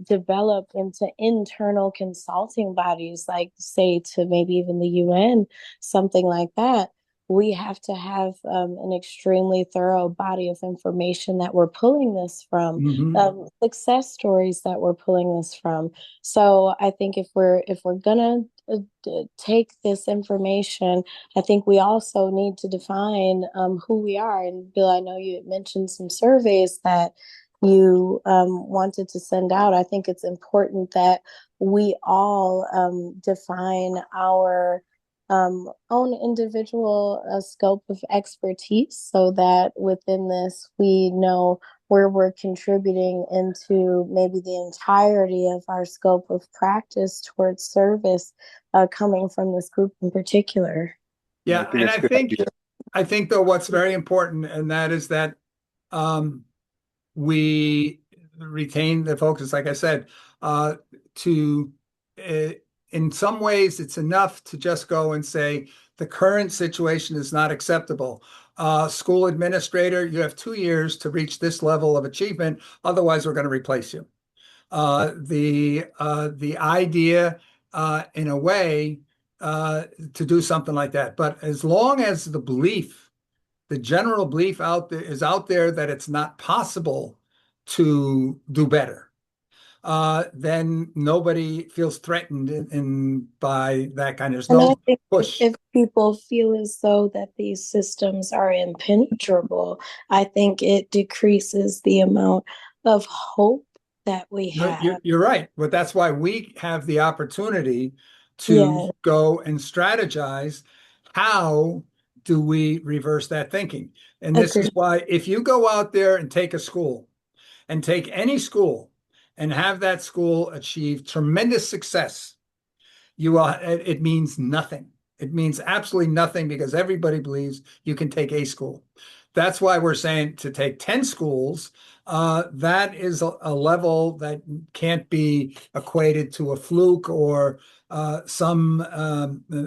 F: develop into internal consulting bodies, like say to maybe even the UN, something like that. We have to have an extremely thorough body of information that we're pulling this from,
A: Mhm.
F: success stories that we're pulling this from. So I think if we're gonna take this information, I think we also need to define who we are. And Bill, I know you had mentioned some surveys that you wanted to send out. I think it's important that we all define our own individual scope of expertise so that within this we know where we're contributing into maybe the entirety of our scope of practice towards service coming from this group in particular.
G: I
A: Yeah,
G: think
A: and
G: that's a good idea.
A: I think though what's very important, and that is that um, we retain the focus, like I said, to uh, in some ways it's enough to just go and say the current situation is not acceptable. School administrator, you have 2 years to reach this level of achievement, otherwise we're going to replace you. The idea, in a way, to do something like that. But as long as the general belief out there that it's not possible to do better, then nobody feels threatened by that kind. There's
F: And I
A: no
F: think
A: push.
F: if people feel as though that these systems are impenetrable, I think it decreases the amount of hope that we
A: No,
F: have.
A: you're right, but that's why we have the opportunity to
F: Yeah,
A: go and strategize. How do we reverse that thinking? And this is
F: agreed.
A: why if you go out there and take a school and take any school and have that school achieve tremendous success, it means nothing. It means absolutely nothing because everybody believes you can take a school. That's why we're saying to take 10 schools. That is a level that can't be equated to a fluke or some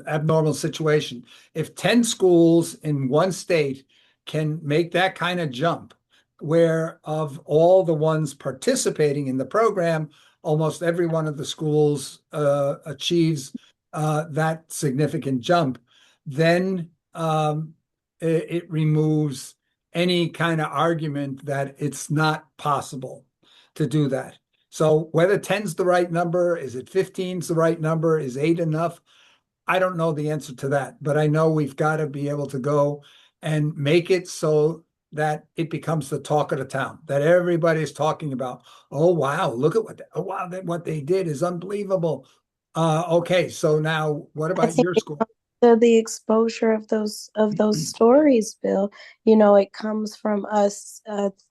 A: abnormal situation. If 10 schools in one state can make that kind of jump, where of all the ones participating in the program, almost every one of the schools achieves that significant jump, then it removes any kind of argument that it's not possible to do that. So whether 10's the right number, is it 15's the right number, is 8 enough? I don't know the answer to that, but I know we've got to be able to go and make it so that it becomes the talk of the town, that everybody's talking about. Oh wow, look at what they did is unbelievable. Okay, so now what
F: I
A: about
F: think
A: your
F: it
A: school?
F: comes to the exposure of those stories, Bill. You know, it comes from us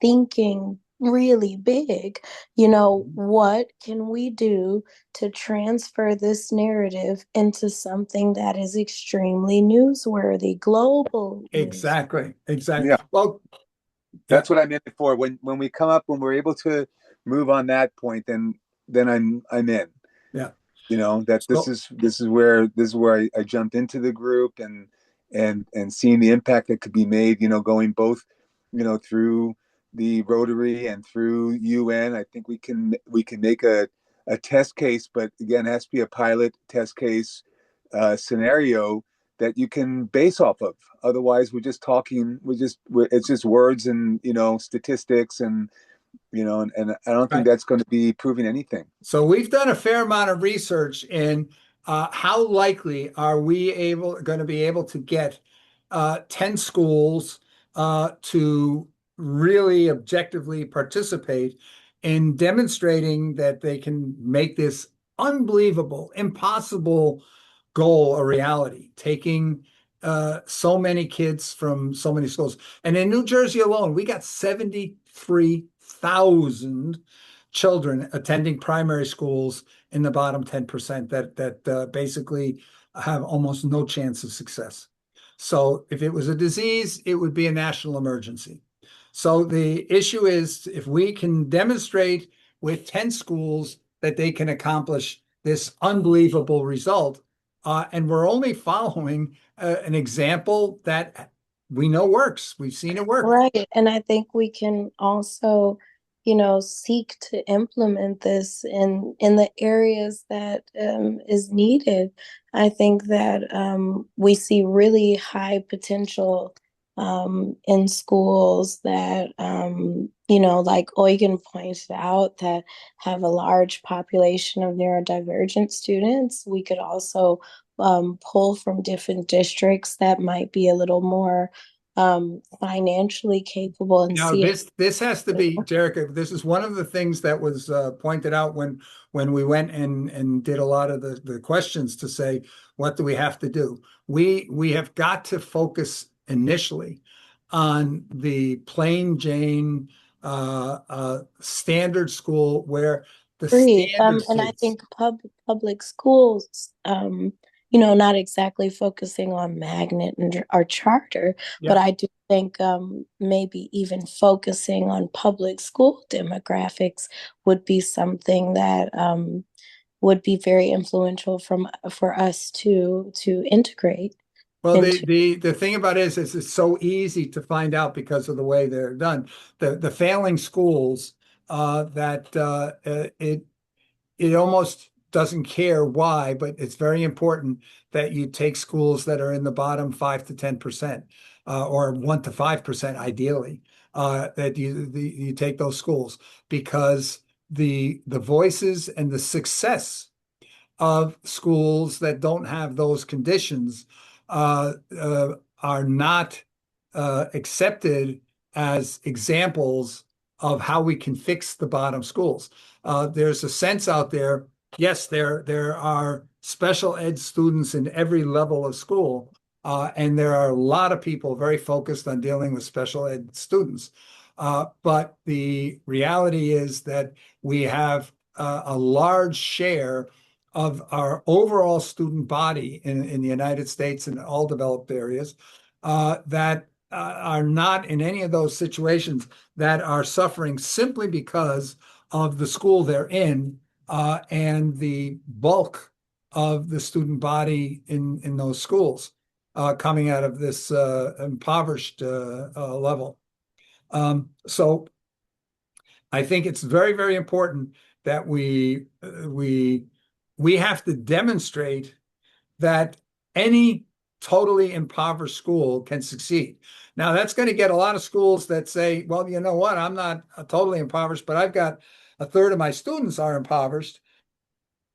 F: thinking really big. You know, what can we do to transfer this narrative into something that is extremely newsworthy, global news?
A: Exactly, exactly.
G: Yeah,
A: Well, yeah,
G: that's what I'm in it for. When we come up, when we're able to move on that point, then I'm in.
A: yeah.
G: You know that
A: So
G: this is where I jumped into the group and seeing the impact that could be made. You know, going both, you know, through the Rotary and through UN. I think we can make a test case, but again, it has to be a pilot test case scenario that you can base off of. Otherwise, we're just talking. It's just words and, you know, statistics and, you know, and I don't think
A: right.
G: that's going to be proving anything.
A: So we've done a fair amount of research in how likely are we going to be able to get 10 schools to really objectively participate in demonstrating that they can make this unbelievable, impossible goal a reality, taking so many kids from so many schools. And in New Jersey alone, we got 73,000 children attending primary schools in the bottom 10% that basically have almost no chance of success. So if it was a disease, it would be a national emergency. So the issue is if we can demonstrate with 10 schools that they can accomplish this unbelievable result, and we're only following an example that we know works. We've seen it work.
F: Right. And I think we can also, seek to implement this in the areas that is needed. I think that we see really high potential in schools that, like Eugen pointed out, that have a large population of neurodivergent students. We could also pull from different districts that might be a little more financially capable and
A: Now,
F: see it.
A: this has to be, Jerica, this is one of the things that was pointed out when we went and did a lot of the questions to say, what do we have to do? We have got to focus initially on the plain Jane standard school where the
F: Agree.
A: standard
F: And I
A: kids.
F: think public schools, not exactly focusing on magnet and or charter, but
A: Yeah.
F: I do think maybe even focusing on public school demographics would be something that would be very influential for us to integrate
A: Well,
F: into.
A: the thing about it is it's so easy to find out because of the way they're done. The failing schools that it almost doesn't care why, but it's very important that you take schools that are in the bottom 5 to 10%, or 1 to 5% ideally, that you take those schools because the voices and the success of schools that don't have those conditions are not accepted as examples of how we can fix the bottom schools. There's a sense out there, yes, there are special ed students in every level of school, and there are a lot of people very focused on dealing with special ed students. But the reality is that we have a large share of our overall student body in the United States and all developed areas that are not in any of those situations that are suffering simply because of the school they're in and the bulk of the student body in those schools coming out of this impoverished level. So I think it's very, very important that we have to demonstrate that any totally impoverished school can succeed. Now, that's going to get a lot of schools that say, well, you know what, I'm not totally impoverished, but I've got a third of my students are impoverished.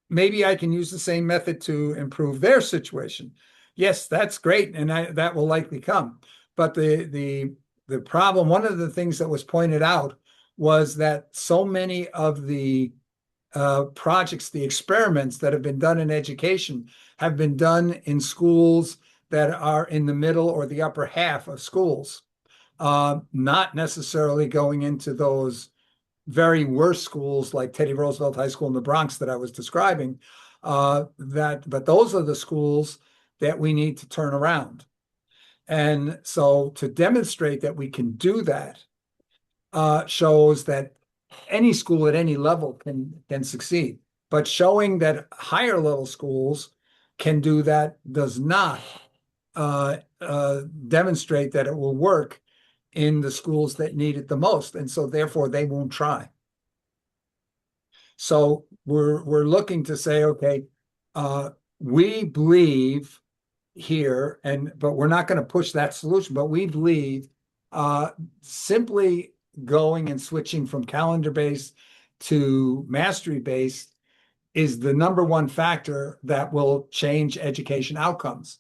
A: Maybe I can use the same method to improve their situation. Yes, that's great, and that will likely come. But the problem, one of the things that was pointed out was that so many of the projects, the experiments that have been done in education have been done in schools that are in the middle or the upper half of schools, not necessarily going into those very worst schools like Teddy Roosevelt High School in the Bronx that I was describing. But those are the schools that we need to turn around. And so to demonstrate that we can do that shows that any school at any level can succeed. But showing that higher level schools can do that does not demonstrate that it will work in the schools that need it the most. And so therefore they won't try. So we're looking to say, okay, we believe here, but we're not going to push that solution, but we believe simply going and switching from calendar based to mastery based is the number one factor that will change education outcomes.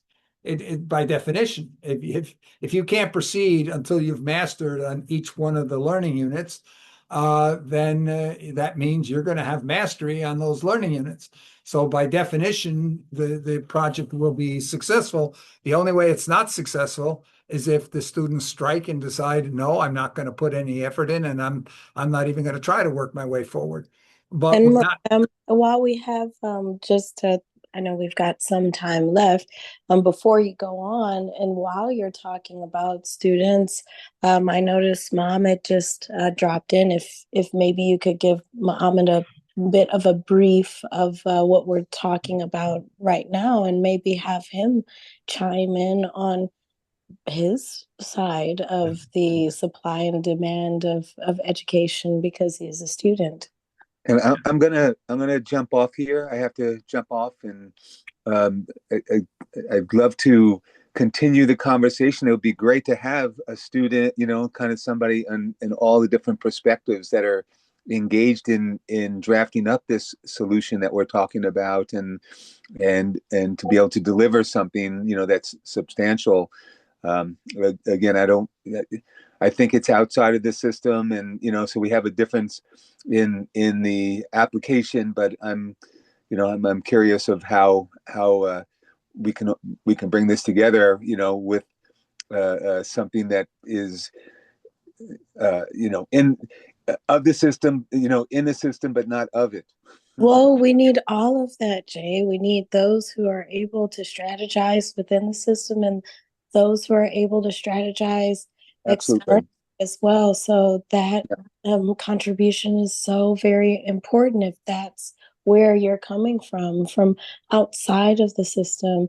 A: By definition, if you can't proceed until you've mastered on each one of the learning units, then that means you're going to have mastery on those learning units. So by definition, the project will be successful. The only way it's not successful is if the students strike and decide, no, I'm not going to put any effort in, and I'm not even going to try to work my way forward. But we're
F: And
A: not.
F: while we have just to, I know we've got some time left. Before you go on, and while you're talking about students, I noticed Mohammed just dropped in. If maybe you could give Mohammed a bit of a brief of what we're talking about right now, and maybe have him chime in on his side of the supply and demand of education because he's a student.
G: And I'm gonna jump off here. I have to jump off, and um, I'd love to continue the conversation. It would be great to have a student, kind of somebody in all the different perspectives that are engaged in drafting up this solution that we're talking about, and to be able to deliver something, that's substantial. Again, I think it's outside of the system, and so we have a difference in the application. But I'm curious of how we can bring this together, with something that is in of the system, in the system, but not of it.
F: Well, we need all of that, Jay. We need those who are able to strategize within the system and those who are able to strategize externally
G: Absolutely.
F: as well. So that contribution is so very important if that's where you're coming from outside of the system.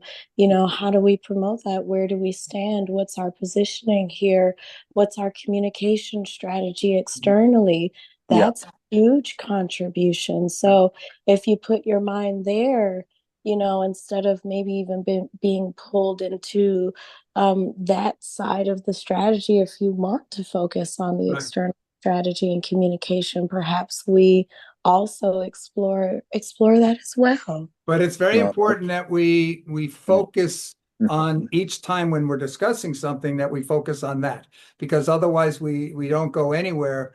F: How do we promote that? Where do we stand? What's our positioning here? What's our communication strategy externally?
G: Yeah.
F: That's a huge contribution. So if you put your mind there, instead of maybe even being pulled into that side of the strategy, if you want to focus on the
A: Right.
F: external strategy and communication, perhaps we also explore that as well.
A: But it's very
G: Well,
A: important that we
G: mm,
A: focus on each time when we're discussing something that we focus on that, because otherwise we don't go anywhere.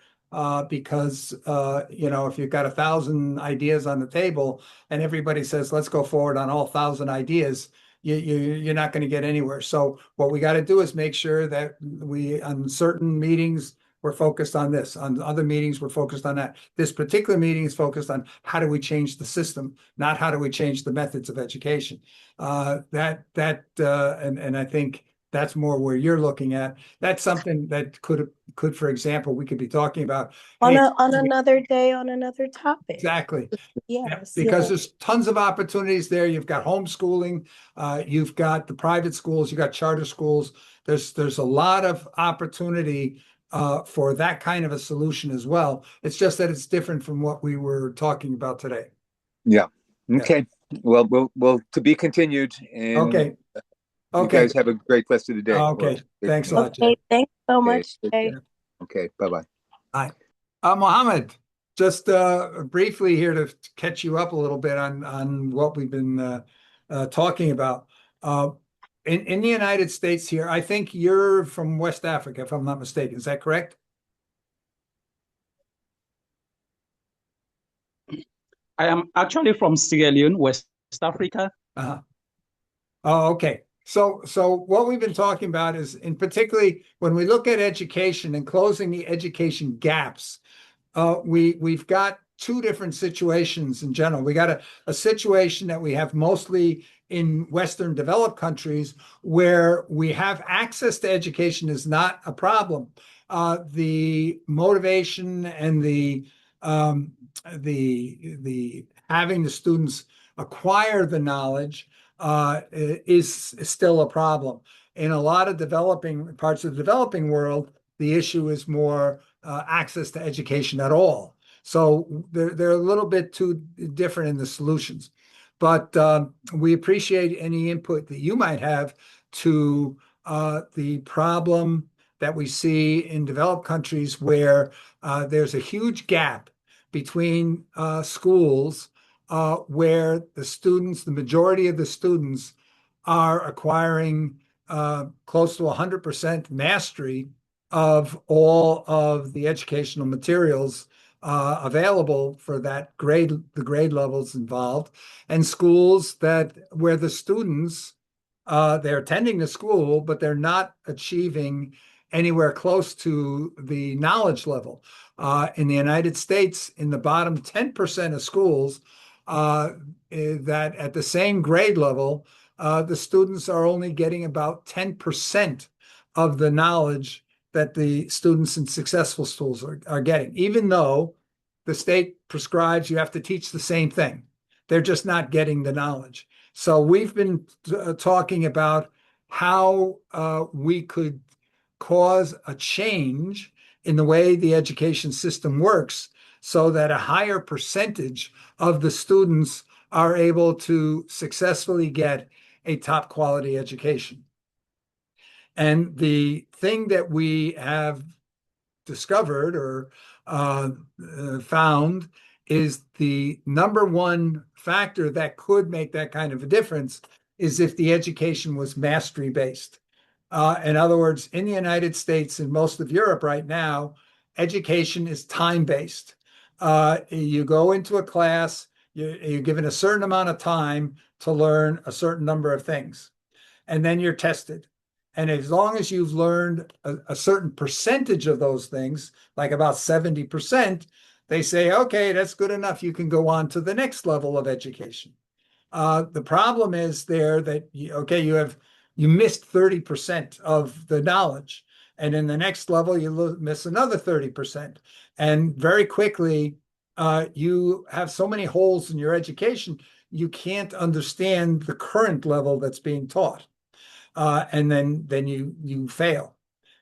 A: Because if you've got 1,000 ideas on the table and everybody says let's go forward on all 1,000 ideas, you're not going to get anywhere. So what we got to do is make sure that we on certain meetings we're focused on this. On other meetings, we're focused on that. This particular meeting is focused on how do we change the system, not how do we change the methods of education. And I think that's more where you're looking at. That's something that could, for example, we could be talking about.
F: On
A: Hey,
F: another day, on another topic.
A: exactly. Yeah,
F: Yes,
A: because
F: yes.
A: there's tons of opportunities there. You've got homeschooling, you've got the private schools, you've got charter schools. There's a lot of opportunity for that kind of a solution as well. It's just that it's different from what we were talking about today.
G: yeah.
A: Yeah.
G: Okay. Well, we'll to be continued, and
A: Okay.
G: you
A: Okay.
G: guys have a great rest of the day.
A: Okay. Thanks a lot,
F: Okay,
A: Jay.
F: thanks so
G: Okay.
F: much, Jay.
G: Okay. Bye-bye.
A: Hi. Mohammed, just briefly here to catch you up a little bit on what we've been talking about. Uh, in the United States here, I think you're from West Africa, if I'm not mistaken. Is that correct?
H: I am actually from Sierra Leone, West Africa.
A: Uh-huh. Oh, okay. So what we've been talking about is, in particularly when we look at education and closing the education gaps, we've got two different situations in general. We got a situation that we have mostly in Western developed countries where we have access to education is not a problem. The motivation and the having the students acquire the knowledge is still a problem. In a lot of developing parts of the developing world, the issue is more access to education at all. So they're a little bit too different in the solutions. But we appreciate any input that you might have to the problem that we see in developed countries where there's a huge gap between schools where the majority of the students are acquiring close to 100% mastery of all of the educational materials available for that grade, the grade levels involved, and schools that where the students they're attending the school, but they're not achieving anywhere close to the knowledge level. In the United States, in the bottom 10% of schools, that at the same grade level, the students are only getting about 10% of the knowledge that the students in successful schools are getting, even though the state prescribes you have to teach the same thing. They're just not getting the knowledge. So we've been talking about how we could cause a change in the way the education system works so that a higher percentage of the students are able to successfully get a top quality education. And the thing that we have discovered or found is the number one factor that could make that kind of a difference is if the education was mastery based. In other words, in the United States and most of Europe right now, education is time based. You go into a class, you're given a certain amount of time to learn a certain number of things, and then you're tested. And as long as you've learned a certain percentage of those things, like about 70%, they say, okay, that's good enough. You can go on to the next level of education. The problem is there that, okay, you missed 30% of the knowledge. And in the next level, you miss another 30%. And very quickly, you have so many holes in your education, you can't understand the current level that's being taught. And then you fail.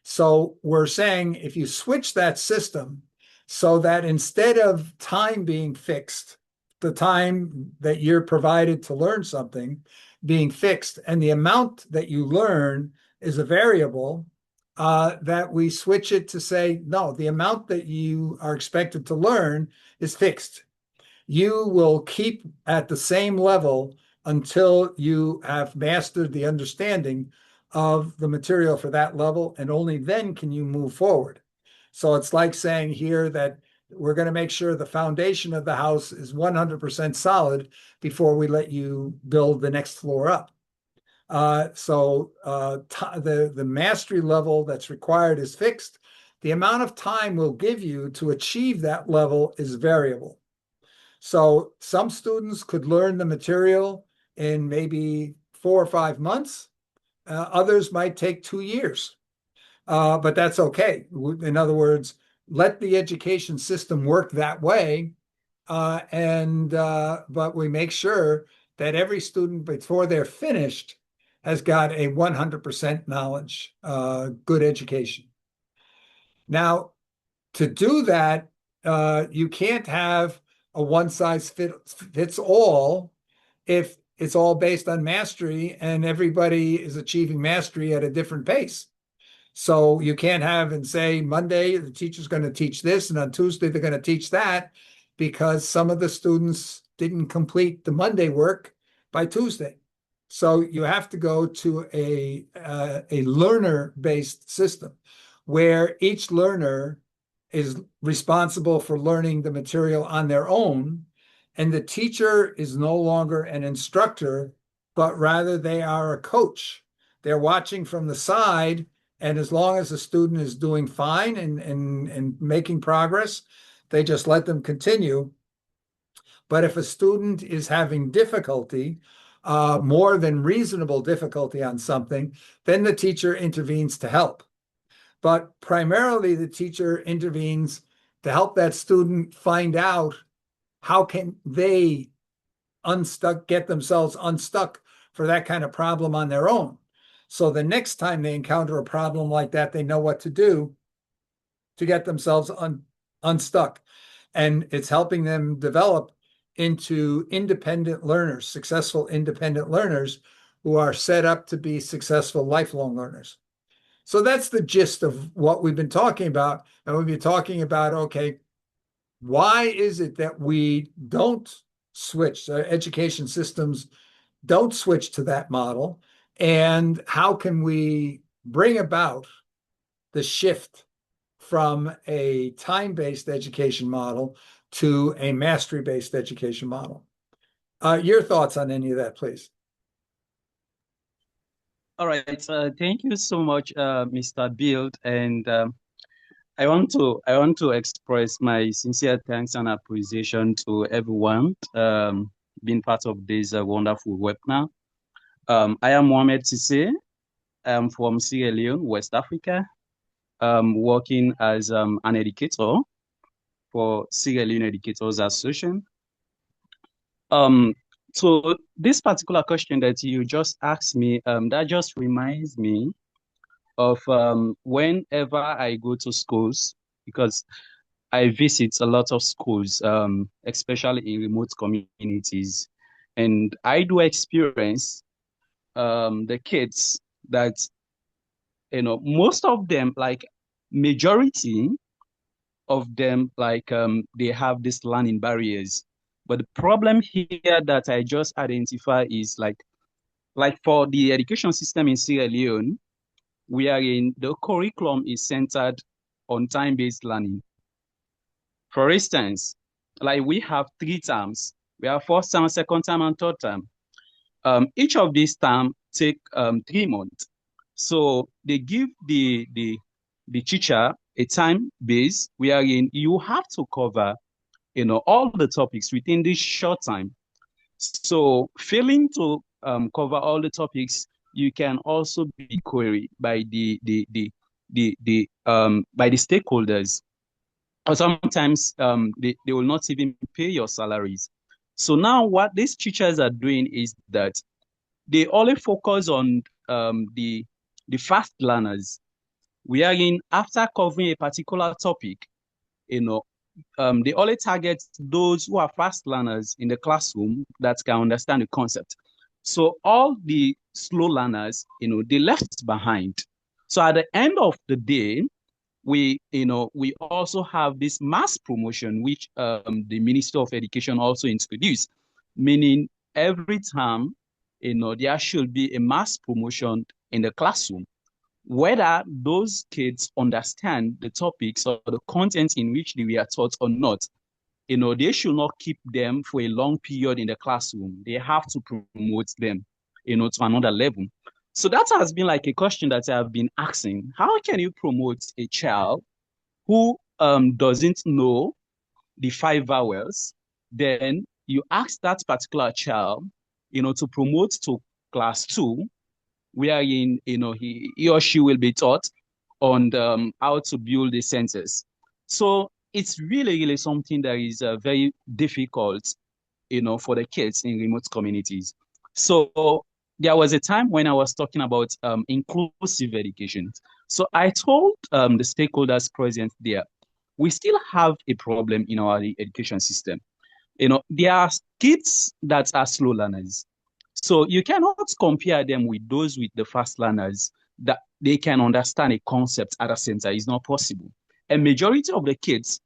A: So we're saying if you switch that system so that instead of time being fixed, the time that you're provided to learn something being fixed, and the amount that you learn is a variable, that we switch it to say, no, the amount that you are expected to learn is fixed. You will keep at the same level until you have mastered the understanding of the material for that level, and only then can you move forward. So it's like saying here that we're going to make sure the foundation of the house is 100% solid before we let you build the next floor up. The mastery level that's required is fixed. The amount of time we'll give you to achieve that level is variable. So some students could learn the material in maybe 4 or 5 months. Others might take 2 years, but that's okay. In other words, let the education system work that way, but we make sure that every student before they're finished has got a 100% knowledge, good education. Now, to do that, you can't have a one size fits all if it's all based on mastery and everybody is achieving mastery at a different pace. So you can't have and say Monday the teacher's going to teach this and on Tuesday they're going to teach that, because some of the students didn't complete the Monday work by Tuesday. So you have to go to a learner-based system where each learner is responsible for learning the material on their own, and the teacher is no longer an instructor, but rather they are a coach. They're watching from the side, and as long as the student is doing fine and making progress, they just let them continue. But if a student is having difficulty, more than reasonable difficulty on something, then the teacher intervenes to help. But primarily the teacher intervenes to help that student find out how can they get themselves unstuck for that kind of problem on their own. So the next time they encounter a problem like that, they know what to do to get themselves unstuck. And it's helping them develop into independent learners, successful independent learners who are set up to be successful lifelong learners. So that's the gist of what we've been talking about. And we've been talking about, okay, why is it that we don't switch, education systems don't switch to that model? And how can we bring about the shift from a time-based education model to a mastery-based education model. Your thoughts on any of that, please?
H: All right. Thank you so much, Mr. Build, and I want to express my sincere thanks and appreciation to everyone being part of this wonderful webinar. I am Mohamed Sisse. I am from Sierra Leone, West Africa, working as an educator for Sierra Leone Educators Association. So this particular question that you just asked me, that just reminds me of whenever I go to schools, because I visit a lot of schools, especially in remote communities, and I do experience the kids that, most of them, like majority of them, like they have this learning barriers. But the problem here that I just identify is like for the education system in Sierra Leone, the curriculum is centered on time-based learning. For instance, like we have 3 terms. We have first term, second term, and third term. Each of these terms take 3 months. So they give the teacher a time base wherein you have to cover, all the topics within this short time. So failing to cover all the topics, you can also be queried by the stakeholders, or sometimes they will not even pay your salaries. So now what these teachers are doing is that they only focus on the fast learners, wherein after covering a particular topic, they only target those who are fast learners in the classroom that can understand the concept. So all the slow learners, they left behind. So at the end of the day, we also have this mass promotion, which the Minister of Education also introduced, meaning every time, there should be a mass promotion in the classroom, whether those kids understand the topics or the content in which they were taught or not. They should not keep them for a long period in the classroom. They have to promote them, to another level. So that has been like a question that I have been asking. How can you promote a child who doesn't know the 5 vowels? Then you ask that particular child, to promote to class 2, wherein he or she will be taught on how to build a sentence. So it's really something that is very difficult, for the kids in remote communities. So there was a time when I was talking about inclusive education. So I told the stakeholders present there, we still have a problem in our education system. There are kids that are slow learners. So you cannot compare them with those with the fast learners that they can understand a concept at a center. It's not possible. A majority of the kids,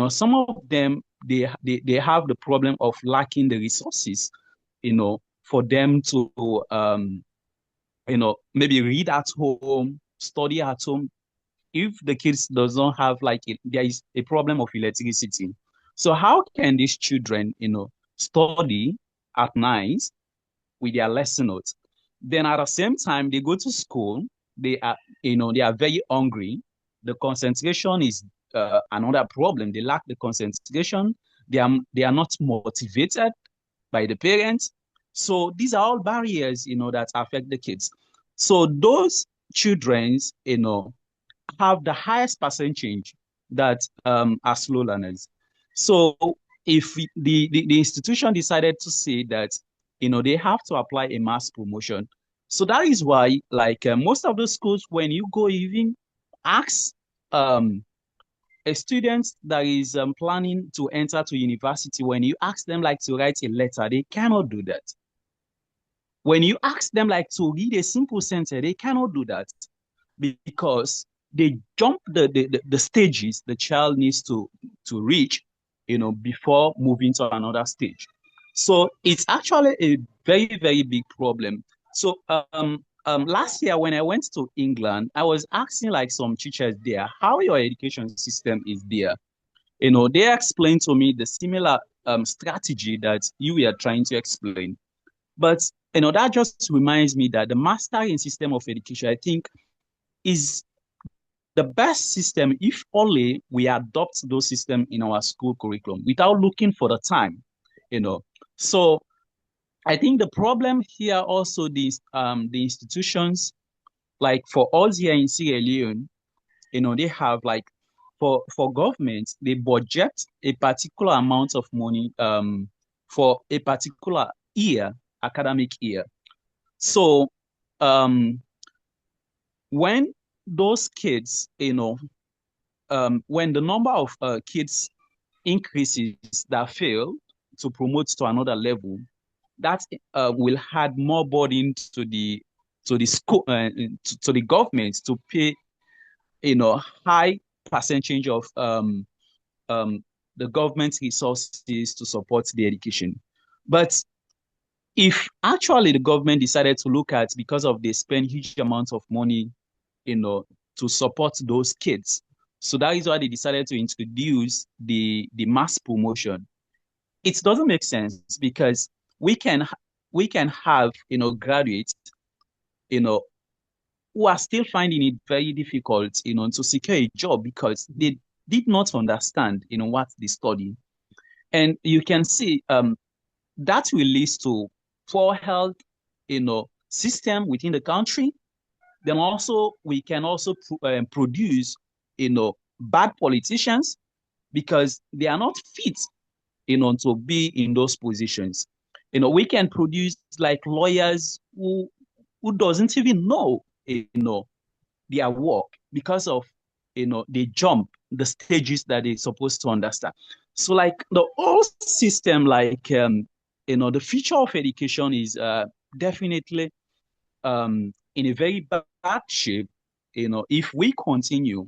H: some of them, they have the problem of lacking the resources, for them to, maybe read at home, study at home. If the kids does not have there is a problem of electricity. So how can these children, study at night with their lesson notes? Then at the same time, they go to school, they are very hungry. The concentration is another problem. They lack the concentration. They are not motivated by the parents. So these are all barriers, that affect the kids. So those children, have the highest percentage that are slow learners. So if the institution decided to say that, they have to apply a mass promotion. So that is why, most of the schools, when you go even ask a student that is planning to enter to university, when you ask them to write a letter, they cannot do that. When you ask them to read a simple sentence, they cannot do that, because they jump the stages the child needs to reach, before moving to another stage. So it's actually a very big problem. So last year when I went to England, I was asking like some teachers there how your education system is there. They explained to me the similar strategy that you were trying to explain. But that just reminds me that the mastering system of education, I think, is the best system if only we adopt those systems in our school curriculum without looking for the time. So I think the problem here also the institutions, like for us here in Sierra Leone, they have like for government, they budget a particular amount of money for a particular year, academic year. So when those kids, when the number of kids increases that fail to promote to another level, that will add more burden to the school to the government to pay high percentage of um, the government resources to support the education. But if actually the government decided to look at, because of they spend huge amounts of money, to support those kids, so that is why they decided to introduce the mass promotion. It doesn't make sense because we can have graduates you know who are still finding it very difficult to secure a job because they did not understand what they study. And you can see that will lead to poor health system within the country. Then also we can also produce bad politicians because they are not fit to be in those positions. We can produce like lawyers who doesn't even know their work because of they jump the stages that they're supposed to understand. So like the whole system, like the future of education is definitely in a very bad shape. If we continue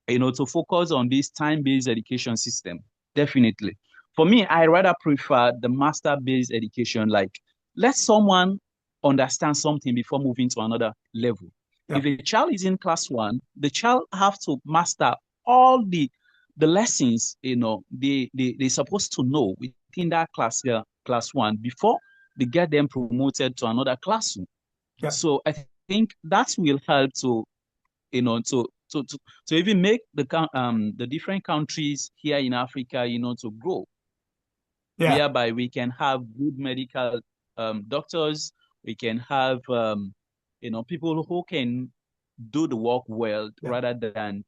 H: to focus on this time-based education system, definitely. For me, I rather prefer the master-based education, like let someone understand something before moving to another level.
A: Yeah.
H: If a child is in class one, the child have to master all the lessons, they're supposed to know within that class one before they get them promoted to another classroom.
A: Yeah.
H: So I think that will help to to even make the different countries here in Africa, to grow,
A: Yeah.
H: whereby we can have good medical doctors, we can have people who can do the work well
A: Yeah.
H: rather than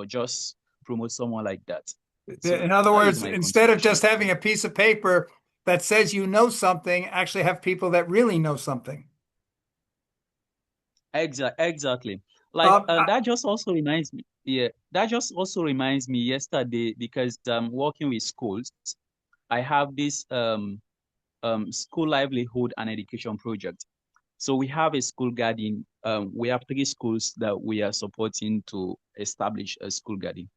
H: just promote someone like that. So
A: In other
H: that is
A: words,
H: my
A: instead of
H: contribution.
A: just having a piece of paper that says you know something, actually have people that really know something.
H: Exactly. Like
A: Um, I-
H: that just also reminds me. Yeah, that just also reminds me yesterday because I'm working with schools. I have this school livelihood and education project. So we have a school garden. We have three schools that we are supporting to establish a school garden.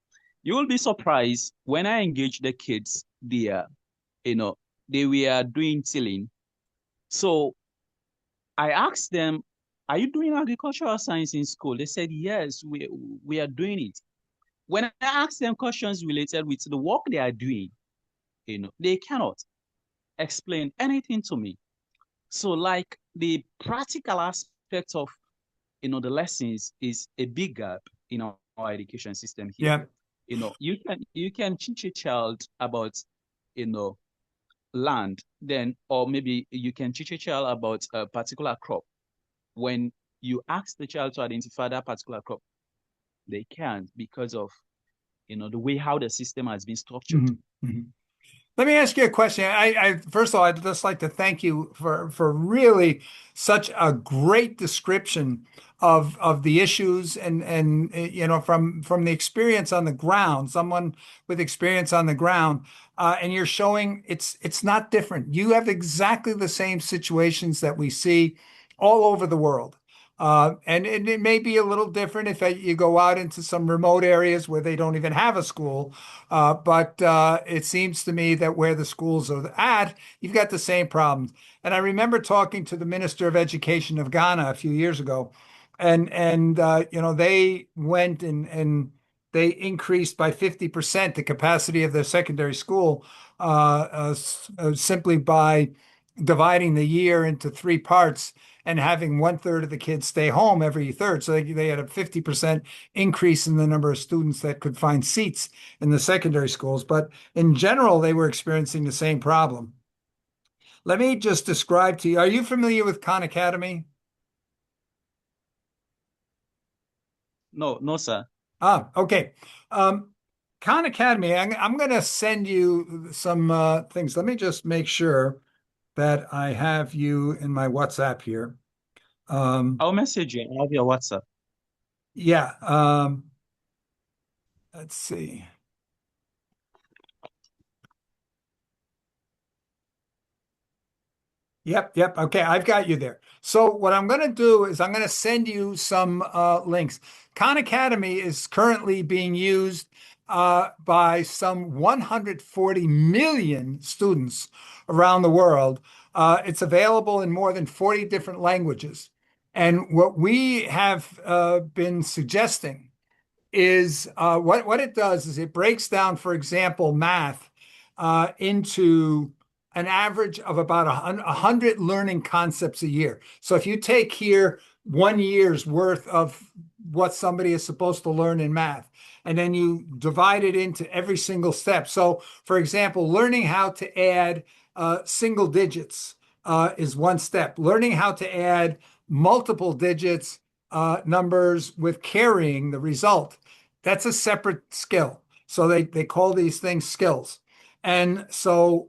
H: You will be surprised when I engage the kids there, you know, they were doing tilling. So I asked them, are you doing agricultural science in school? They said, yes, we are doing it. When I asked them questions related with the work they are doing, they cannot explain anything to me. So like the practical aspect of the lessons is a big gap in our education system here.
A: yeah.
H: You can teach a child about you know land, then or maybe you can teach a child about a particular crop. When you ask the child to identify that particular crop, they can't because of the way how the system has been structured.
A: Mhm. Mhm. Let me ask you a question. First of all, I'd just like to thank you for really such a great description of the issues and from the experience on the ground, someone with experience on the ground, and you're showing it's not different. You have exactly the same situations that we see all over the world. And it may be a little different if you go out into some remote areas where they don't even have a school. But it seems to me that where the schools are at, you've got the same problems. And I remember talking to the Minister of Education of Ghana a few years ago, and you know, they went and they increased by 50% the capacity of their secondary school simply by dividing the year into three parts and having one third of the kids stay home every third. So they had a 50% increase in the number of students that could find seats in the secondary schools. But in general, they were experiencing the same problem. Let me just describe to you. Are you familiar with Khan Academy?
H: No, no, sir.
A: Okay. Khan Academy, I'm going to send you some things. Let me just make sure that I have you in my WhatsApp here.
H: I'll message you. I have your WhatsApp.
A: Yeah. Let's see. Yep. Okay, I've got you there. So what I'm going to do is I'm going to send you some links. Khan Academy is currently being used by some 140 million students around the world. It's available in more than 40 different languages. And what we have been suggesting is what it does is it breaks down, for example, math into an average of about 100 learning concepts a year. So if you take here 1 year's worth of what somebody is supposed to learn in math, and then you divide it into every single step. So, for example, learning how to add single digits is one step. Learning how to add multiple digits numbers with carrying the result. That's a separate skill. So they call these things skills. And so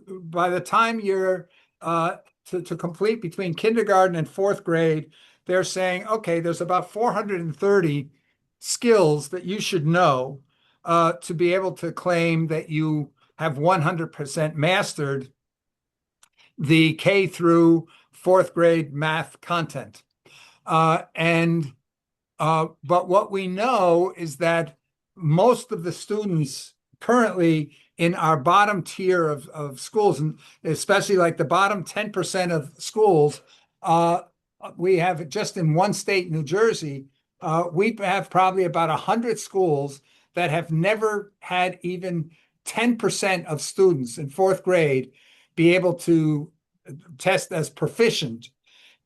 A: by the time you're to complete between kindergarten and fourth grade, they're saying, okay, there's about 430 skills that you should know to be able to claim that you have 100% mastered the K through fourth grade math content. And but what we know is that most of the students currently in our bottom tier of schools, and especially like the bottom 10% of schools, we have just in one state, New Jersey, we have probably about 100 schools that have never had even 10% of students in fourth grade be able to test as proficient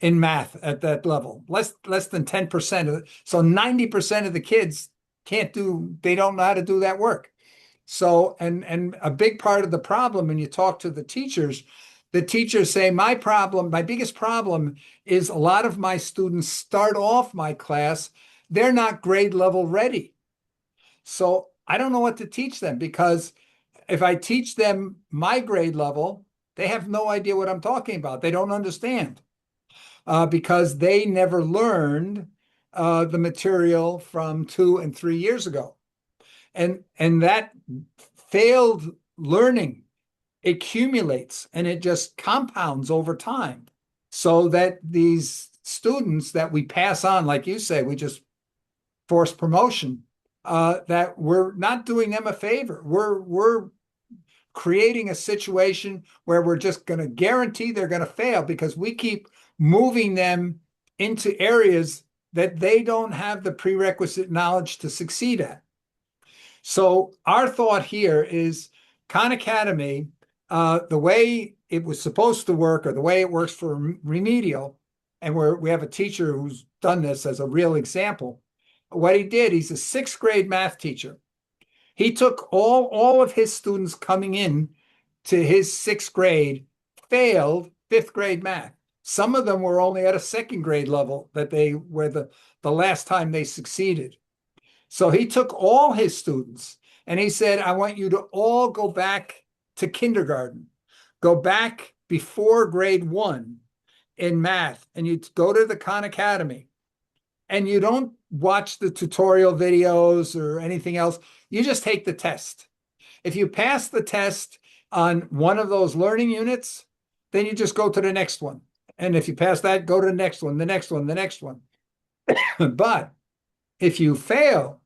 A: in math at that level, less than 10% of it. So 90% of the kids they don't know how to do that work. So, and a big part of the problem when you talk to the teachers say, my biggest problem is a lot of my students start off my class, they're not grade level ready. So I don't know what to teach them because if I teach them my grade level, they have no idea what I'm talking about. They don't understand because they never learned the material from 2 and 3 years ago. And that failed learning accumulates and it just compounds over time so that these students that we pass on, like you say, we just force promotion, that we're not doing them a favor. We're creating a situation where we're just going to guarantee they're going to fail because we keep moving them into areas that they don't have the prerequisite knowledge to succeed at. So our thought here is Khan Academy, the way it was supposed to work or the way it works for remedial, and we have a teacher who's done this as a real example. What he did, he's a sixth grade math teacher. He took all of his students coming in to his sixth grade, failed fifth grade math. Some of them were only at a second grade level that they were the last time they succeeded. So he took all his students and he said, I want you to all go back to kindergarten, go back before grade 1 in math, and you go to the Khan Academy and you don't watch the tutorial videos or anything else. You just take the test. If you pass the test on one of those learning units, then you just go to the next one. And if you pass that, go to the next one, the next one, the next one. But if you fail,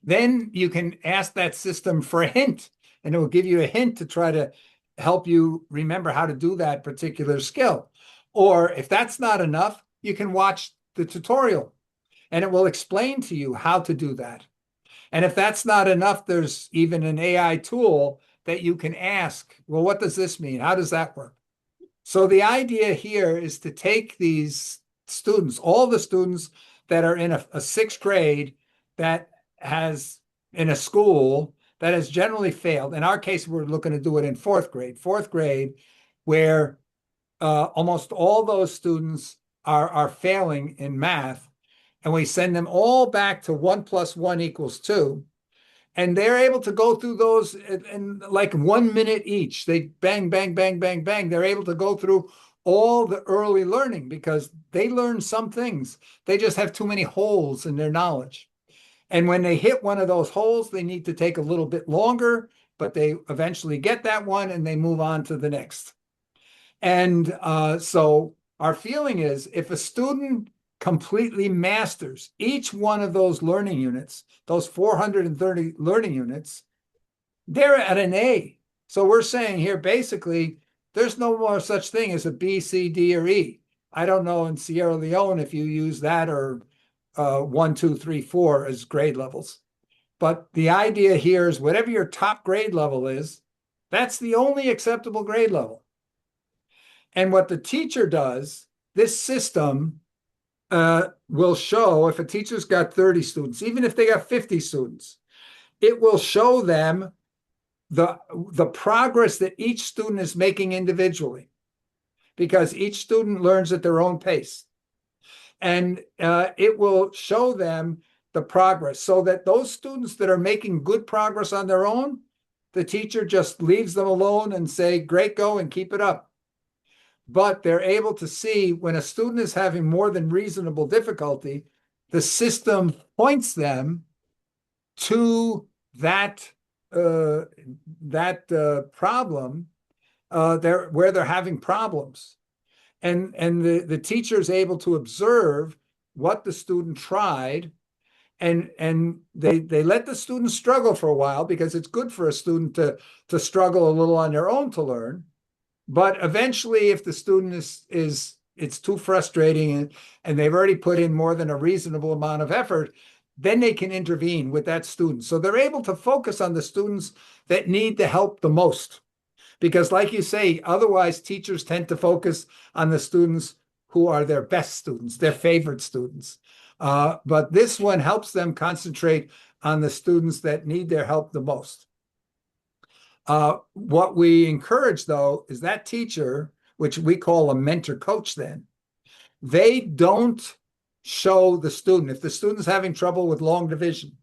A: then you can ask that system for a hint, and it will give you a hint to try to help you remember how to do that particular skill. Or if that's not enough, you can watch the tutorial and it will explain to you how to do that. And if that's not enough, there's even an AI tool that you can ask, well, what does this mean? How does that work? So the idea here is to take these students, all the students that are in a sixth grade that has in a school that has generally failed. In our case, we're looking to do it in fourth grade, where almost all those students are failing in math, and we send them all back to 1 + 1 = 2. And they're able to go through those in like 1 minute each. They bang, bang, bang, bang, bang. They're able to go through all the early learning because they learn some things. They just have too many holes in their knowledge. And when they hit one of those holes, they need to take a little bit longer, but they eventually get that one and they move on to the next. And so our feeling is if a student completely masters each one of those learning units, those 430 learning units, they're at an A. So we're saying here basically there's no more such thing as a B, C, D, or E. I don't know in Sierra Leone if you use that or 1, 2, 3, 4 as grade levels. But the idea here is whatever your top grade level is, that's the only acceptable grade level. And what the teacher does, this system will show if a teacher's got 30 students, even if they got 50 students, it will show them the progress that each student is making individually, because each student learns at their own pace. And it will show them the progress so that those students that are making good progress on their own, the teacher just leaves them alone and say, great, go and keep it up. But they're able to see when a student is having more than reasonable difficulty, the system points them to that problem where they're having problems. And the teacher is able to observe what the student tried, and they let the student struggle for a while because it's good for a student to struggle a little on their own to learn. But eventually, if the student it's too frustrating and they've already put in more than a reasonable amount of effort, then they can intervene with that student. So they're able to focus on the students that need the help the most. Because like you say, otherwise teachers tend to focus on the students who are their best students, their favorite students. But this one helps them concentrate on the students that need their help the most. What we encourage, though, is that teacher, which we call a mentor coach then, they don't show the student. If the student's having trouble with long division,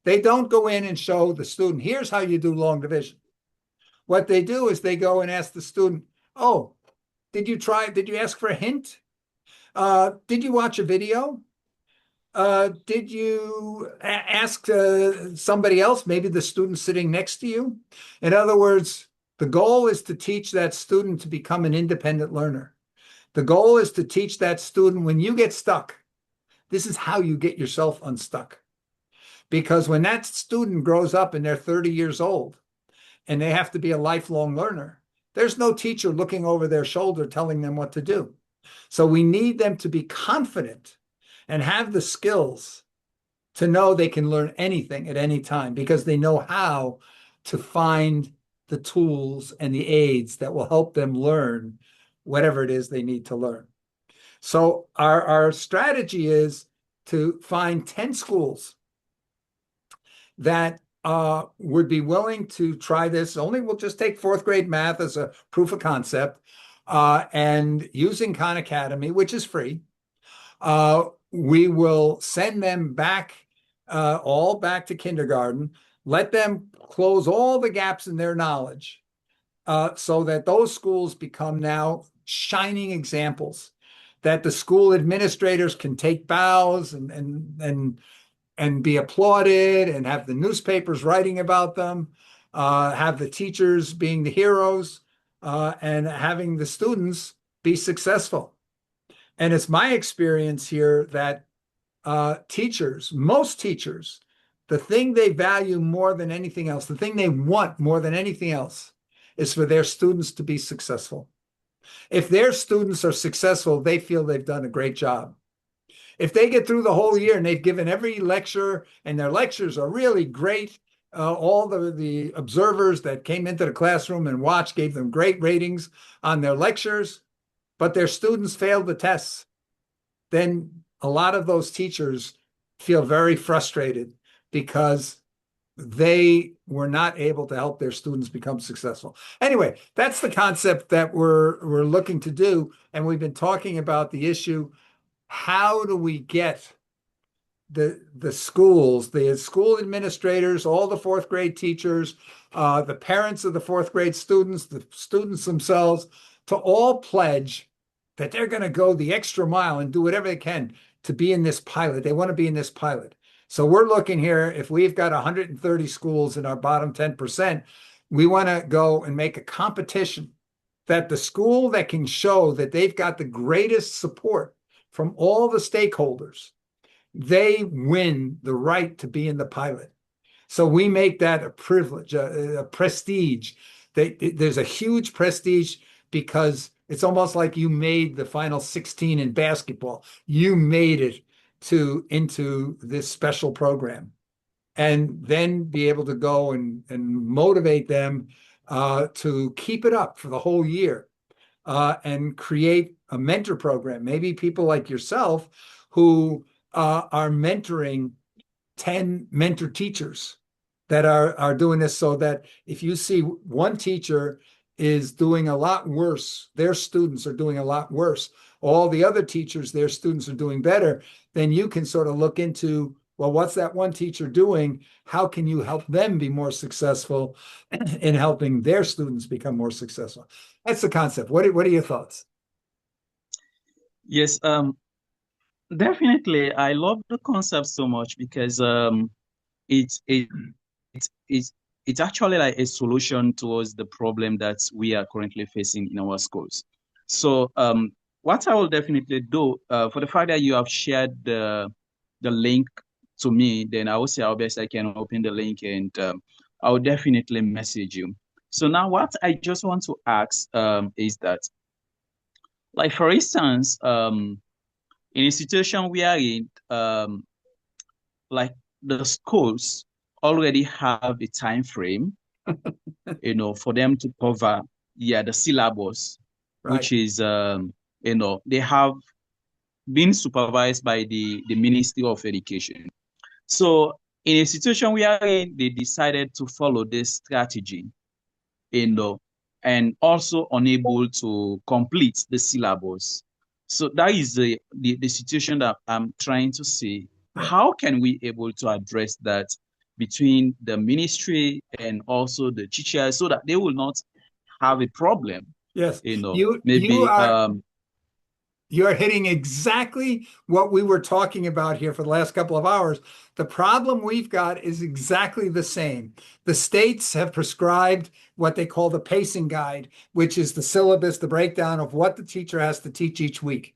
A: they don't go in and show the student, here's how you do long division. What they do is they go and ask the student, oh, did you ask for a hint? Did you watch a video? Did you ask somebody else, maybe the student sitting next to you? In other words, the goal is to teach that student to become an independent learner. The goal is to teach that student when you get stuck, this is how you get yourself unstuck. Because when that student grows up and they're 30 years old and they have to be a lifelong learner, there's no teacher looking over their shoulder telling them what to do. So we need them to be confident and have the skills to know they can learn anything at any time because they know how to find the tools and the aids that will help them learn whatever it is they need to learn. So our strategy is to find 10 schools that would be willing to try this. We'll just take fourth grade math as a proof of concept, and using Khan Academy, which is free. We will send them back, all back to kindergarten, let them close all the gaps in their knowledge, so that those schools become now shining examples that the school administrators can take bows and be applauded and have the newspapers writing about them, have the teachers being the heroes, and having the students be successful. And it's my experience here that teachers, most teachers, the thing they value more than anything else, the thing they want more than anything else, is for their students to be successful. If their students are successful, they feel they've done a great job. If they get through the whole year and they've given every lecture and their lectures are really great, all the observers that came into the classroom and watched gave them great ratings on their lectures, but their students failed the tests, then a lot of those teachers feel very frustrated because they were not able to help their students become successful. Anyway, that's the concept that we're looking to do. And we've been talking about the issue, how do we get the schools, the school administrators, all the fourth grade teachers, the parents of the fourth grade students, the students themselves, to all pledge that they're going to go the extra mile and do whatever they can to be in this pilot. They want to be in this pilot. So we're looking here, if we've got 130 schools in our bottom 10%, we want to go and make a competition that the school that can show that they've got the greatest support from all the stakeholders, they win the right to be in the pilot. So we make that a privilege, a prestige. There's a huge prestige because it's almost like you made the final 16 in basketball. You made it into this special program, and then be able to go and motivate them to keep it up for the whole year, and create a mentor program. Maybe people like yourself who are mentoring 10 mentor teachers that are doing this, so that if you see one teacher is doing a lot worse, their students are doing a lot worse, all the other teachers, their students are doing better, then you can sort of look into, well, what's that one teacher doing? How can you help them be more successful in helping their students become more successful? That's the concept. What are your thoughts?
H: Yes, definitely. I love the concept so much because it's it, it's it's actually like a solution towards the problem that we are currently facing in our schools. So what I will definitely do, for the fact that you have shared the link to me, then I will see how best I can open the link, and I will definitely message you. So now what I just want to ask is that, like for instance, in a situation we are in, like the schools already have a time frame, for them to cover, the syllabus,
A: Right.
H: which is, they have been supervised by the Ministry of Education. So in a situation we are in, they decided to follow this strategy, you know, and also unable to complete the syllabus. So that is the situation that I'm trying to see.
A: Yeah.
H: How can we able to address that between the ministry and also the teachers so that they will not have a problem?
A: Yes.
H: Maybe
A: You're hitting exactly what we were talking about here for the last couple of hours. The problem we've got is exactly the same. The states have prescribed what they call the pacing guide, which is the syllabus, the breakdown of what the teacher has to teach each week.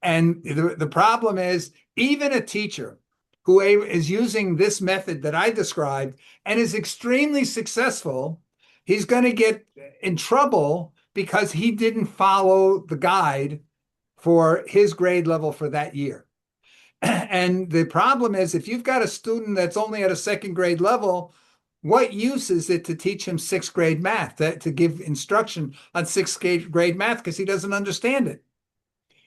A: And the problem is, even a teacher who is using this method that I described and is extremely successful, he's going to get in trouble because he didn't follow the guide for his grade level for that year. And the problem is, if you've got a student that's only at a second grade level, what use is it to teach him sixth grade math, to give instruction on sixth grade math, because he doesn't understand it?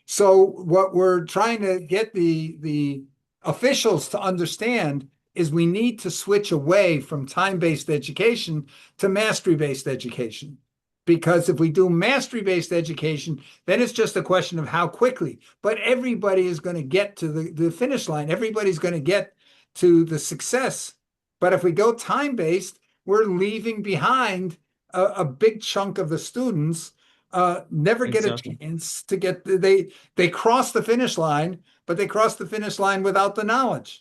A: So what we're trying to get the officials to understand is we need to switch away from time-based education to mastery-based education. Because if we do mastery-based education, then it's just a question of how quickly. But everybody is going to get to the finish line. Everybody's going to get to the success. But if we go time-based, we're leaving behind a big chunk of the students, never get a
H: exactly,
A: chance to get, they cross the finish line, but they cross the finish line without the knowledge.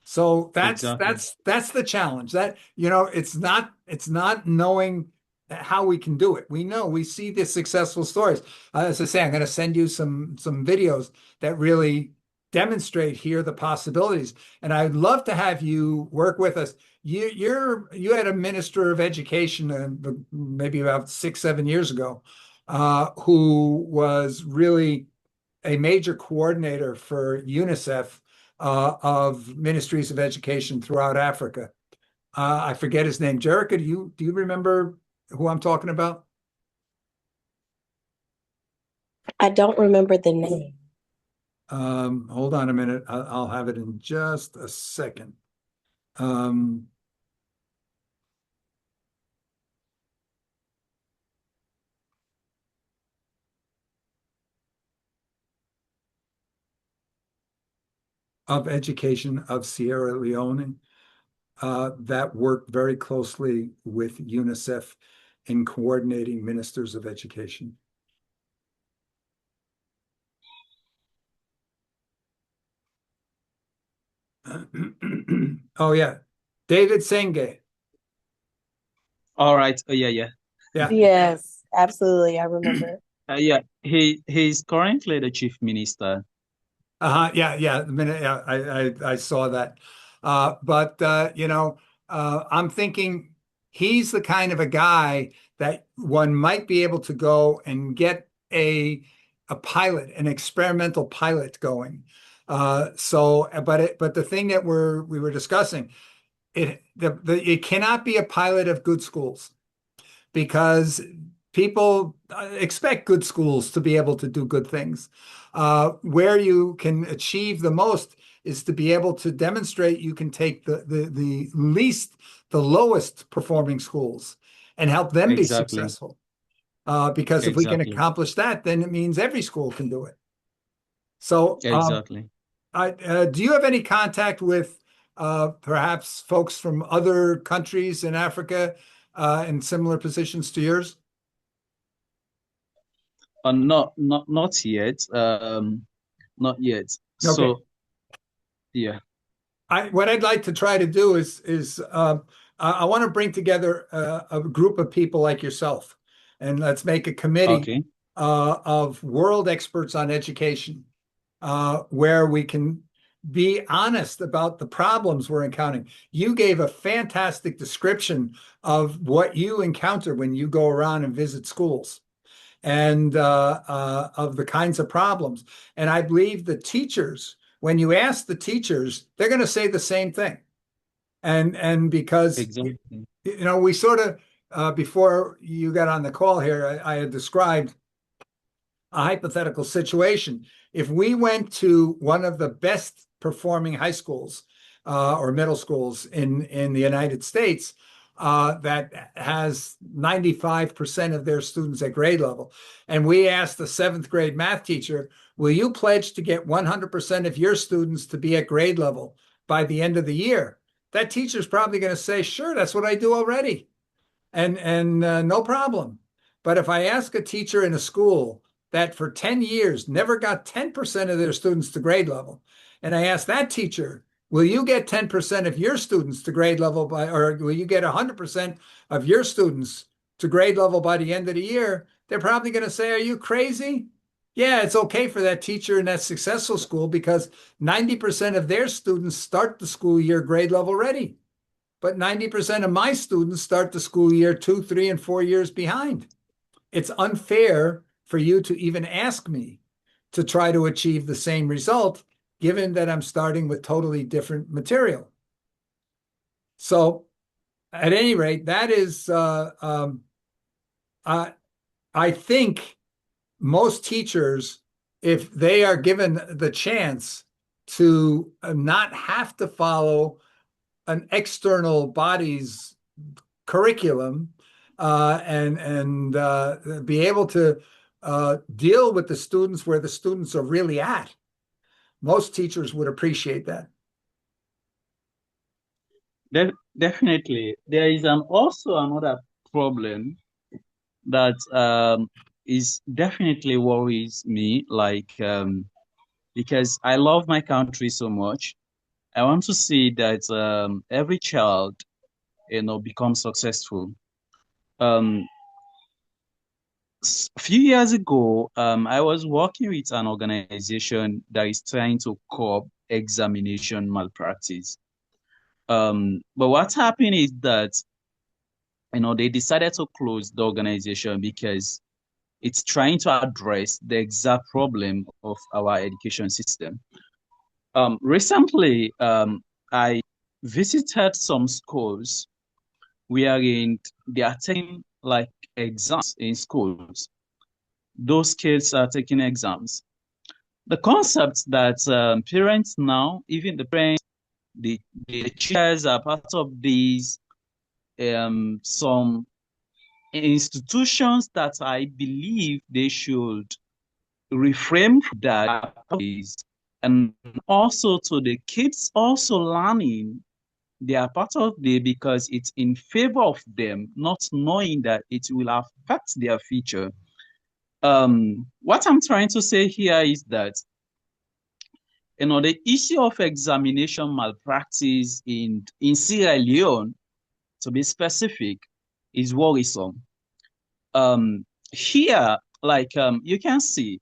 A: So that's
H: exactly,
A: the challenge. That, it's not knowing how we can do it. We know we see the successful stories. As I say, I'm going to send you some videos that really demonstrate here the possibilities. And I'd love to have you work with us. You had a minister of education maybe about 6, 7 years ago, who was really a major coordinator for UNICEF of ministries of education throughout Africa. I forget his name. Jerica, do you remember who I'm talking about?
F: I don't remember the name.
A: Hold on a minute. I'll have it in just a second. Um, of Education of Sierra Leone, that worked very closely with UNICEF in coordinating ministers of education. Oh yeah, David Senge.
H: All right. Oh, yeah, yeah.
A: Yeah.
F: Yes, absolutely. I remember.
H: Yeah. He's currently the chief minister.
A: Yeah, yeah. The minute yeah, I saw that. But I'm thinking he's the kind of a guy that one might be able to go and get a pilot, an experimental pilot going. But the thing that we were discussing, it cannot be a pilot of good schools because people expect good schools to be able to do good things. Where you can achieve the most is to be able to demonstrate you can take the lowest performing schools and help them be
H: Exactly.
A: successful. Because if we can
H: Exactly.
A: accomplish that, then it means every school can do it. So,
H: Exactly.
A: do you have any contact with perhaps folks from other countries in Africa in similar positions to yours?
H: Not yet. Not yet.
A: Okay.
H: So yeah.
A: What I'd like to try to do is I want to bring together a group of people like yourself, and let's make a committee
H: Okay.
A: of world experts on education, where we can be honest about the problems we're encountering. You gave a fantastic description of what you encounter when you go around and visit schools and of the kinds of problems. And I believe the teachers, when you ask the teachers, they're going to say the same thing. And because
H: Exactly.
A: we sort of before you got on the call here, I had described a hypothetical situation. If we went to one of the best performing high schools or middle schools in the United States that has 95% of their students at grade level, and we asked the seventh grade math teacher, will you pledge to get 100% of your students to be at grade level by the end of the year? That teacher's probably going to say, sure, that's what I do already and no problem. But if I ask a teacher in a school that for 10 years never got 10% of their students to grade level, and I ask that teacher, will you get 10% of your students to grade level or will you get 100% of your students to grade level by the end of the year? They're probably going to say, are you crazy? Yeah, it's okay for that teacher in that successful school because 90% of their students start the school year grade level ready. But 90% of my students start the school year 2, 3, and 4 years behind. It's unfair for you to even ask me to try to achieve the same result, given that I'm starting with totally different material. So, at any rate, that is, I think most teachers, if they are given the chance to not have to follow an external body's curriculum and be able to deal with the students where the students are really at. Most teachers would appreciate that.
H: Definitely. There is also another problem that is definitely worries me, like because I love my country so much. I want to see that every child, become successful. Um, A few years ago, I was working with an organization that is trying to curb examination malpractice. But what happened is that, they decided to close the organization because it's trying to address the exact problem of our education system. Recently, I visited some schools wherein they are taking like exams in schools. Those kids are taking exams. The concept that parents now, even the parents, the teachers are part of these, some institutions that I believe they should reframe that is, and also to the kids also learning they are part of the because it's in favor of them, not knowing that it will affect their future. What I'm trying to say here is that the issue of examination malpractice in Sierra Leone, to be specific, is worrisome. Here, like you can see,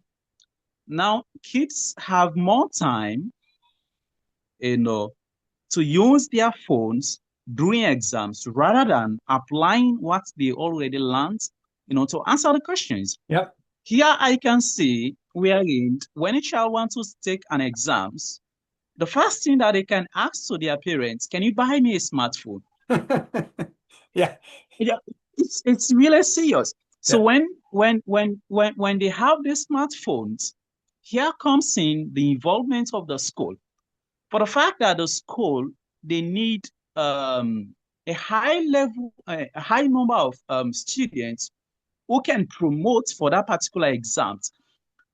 H: now kids have more time, you know, to use their phones during exams rather than applying what they already learned, to answer the questions.
A: Yep.
H: Here I can see wherein when a child wants to take an exams, the first thing that they can ask to their parents, can you buy me a smartphone?
A: Yeah.
H: Yeah, it's really serious. So
A: Yeah.
H: when they have the smartphones, here comes in the involvement of the school. For the fact that the school they need a high level, a high number of students who can promote for that particular exam,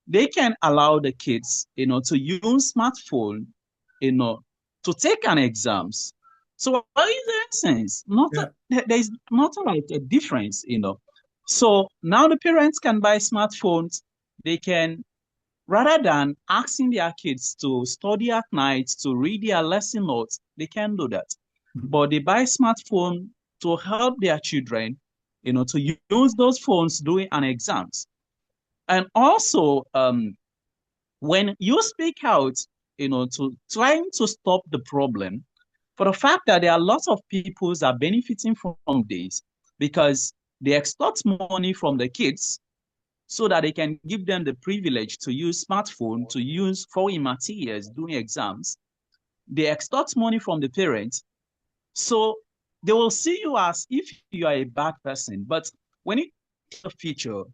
H: they can allow the kids, to use smartphone, to take an exams. So what is the essence?
A: Yeah.
H: There's not like a difference. So now the parents can buy smartphones. They can, rather than asking their kids to study at night, to read their lesson notes, they can do that. But they buy smartphone to help their children, to use those phones during an exams. And also, when you speak out, to trying to stop the problem, for the fact that there are lots of people that are benefiting from this because they extort money from the kids so that they can give them the privilege to use smartphone, to use foreign materials during exams. They extort money from the parents. So they will see you as if you are a bad person. But when it comes to the future,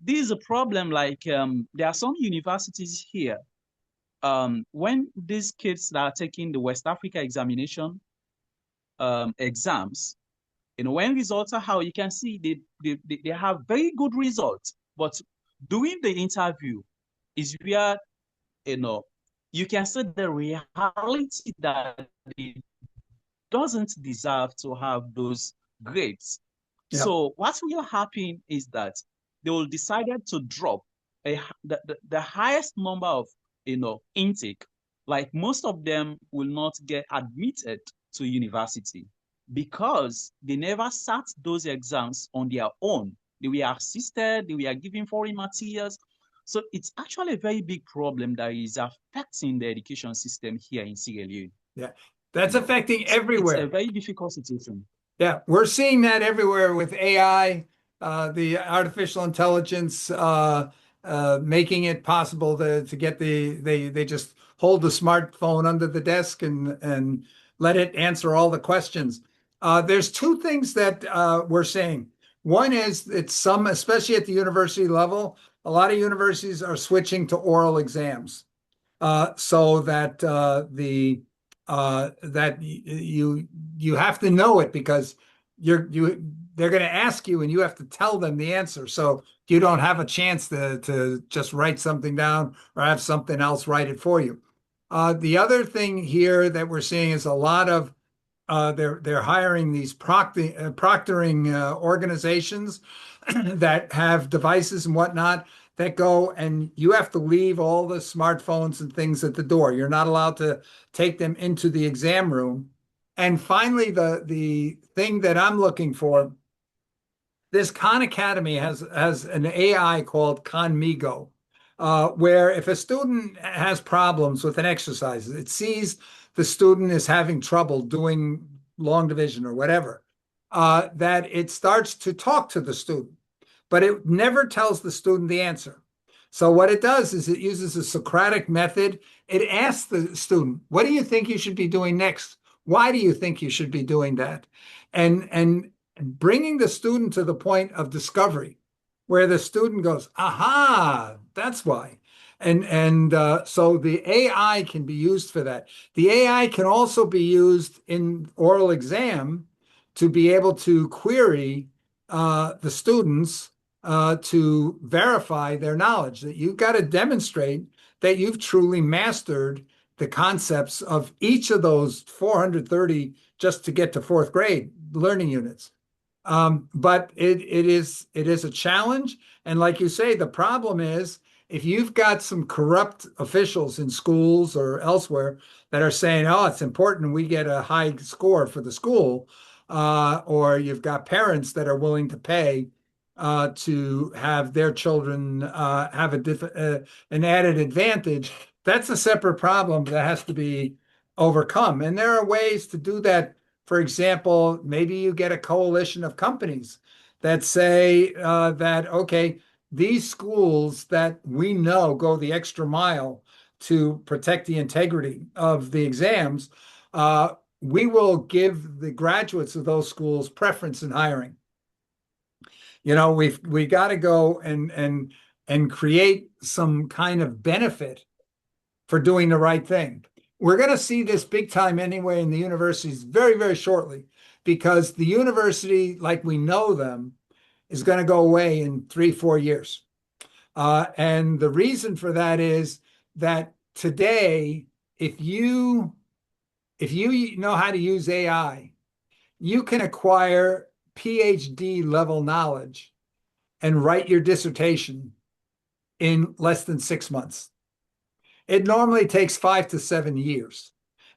H: this is a problem. Like there are some universities here. When these kids that are taking the West Africa examination exams, when results are how you can see they have very good results, but during the interview is where you can see the reality that it doesn't deserve to have those grades.
A: Yep.
H: So what will happen is that they will decided to drop the highest number of intake. Like most of them will not get admitted to university because they never sat those exams on their own. They were assisted, they were given foreign materials. So it's actually a very big problem that is affecting the education system here in Sierra Leone.
A: Yeah. That's affecting
H: It's a
A: everywhere.
H: very difficult situation.
A: Yeah, we're seeing that everywhere with AI, the artificial intelligence, making it possible to get they just hold the smartphone under the desk and let it answer all the questions. There's two things that we're seeing. One is it's some, especially at the university level, a lot of universities are switching to oral exams, so that you have to know it because they're going to ask you and you have to tell them the answer. So you don't have a chance to just write something down or have something else write it for you. The other thing here that we're seeing is a lot of they're hiring these proctoring organizations that have devices and whatnot that go and you have to leave all the smartphones and things at the door. You're not allowed to take them into the exam room. And finally, the thing that I'm looking for this Khan Academy has an AI called Khanmigo, where if a student has problems with an exercise, it sees the student is having trouble doing long division or whatever, that it starts to talk to the student, but it never tells the student the answer. So what it does is it uses a Socratic method. It asks the student, "What do you think you should be doing next? Why do you think you should be doing that?" And bringing the student to the point of discovery, where the student goes, "Aha, that's why." And so the AI can be used for that. The AI can also be used in oral exam to be able to query the students to verify their knowledge. That you've got to demonstrate that you've truly mastered the concepts of each of those 430 just to get to fourth grade learning units. But it is a challenge. And like you say, the problem is if you've got some corrupt officials in schools or elsewhere that are saying, "Oh, it's important we get a high score for the school," or you've got parents that are willing to pay to have their children have an added advantage, that's a separate problem that has to be overcome. And there are ways to do that. For example, maybe you get a coalition of companies that say that, okay, these schools that we know go the extra mile to protect the integrity of the exams, we will give the graduates of those schools preference in hiring. We got to go and create some kind of benefit for doing the right thing. We're going to see this big time anyway in the universities very, very shortly, because the university, like we know them, is going to go away in 3, 4 years. And the reason for that is that today, if you know how to use AI, you can acquire PhD level knowledge and write your dissertation in less than 6 months. It normally takes 5 to 7 years,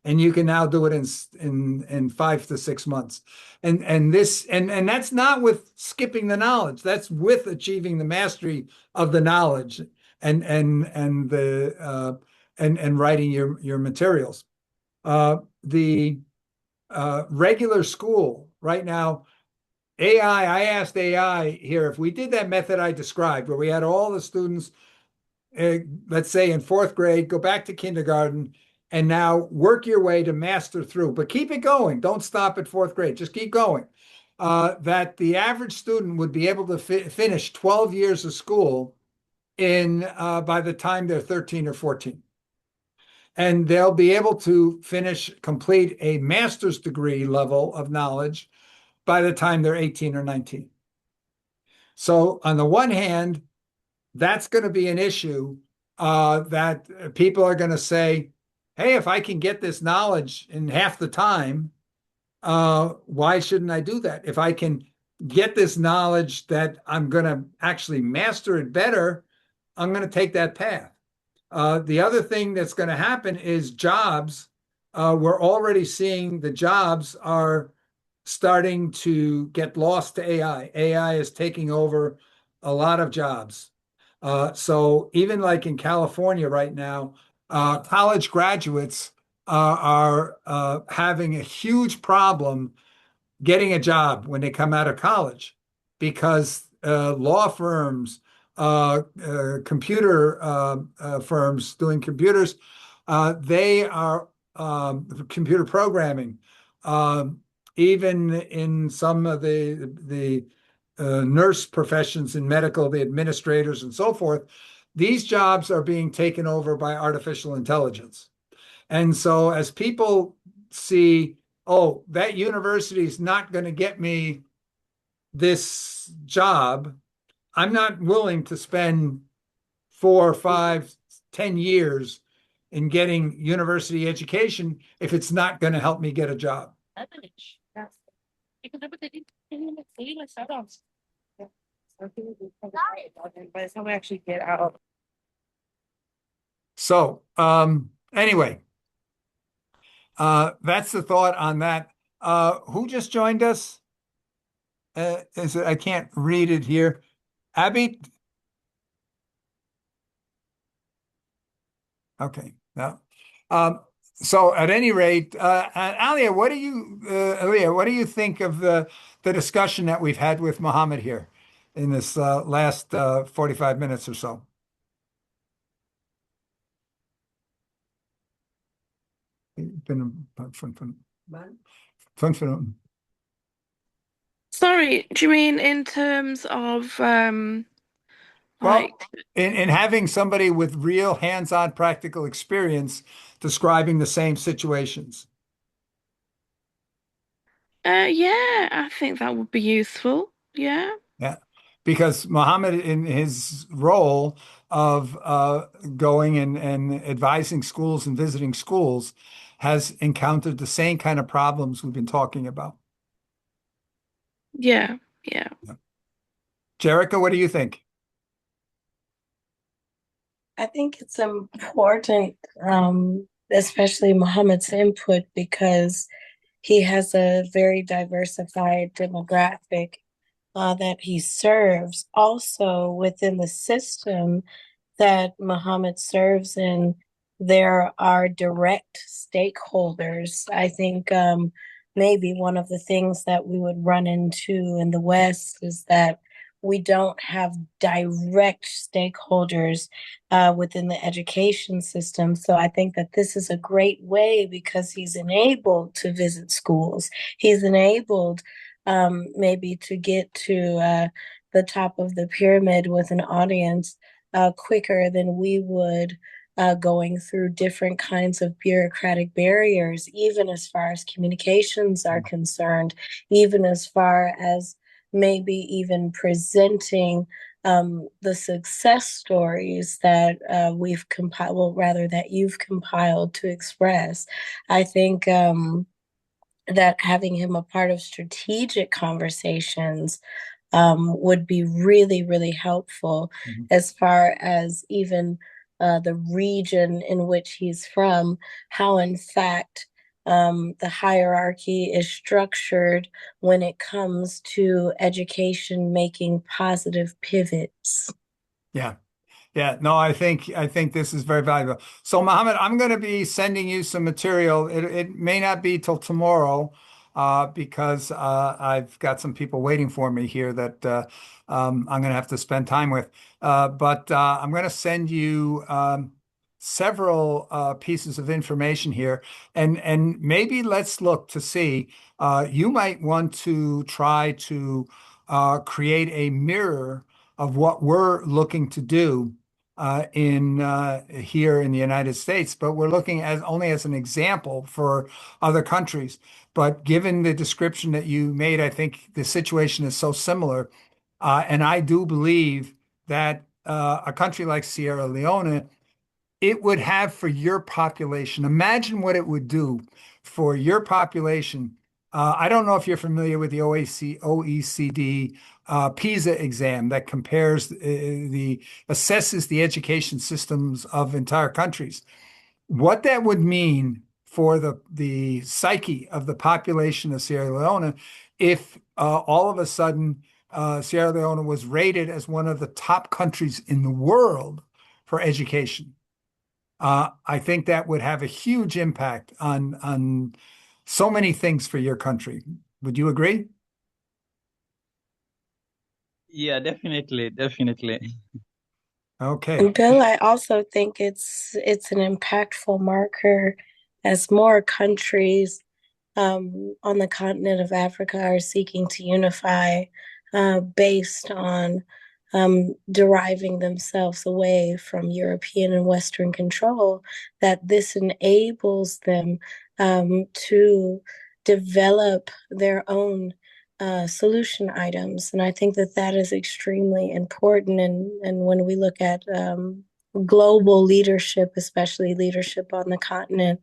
A: and you can now do it in 5 to 6 months. And that's not with skipping the knowledge. That's with achieving the mastery of the knowledge and writing your materials. The regular school right now, I asked AI here if we did that method I described, where we had all the students, let's say in fourth grade, go back to kindergarten, and now work your way to master through, but keep it going. Don't stop at fourth grade. Just keep going. That the average student would be able to finish 12 years of school in by the time they're 13 or 14. And they'll be able to complete a master's degree level of knowledge by the time they're 18 or 19. So on the one hand, that's going to be an issue that people are going to say, "Hey, if I can get this knowledge in half the time, why shouldn't I do that? If I can get this knowledge that I'm going to actually master it better, I'm going to take that path." The other thing that's going to happen is jobs. We're already seeing the jobs are starting to get lost to AI. AI is taking over a lot of jobs. So even like in California right now, college graduates are having a huge problem getting a job when they come out of college, because law firms, computer firms doing computers, they are computer programming. Even in some of the nurse professions in medical, the administrators and so forth, these jobs are being taken over by artificial intelligence. And so as people see, "Oh, that university is not going to get me this job, I'm not willing to spend 4, 5, 10 years in getting university education if it's not going to help me get a job." So anyway, that's the thought on that. Who just joined us? Is it? I can't read it here. Abby? Okay. No. Um, so at any rate, Alia, what do you think of the discussion that we've had with Mohammed here in this last 45 minutes or so? Fünf Minuten.
D: Sorry, do you mean in terms of
A: Well,
D: like
A: in having somebody with real hands-on practical experience describing the same situations.
D: yeah, I think that would be useful. Yeah.
A: Yeah. Because Mohammed, in his role of going and advising schools and visiting schools, has encountered the same kind of problems we've been talking about.
D: Yeah. Yeah.
A: Yeah. Jerica, what do you think?
F: I think it's important, especially Muhammad's input, because he has a very diversified demographic that he serves. Also, within the system that Muhammad serves in, there are direct stakeholders. I think maybe one of the things that we would run into in the West is that we don't have direct stakeholders within the education system. So I think that this is a great way because he's enabled to visit schools. He's enabled maybe to get to the top of the pyramid with an audience quicker than we would going through different kinds of bureaucratic barriers, even as far as communications are concerned, even as far as maybe even presenting the success stories that we've compiled, well, rather that you've compiled to express. I think that having him a part of strategic conversations would be really, really helpful
A: Mhm.
F: as far as even the region in which he's from, how in fact the hierarchy is structured when it comes to education making positive pivots.
A: Yeah. Yeah, no, I think this is very valuable. So, Mohammed, I'm going to be sending you some material. It may not be till tomorrow, because I've got some people waiting for me here that I'm going to have to spend time with. But I'm going to send you several pieces of information here, and maybe let's look to see. You might want to try to create a mirror of what we're looking to do in here in the United States, but we're looking as only as an example for other countries. But given the description that you made, I think the situation is so similar, and I do believe that a country like Sierra Leone, it would have for your population. Imagine what it would do for your population. I don't know if you're familiar with the OECD PISA exam that compares the assesses the education systems of entire countries. What that would mean for the psyche of the population of Sierra Leone if all of a sudden Sierra Leone was rated as one of the top countries in the world for education. I think that would have a huge impact on so many things for your country. Would you agree?
H: Yeah, definitely, definitely.
A: Okay.
F: And Bill, I also think it's an impactful marker as more countries on the continent of Africa are seeking to unify based on deriving themselves away from European and Western control, that this enables them to develop their own solution items. And I think that that is extremely important. And when we look at global leadership, especially leadership on the continent,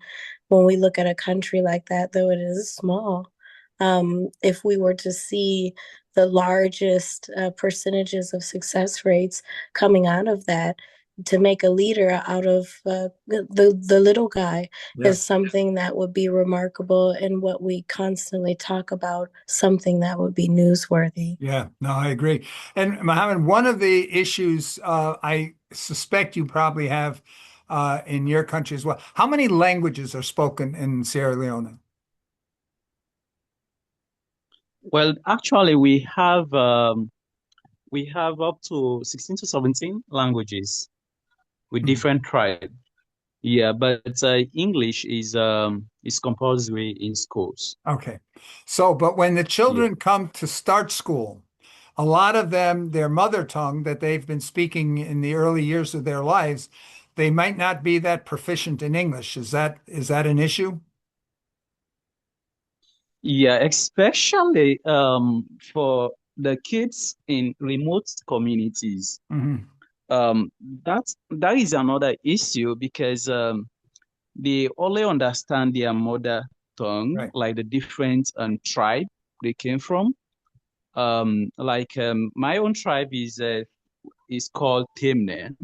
F: when we look at a country like that, though it is small, if we were to see the largest percentages of success rates coming out of that, to make a leader out of the little guy
A: Yeah.
F: is something that would be remarkable, and what we constantly talk about, something that would be newsworthy.
A: Yeah, no, I agree. And Mohammed, one of the issues I suspect you probably have in your country as well. How many languages are spoken in Sierra Leone?
H: Well, actually, we have up to 16 to 17 languages with
A: Mhm.
H: different tribes. Yeah, but English is compulsory in schools.
A: Okay. So, but when the
H: Yeah.
A: children come to start school, a lot of them, their mother tongue that they've been speaking in the early years of their lives, they might not be that proficient in English. Is that an issue?
H: Yeah, especially for the kids in remote communities.
A: Hmm.
H: Um, that is another issue because they only understand their mother tongue,
A: Right.
H: like the different tribe they came from. My own tribe is called Temne.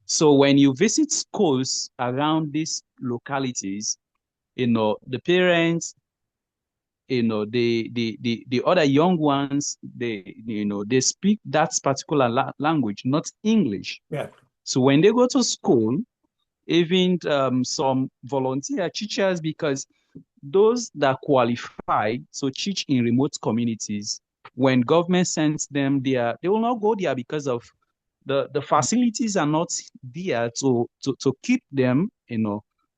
H: So when you visit schools around these localities, the parents, the other young ones, they speak that particular language, not English.
A: Yeah.
H: So when they go to school, even some volunteer teachers, because those that qualify to teach in remote communities, when government sends them there, they will not go there because of the facilities are not there to keep them,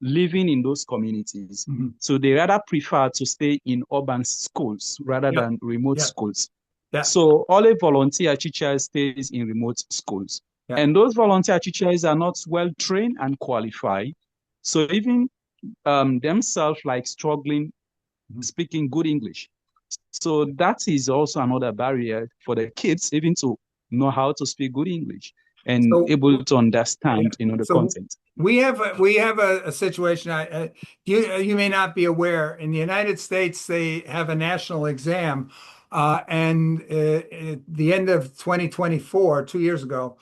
H: living in those communities.
A: Hmm.
H: So they rather prefer to stay in urban schools rather
A: Yep.
H: than remote
A: Yeah.
H: schools.
A: Yeah.
H: So all a volunteer teacher stays in remote schools.
A: Yeah.
H: And those volunteer teachers are not well trained and qualified. So even themselves like struggling
A: Mhm.
H: speaking good English. So that is also another barrier for the kids even to know how to speak good English and
A: So
H: able to
A: yeah.
H: understand, the
A: So
H: content.
A: we have a situation. You may not be aware. In the United States, they have a national exam, and at the end of 2024, 2 years ago,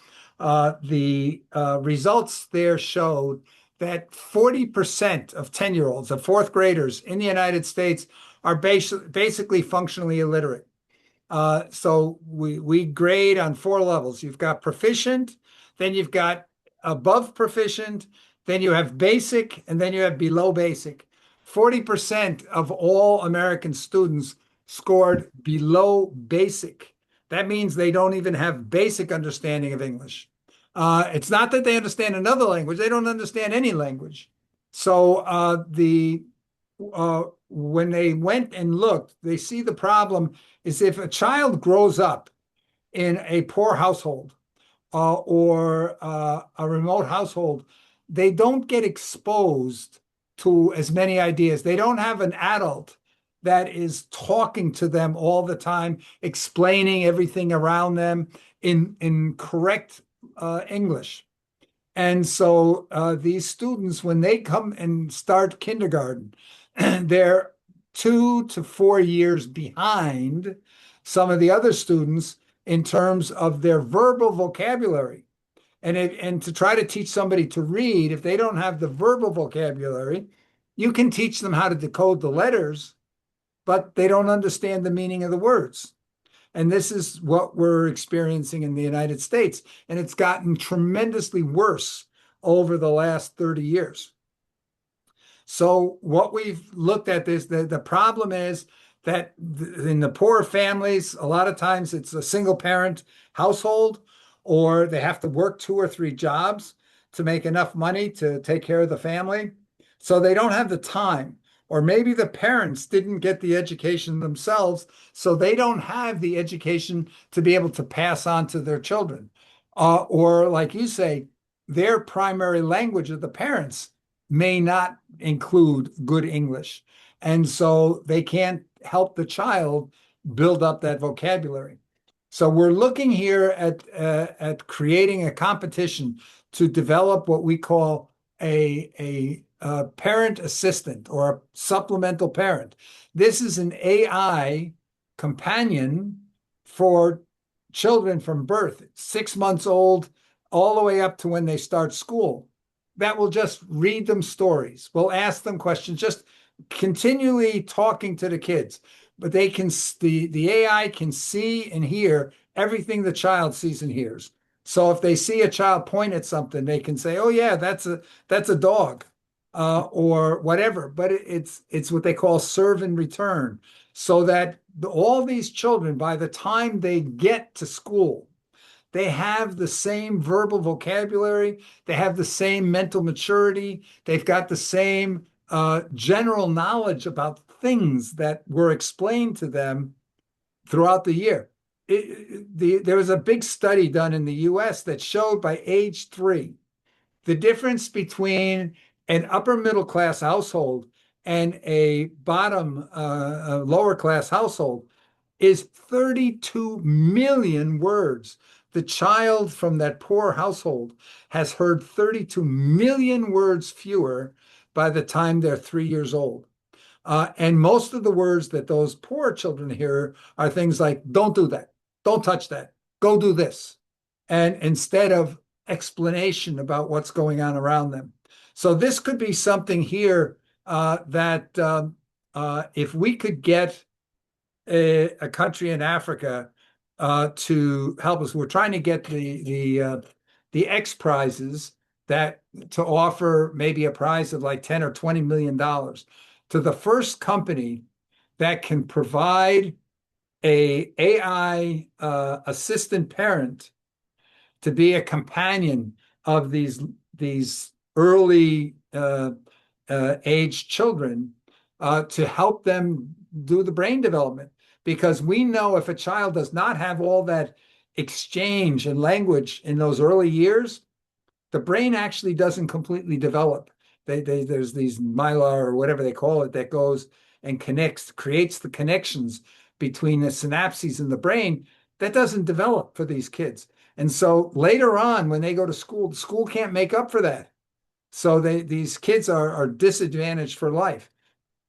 A: the results there showed that 40% of 10-year-olds, of fourth graders in the United States, are basically functionally illiterate. So we grade on four levels. You've got proficient, then you've got above proficient, then you have basic, and then you have below basic. 40% of all American students scored below basic. That means they don't even have basic understanding of English. It's not that they understand another language, they don't understand any language. So when they went and looked, they see the problem is if a child grows up in a poor household or a remote household, they don't get exposed to as many ideas. They don't have an adult that is talking to them all the time, explaining everything around them in correct English. And so these students, when they come and start kindergarten, they're 2 to 4 years behind some of the other students in terms of their verbal vocabulary. And to try to teach somebody to read, if they don't have the verbal vocabulary, you can teach them how to decode the letters, but they don't understand the meaning of the words. And this is what we're experiencing in the United States. And it's gotten tremendously worse over the last 30 years. So what we've looked at this, the problem is that in the poorer families, a lot of times it's a single parent household, or they have to work 2 or 3 jobs to make enough money to take care of the family. So they don't have the time. Or maybe the parents didn't get the education themselves, so they don't have the education to be able to pass on to their children. Or, like you say, their primary language of the parents may not include good English. And so they can't help the child build up that vocabulary. So we're looking here at creating a competition to develop what we call a parent assistant or a supplemental parent. This is an AI companion for children from birth, 6 months old all the way up to when they start school that will just read them stories. We'll ask them questions, just continually talking to the kids. But the AI can see and hear everything the child sees and hears. So if they see a child point at something, they can say, "Oh yeah, that's a dog," or whatever. But it's what they call serve and return, so that all these children, by the time they get to school, they have the same verbal vocabulary. They have the same mental maturity. They've got the same general knowledge about things that were explained to them throughout the year. There was a big study done in the US that showed by age 3, the difference between an upper middle class household and a bottom, lower class household is 32 million words. The child from that poor household has heard 32 million words fewer by the time they're 3 years old. And most of the words that those poor children hear are things like, don't do that, don't touch that, go do this. And instead of explanation about what's going on around them. So this could be something here that if we could get a country in Africa to help us. We're trying to get the X prizes that to offer maybe a prize of like 10 or $20 million to the first company that can provide a AI assistant parent to be a companion of these early age children to help them do the brain development. Because we know if a child does not have all that exchange and language in those early years, the brain actually doesn't completely develop. There's these mylar or whatever they call it that goes and creates the connections between the synapses in the brain that doesn't develop for these kids. And so later on, when they go to school, the school can't make up for that. So these kids are disadvantaged for life.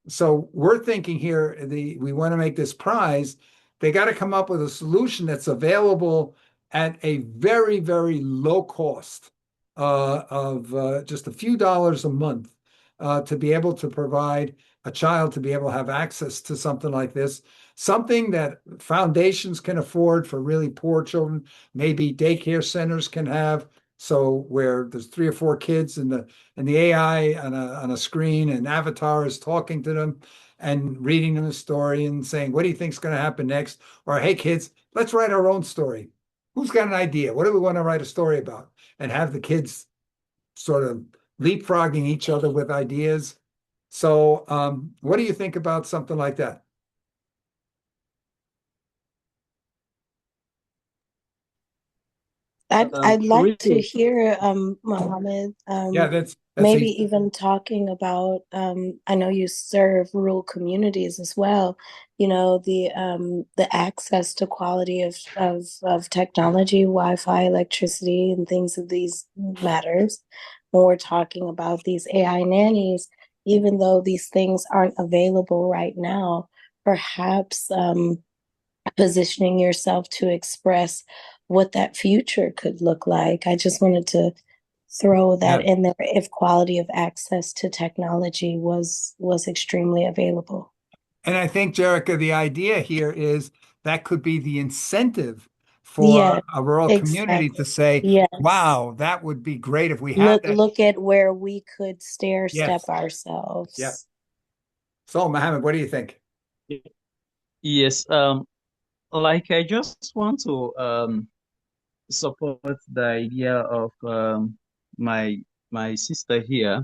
A: So we're thinking here, we want to make this prize. They got to come up with a solution that's available at a very, very low cost of just a few dollars a month to be able to provide a child to be able to have access to something like this, something that foundations can afford for really poor children, maybe daycare centers can have. So where there's 3 or 4 kids and the AI on a screen and avatar is talking to them and reading them a story and saying, what do you think's going to happen next? Or, hey, kids, let's write our own story. Who's got an idea? What do we want to write a story about? And have the kids sort of leapfrogging each other with ideas. So what do you think about something like that?
F: I'd like to
H: Really,
F: hear Mohammed,
A: Yeah, that's
F: maybe
A: easy.
F: even talking about I know you serve rural communities as well, you know, the access to quality of technology, Wi-Fi, electricity, and things of these matters. When we're talking about these AI nannies, even though these things aren't available right now, perhaps positioning yourself to express what that future could look like. I just wanted to throw that
A: Yeah.
F: in there if quality of access to technology was extremely available.
A: And I think, Jerica, the idea here is that could be the incentive for
F: Yeah,
A: a rural community to
F: exactly.
A: say,
F: Yes.
A: wow, that would be great if we had that.
F: Look at where we could stair step
A: Yes. Yeah.
F: ourselves.
A: So, Mohammed, what do you think?
H: yes. Like I just want to support the idea of my my sister here.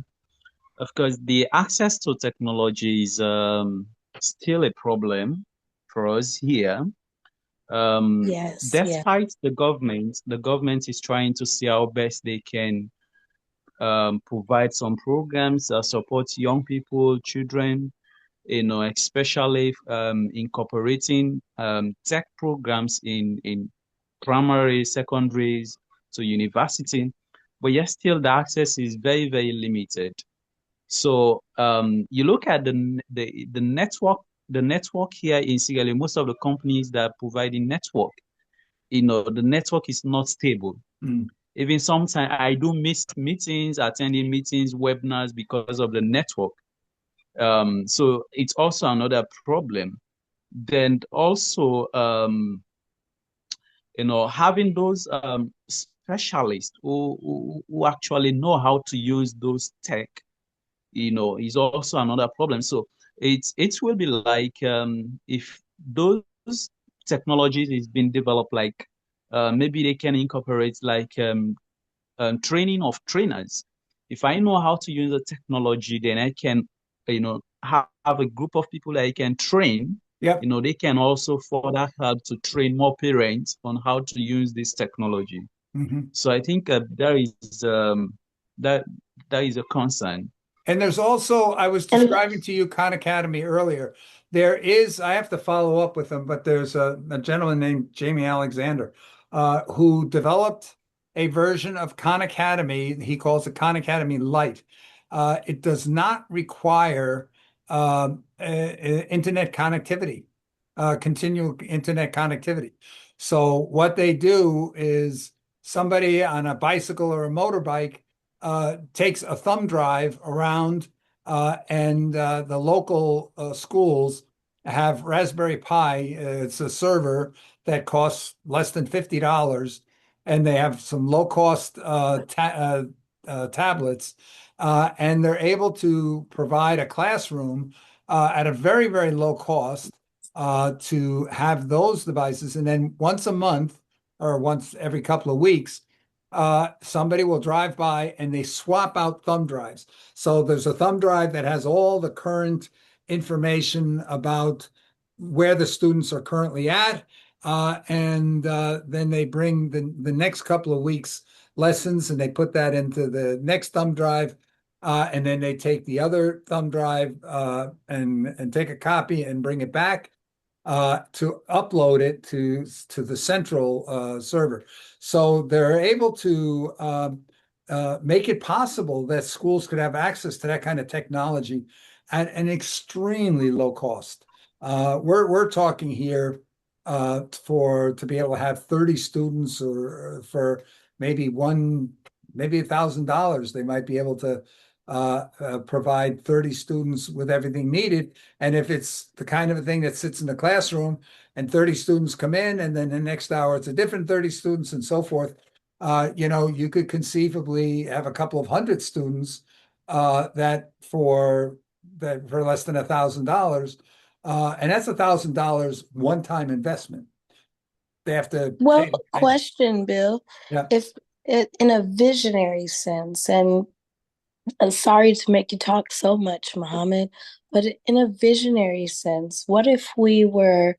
H: Of course, the access to technology is still a problem for us here.
F: Yes, yeah.
H: Despite the government is trying to see how best they can provide some programs that support young people, children, especially incorporating tech programs in primary, secondaries to university, but yet still the access is very, very limited. So you look at the network here in Sierra, most of the companies that are providing network, the network is not stable.
A: Mm.
H: Even sometimes I do miss meetings, attending meetings, webinars because of the network. So it's also another problem. Then also, having those specialists who actually know how to use those tech, is also another problem. So it will be like, if those technologies is being developed, like maybe they can incorporate like training of trainers. If I know how to use the technology, then I can, have a group of people that I can train.
A: Yep.
H: They can also further help to train more parents on how to use this technology.
A: Mhm.
H: So I think that that is a concern.
A: And there's also, I was
F: And
A: describing to you Khan Academy earlier. There is, I have to follow up with him, but there's a gentleman named Jamie Alexander who developed a version of Khan Academy. He calls it Khan Academy Lite. It does not require internet connectivity, continual internet connectivity. So what they do is somebody on a bicycle or a motorbike takes a thumb drive around, and the local schools have Raspberry Pi. It's a server that costs less than $50, and they have some low cost tablets, and they're able to provide a classroom at a very, very low cost to have those devices. And then once a month or once every couple of weeks, somebody will drive by and they swap out thumb drives. So there's a thumb drive that has all the current information about where the students are currently at. And then they bring the next couple of weeks lessons and they put that into the next thumb drive. And then they take the other thumb drive and take a copy and bring it back to upload it to the central server. So they're able to make it possible that schools could have access to that kind of technology at an extremely low cost. We're talking here for to be able to have 30 students, or for maybe maybe $1,000, they might be able to provide 30 students with everything needed. And if it's the kind of a thing that sits in the classroom and 30 students come in, and then the next hour it's a different 30 students and so forth, you could conceivably have a couple of hundred students that for less than $1,000. And that's $1,000 one-time investment. They have to
F: well,
A: pay.
F: question, Bill,
A: Yeah.
F: if it in a visionary sense, and I'm sorry to make you talk so much, Mohammed, but in a visionary sense, what if we were,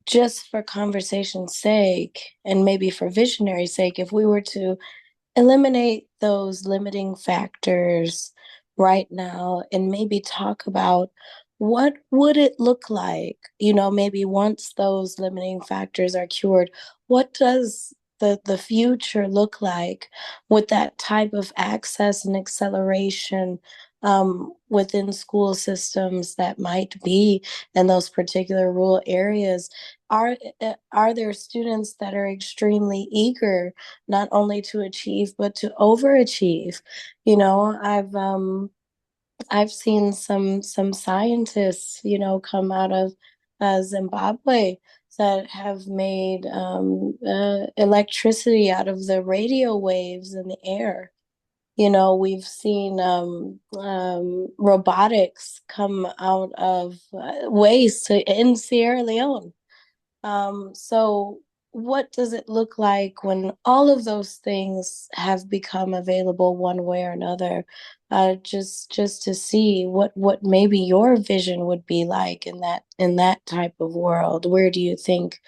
F: just for conversation's sake and maybe for visionary sake, if we were to eliminate those limiting factors right now and maybe talk about what would it look like, maybe once those limiting factors are cured, what does the future look like with that type of access and acceleration within school systems that might be in those particular rural areas? Are there students that are extremely eager not only to achieve but to overachieve? I've seen some scientists, come out of Zimbabwe that have made electricity out of the radio waves in the air. We've seen robotics come out of waste in Sierra Leone. So what does it look like when all of those things have become available one way or another? Just to see what maybe your vision would be like in that type of world. Where do you think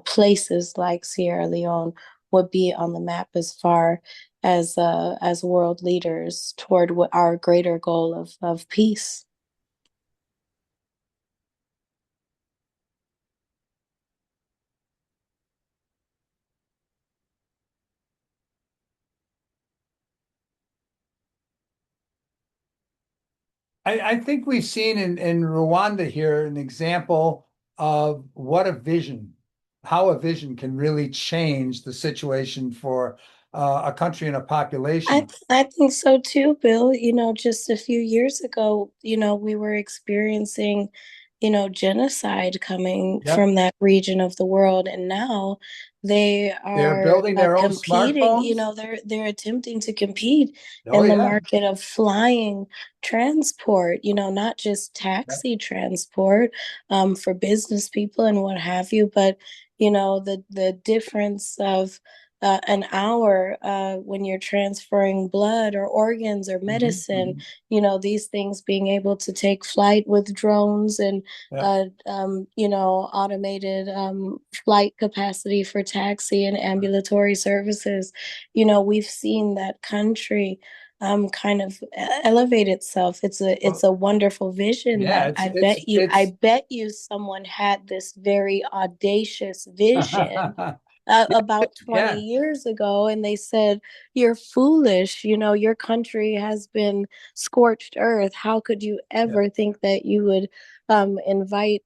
F: places like Sierra Leone would be on the map as far as world leaders toward what our greater goal of peace?
A: I think we've seen in Rwanda here an example of what a vision, how a vision can really change the situation for a country and a
F: I
A: population.
F: I think so too, Bill. Just a few years ago, we were experiencing, genocide coming
A: Yep.
F: from that region of the world, and now they
A: They're
F: are
A: building their own
F: competing.
A: smartphones.
F: They're attempting to compete
A: Oh
F: in the
A: yeah.
F: market of flying transport. Not just
A: Yep.
F: taxi transport, for business people and what have you, but the difference of an hour when you're transferring blood or organs or
A: Mhm,
F: medicine,
A: mhm.
F: these things being able to take flight with drones and,
A: Yep.
F: automated flight capacity for taxi and ambulatory services. We've seen that country kind of elevate itself. It's
A: Well,
F: a wonderful vision
A: yeah,
F: that
A: it's it's
F: I
A: it's
F: bet you someone had this very audacious vision about 20
A: yeah.
F: years ago, and they said, "You're foolish, your country has been scorched earth. How could you
A: Yeah,
F: ever think that you would invite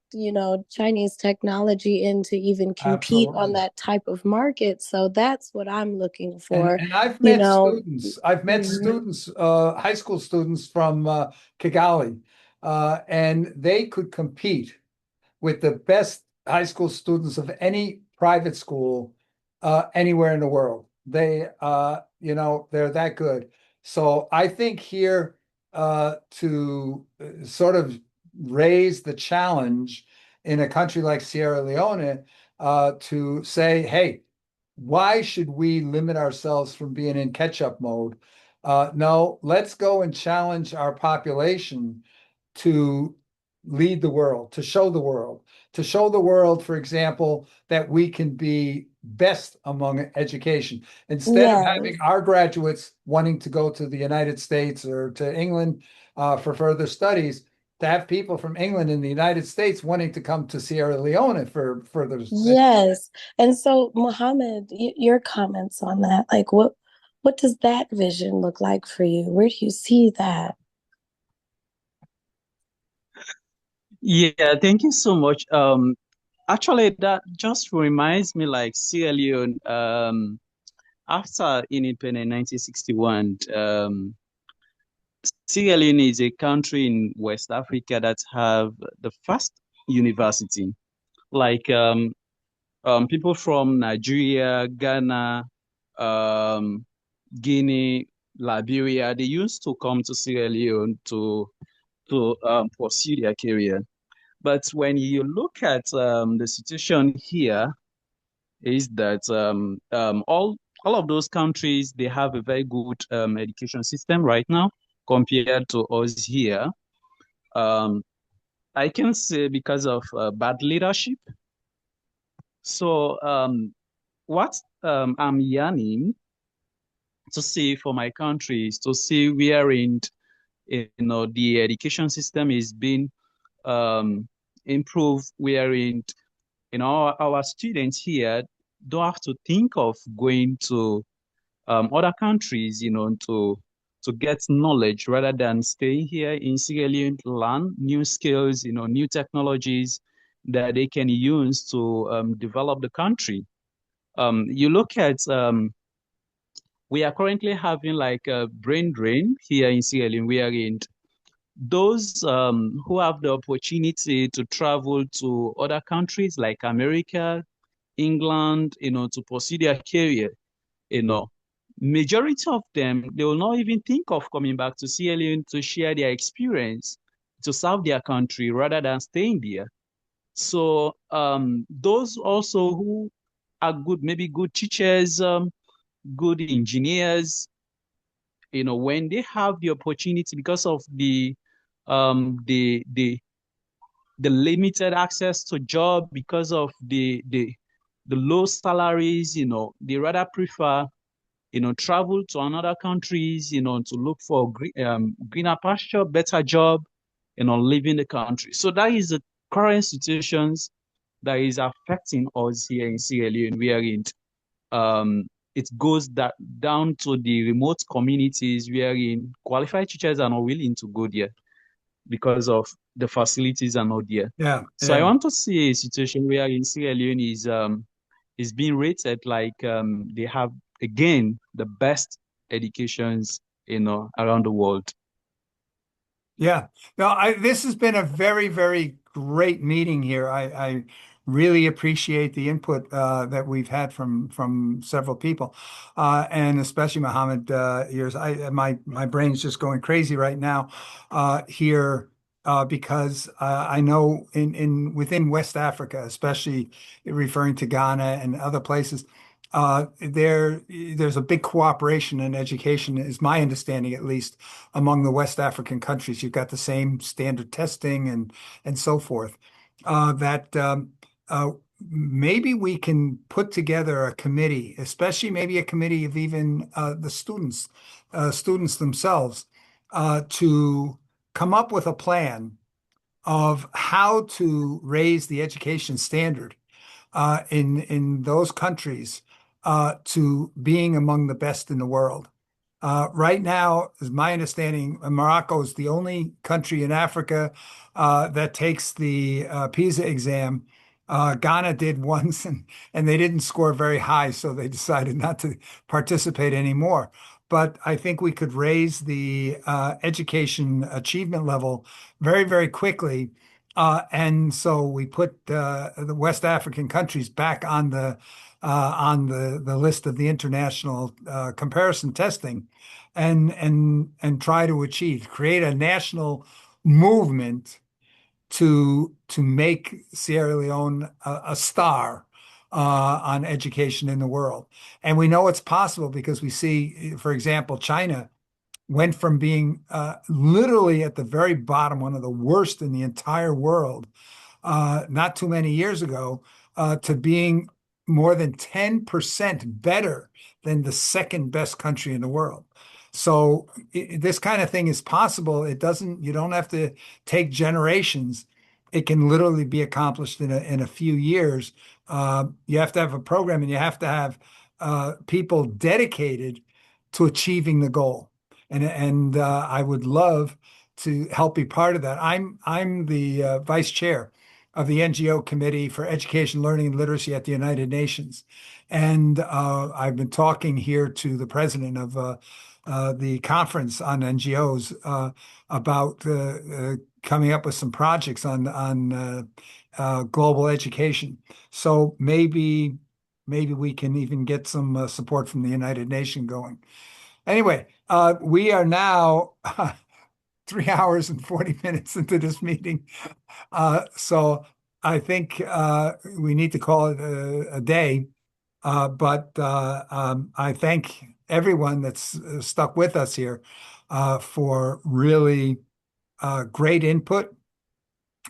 F: Chinese technology in to even compete on
A: absolutely.
F: that type of market?" So that's what I'm looking
A: And
F: for.
A: and I've
F: you
A: met
F: know
A: students. I've met
F: Mhm.
A: students, high school students from Kigali, and they could compete with the best high school students of any private school anywhere in the world. They're that good. So I think here to sort of raise the challenge in a country like Sierra Leone to say, hey, why should we limit ourselves from being in catch-up mode? No, let's go and challenge our population to lead the world, to show the world, for example, that we can be best among education. Instead of having
F: Yes.
A: our graduates wanting to go to the United States or to England for further studies, to have people from England and the United States wanting to come to Sierra Leone for further.
F: Yes. And so, Mohammed, your comments on that, like what does that vision look like for you? Where do you see that?
H: Yeah, thank you so much. Actually, that just reminds me like Sierra Leone, after independence in 1961, Sierra Leone is a country in West Africa that have the first university. Like people from Nigeria, Ghana, um, Guinea, Liberia, they used to come to Sierra Leone to pursue their career. But when you look at the situation here, is that all of those countries they have a very good education system right now compared to us here. Um, I can say because of bad leadership. So what I'm yearning to see for my country is to see wherein the education system is being um, improved, wherein our students here don't have to think of going to other countries, to get knowledge rather than staying here in Sierra Leone, learn new skills, new technologies that they can use to develop the country. You look at we are currently having like a brain drain here in Sierra Leone, wherein those who have the opportunity to travel to other countries like America, England, to pursue their career, you know, majority of them, they will not even think of coming back to Sierra Leone to share their experience, to serve their country rather than staying there. So those also who are good, maybe good teachers, good engineers, when they have the opportunity because of um the the the limited access to job, because of the low salaries, they rather prefer travel to another countries, to look for greener pasture, better job, live in the country. So that is the current situations that is affecting us here in Sierra Leone, wherein it goes down to the remote communities wherein qualified teachers are not willing to go there because of the facilities are not there.
A: Yeah,
H: So I
A: yeah.
H: want to see a situation where in Sierra Leone is being rated like they have again, the best educations, around the world.
A: Yeah. No, this has been a very, very great meeting here. I really appreciate the input that we've had from several people, and especially Mohammed. Yours, my brain's just going crazy right now here because I know in within West Africa, especially referring to Ghana and other places. There's a big cooperation in education, is my understanding at least, among the West African countries. You've got the same standard testing and so forth. That maybe we can put together a committee, especially maybe a committee of even the students themselves, to come up with a plan of how to raise the education standard in those countries to being among the best in the world. Right now, is my understanding, Morocco is the only country in Africa that takes the PISA exam. Ghana did once, and they didn't score very high, so they decided not to participate anymore. But I think we could raise the education achievement level very, very quickly. And so we put the West African countries back on the list of the international comparison testing, and try to create a national movement to make Sierra Leone a star on education in the world. And we know it's possible because we see, for example, China went from being literally at the very bottom, one of the worst in the entire world, not too many years ago, to being more than 10% better than the second best country in the world. So this kind of thing is possible. You don't have to take generations. It can literally be accomplished in a few years. You have to have a program, and you have to have people dedicated to achieving the goal. And I would love to help be part of that. I'm the vice chair of the NGO Committee for Education, Learning, and Literacy at the United Nations. And I've been talking here to the president of the conference on NGOs about coming up with some projects on global education. So maybe we can even get some support from the United Nations going. Anyway, we are now 3 hours and 40 minutes into this meeting. So I think we need to call it a day. But I thank everyone that's stuck with us here for really great input.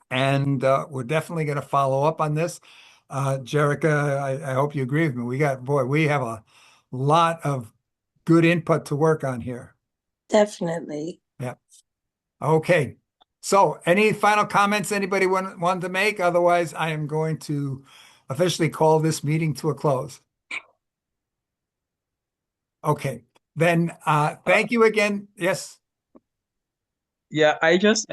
A: And we're definitely going to follow up on this. Jerica, I hope you agree with me. We have a lot of good input to work on here.
F: Definitely.
A: Yeah. Okay. So, any final comments anybody wanted to make? Otherwise, I am going to officially call this meeting to a close. Okay. Then, thank you again. Yes.
H: Yeah, I just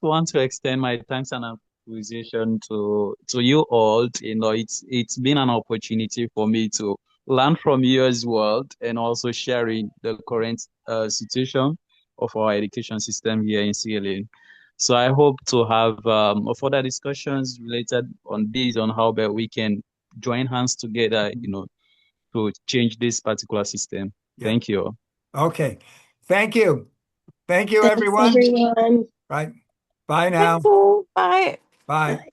H: want to extend my thanks and appreciation to you all. It's been an opportunity for me to learn from you as well, and also sharing the current situation of our education system here in Sierra Leone. So I hope to have further discussions related on this, on how that we can join hands together, to change this particular system.
A: Yeah.
H: Thank you.
A: Okay. Thank you. Thank you,
F: Thanks,
A: everyone.
F: everyone.
A: Right. Bye now.
D: Thanks all. Bye.
A: Bye.
F: Bye.